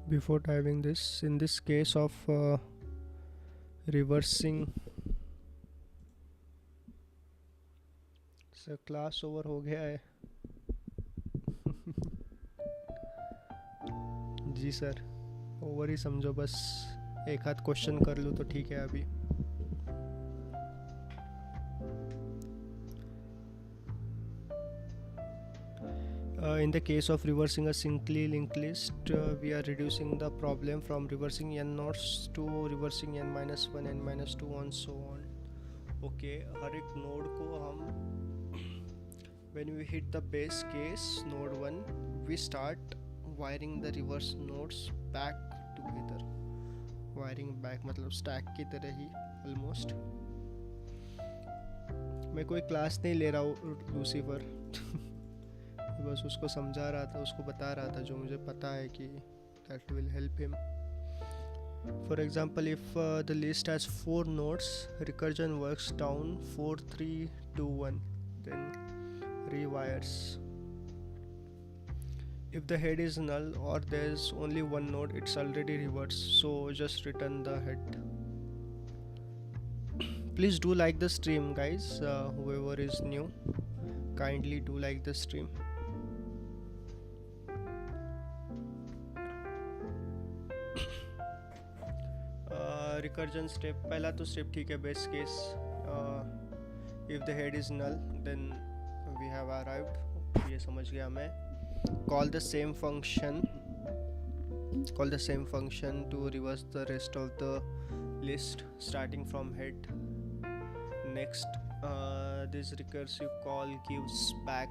Before diving this, in this case of reversing, sir class over हो गया है. जी सर, ओवर ही समझो बस. एक आध क्वेश्चन कर लूँ तो ठीक है. अभी in the case of reversing a simply linked list, we are reducing the problem from reversing n nodes to reversing n minus 1 n minus 2 and so on. Okay, हर एक node को हम when we hit the base case node 1, we start wiring the reverse nodes back together. Wiring back मतलब stack की तरह ही almost. मैं कोई class नहीं ले रहा हूँ लूसीफर. बस उसको समझा रहा था, उसको बता रहा था जो मुझे पता है कि that will help him. For example, if the list has 4 nodes, recursion works down 4 3 2 1, then rewires. If the head is null or there's only one node, it's already reversed, so just return the head. Please do like the stream, guys. Whoever is new, kindly do like the stream. Recursion step, पहला तो step ठीक है, best case. If the head is null, then we have arrived. ये समझ गया मैं. Call the same function to reverse the rest of the list starting from head. Next, this recursive call gives back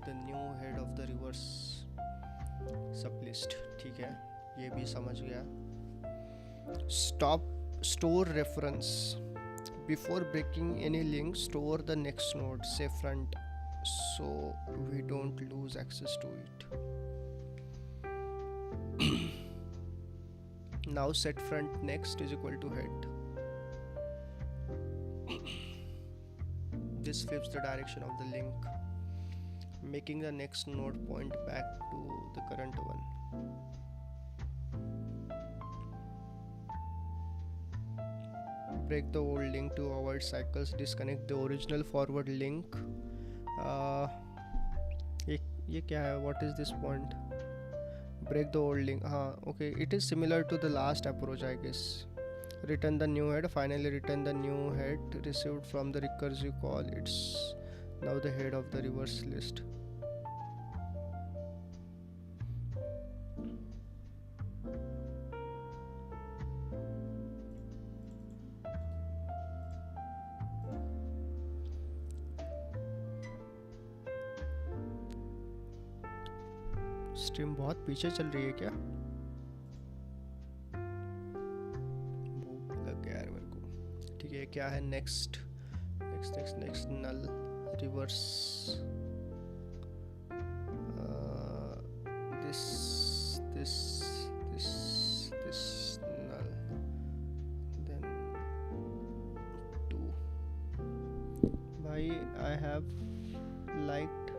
the new head of the reverse sublist. ठीक है, ये भी समझ गया. Store reference. Before breaking any link, store the next node, say front, so we don't lose access to it. Now set front next is equal to head. This flips the direction of the link, making the next node point back to the current one. Break the old link to avoid cycles. Disconnect the original forward link. ये क्या है? What is this point? Break the old link. Okay, it is similar to the last approach, I guess. Return the new head. Finally return the new head received from the recursive call. It's now the head of the reverse list. Stream बहुत पीछे चल रही है क्या? भूख लग गया यार मेरे को. ठीक है, क्या है next null reverse. this null, then 2. Bhai, I have liked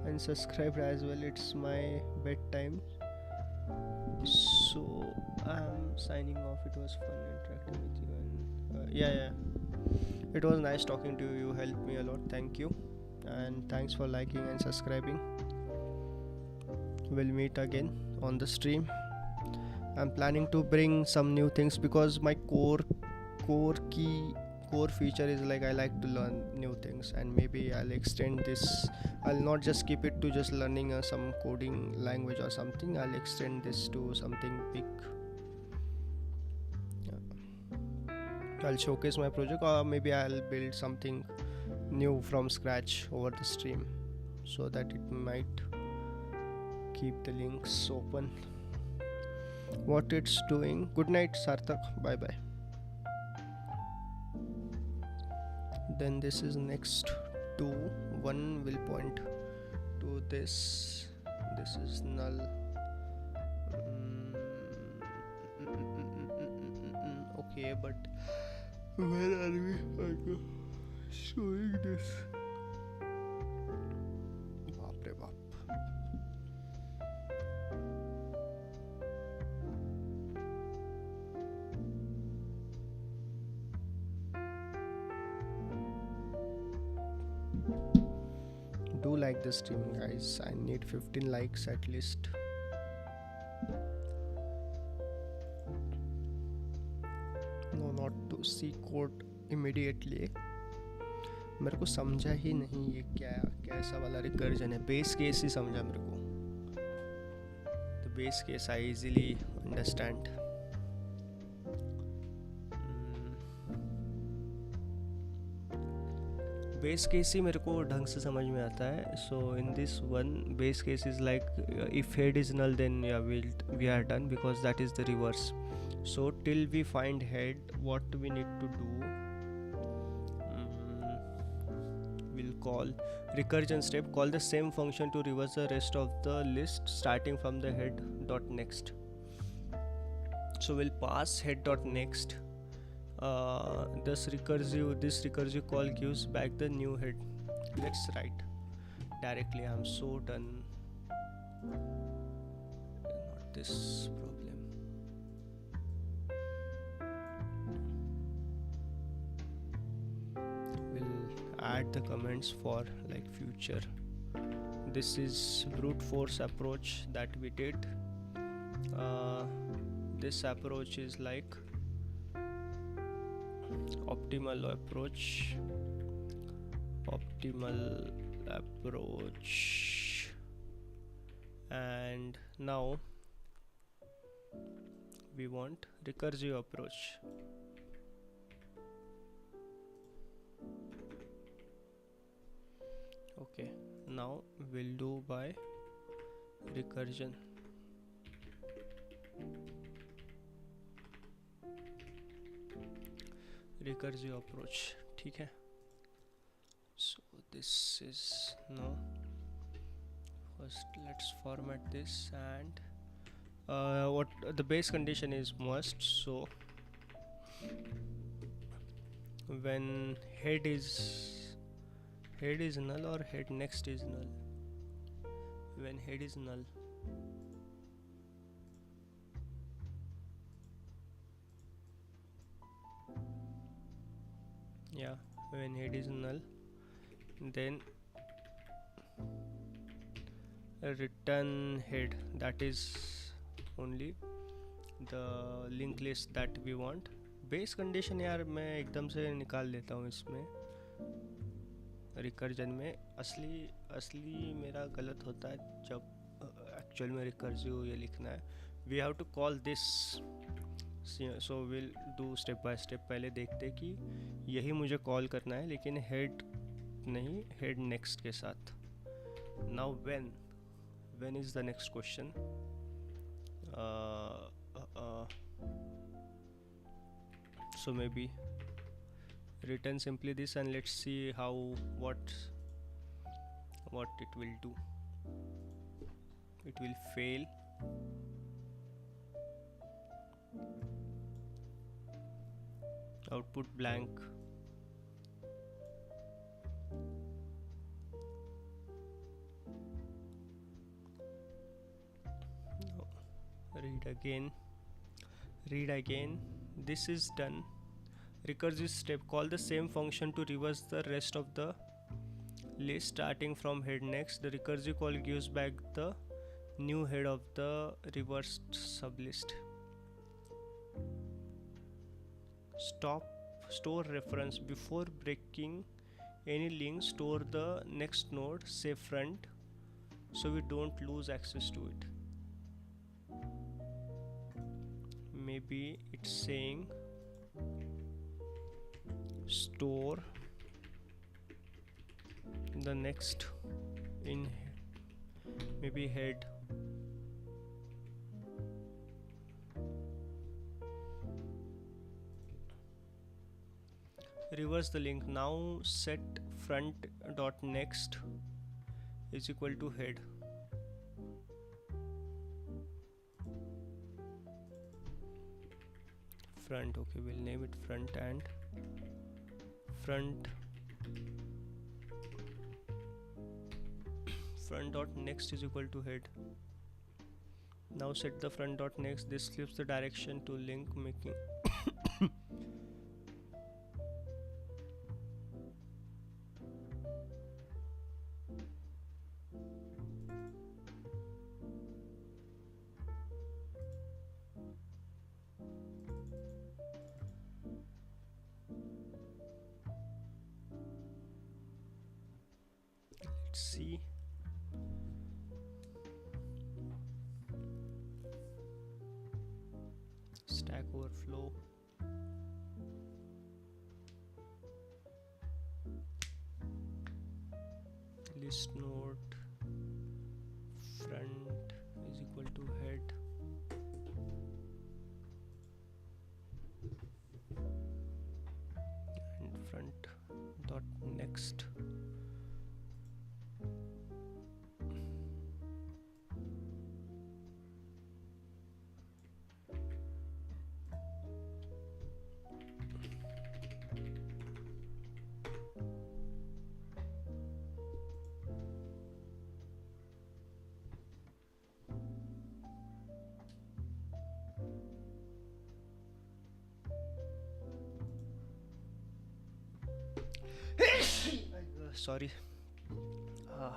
and subscribed as well. It's my bedtime, so I'm signing off. It was fun interacting with you, and yeah, it was nice talking to you. You helped me a lot. Thank you, and thanks for liking and subscribing. We'll meet again on the stream. I'm planning to bring some new things because my core feature is like I like to learn new things, and maybe I'll extend this. I'll not just keep it to just learning some coding language or something. I'll extend this to something big. I'll showcase my project, or maybe I'll build something new from scratch over the stream, so that it might keep the links open. What it's doing. Good night, Sarthak. Bye bye. Then this is next to one will point to this. This is null. Okay, but where are we showing this? Baap re baap. Do like the stream, guys. I need 15 likes at least. No, not to see code immediately. मेरे को समझा ही नहीं ये कैसा वाला recursion है. Base case ही समझा मेरे को. The base case I easily understand. Base case ही मेरे को ढंग से समझ में आता है. So in this one base case is like if head is null then we are done, because that is the reverse. So till we find head, what we need to do, we'll call recursion step. Call the same function to reverse the rest of the list starting from the head dot next. So we'll pass head dot next. This recursive call gives back the new head. Let's write directly. I'm so done. Not this problem. We'll add the comments for like future. This is brute force approach that we did. This approach is like optimal approach, and now we want recursive approach. Okay, now we'll do by recursion. Recursive approach, ठीक है. So this is no. First, let's format this, and what the base condition is must. So when head is null or head next is null. When head is null, yeah, when head is null, then return head, that is only the linked list that we want. Base condition यार मैं एकदम से निकाल देता हूँ इसमें recursion में. असली मेरा गलत होता है जब एक्चुअल में रिकर्सिव ये लिखना है. We have to call this. So will do step by step. पहले देखते कि यही मुझे कॉल करना है, लेकिन हेड नहीं, हेड नेक्स्ट के साथ. Now when is the next question? So maybe return simply this, and let's see what it will do. It will fail. Output blank. Read again. This is done. Recursive step. Call the same function to reverse the rest of the list starting from head next. The recursive call gives back the new head of the reversed sublist. Store reference. Before breaking any link, store the next node, say front, so we don't lose access to it. Maybe it's saying store the next in maybe head. Reverse the link. Now set front dot next is equal to head. Front. Okay, we'll name it front, and front dot next is equal to head. Now set the front dot next. This flips the direction to link, making see. Stack Overflow. List node front is equal to head. And front dot next. Sorry. uh,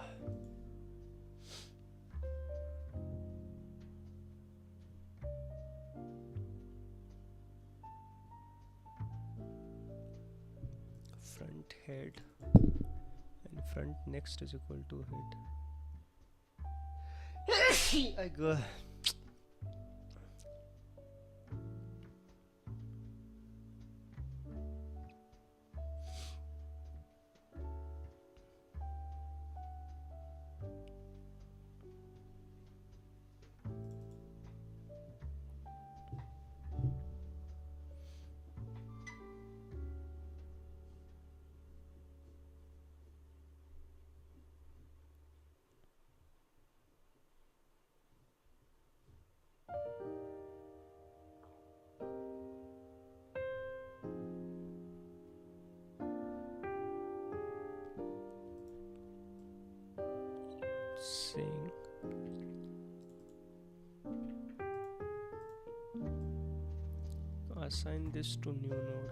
Front head and front next is equal to head. I go. Saying assign this to new node.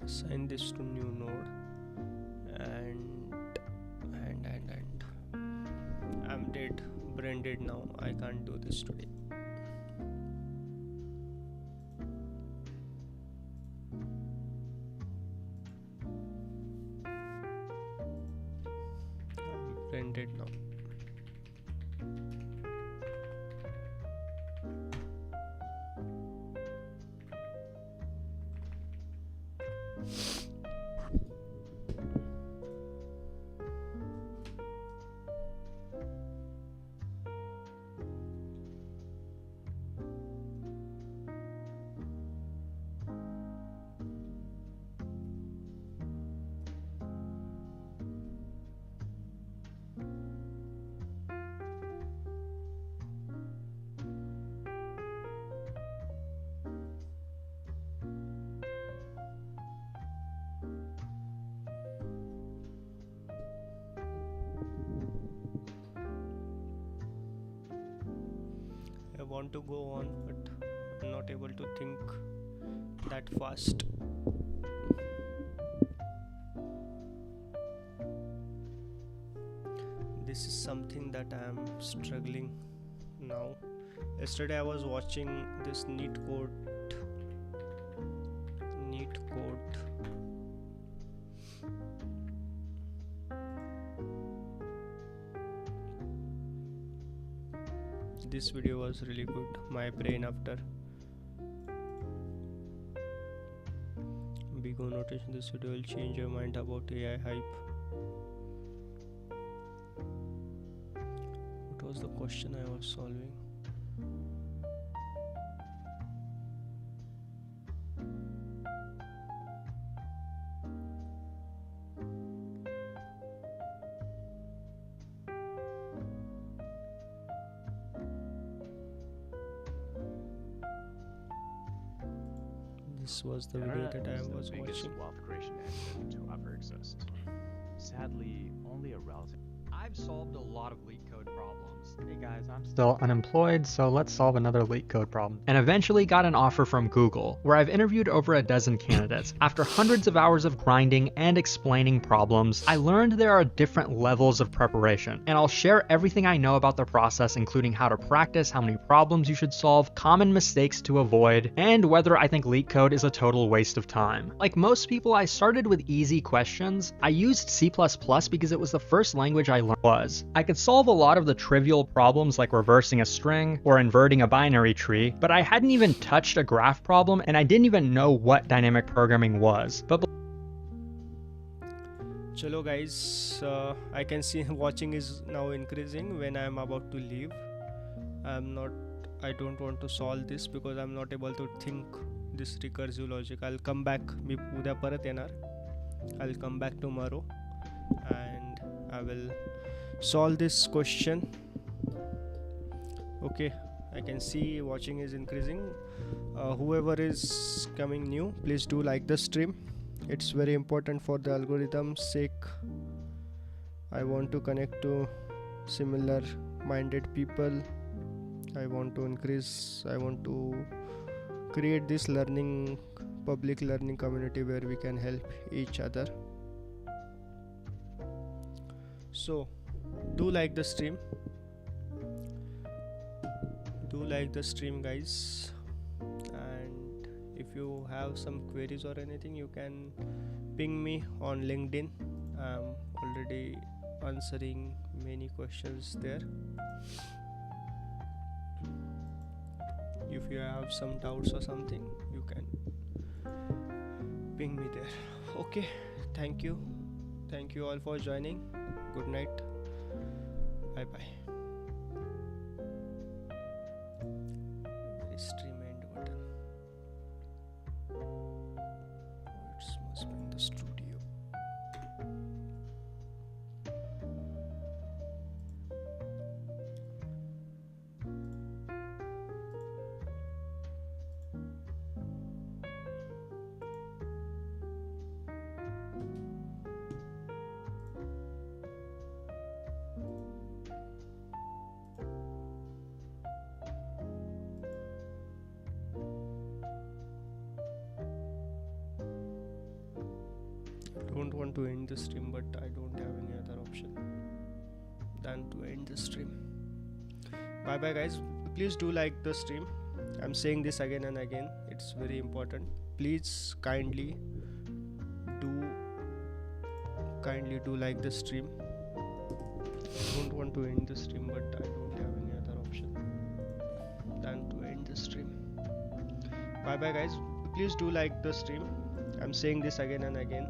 Assign this to new node and I'm dead, brain dead now. I can't do this today. I'm brain dead now. I want to go on, but I'm not able to think that fast. This is something that I am struggling now. Yesterday I was watching this LeetCode. This video was really good. My brain after big O notation. This video will change your mind about AI hype. What was the question I was solving? This was the video that I was watching. Wealth creation engine to ever exist. Sadly, only a relative. I've solved a lot of LeetCode problems. Hey guys, I'm still unemployed, so let's solve another LeetCode problem. And eventually got an offer from Google, where I've interviewed over a dozen candidates. After hundreds of hours of grinding and explaining problems, I learned there are different levels of preparation. And I'll share everything I know about the process, including how to practice, how many problems you should solve, common mistakes to avoid, and whether I think LeetCode is a total waste of time. Like most people, I started with easy questions. I used C++ because it was the first language I learned. I could solve a lot of the trivial problems like reversing a string or inverting a binary tree, but I hadn't even touched a graph problem and I didn't even know what dynamic programming was. But Chalo guys, I can see watching is now increasing when I am about to leave. I don't want to solve this because I'm not able to think this recursive logic. I'll come back. मी उद्या परत येणार. I'll come back tomorrow and I will solve this question. Okay, I can see watching is increasing. Whoever is coming new, please do like the stream. It's very important for the algorithm's sake. I want to connect to similar minded people I want to increase, I want to create this public learning community where we can help each other. So do like the stream, guys, and if you have some queries or anything, you can ping me on LinkedIn. I'm already answering many questions there. If you have some doubts or something, you can ping me there. Okay, thank you all for joining. Good night, bye bye. Stream end button. It must be in the studio. Don't want to end the stream, but I don't have any other option than to end the stream. Bye bye, guys. Please do like the stream. I'm saying this again and again, it's very important. Please kindly do like the stream. Don't want to end the stream, but I don't have any other option than to end the stream. Bye bye, guys. Please do like the stream. I'm saying this again and again.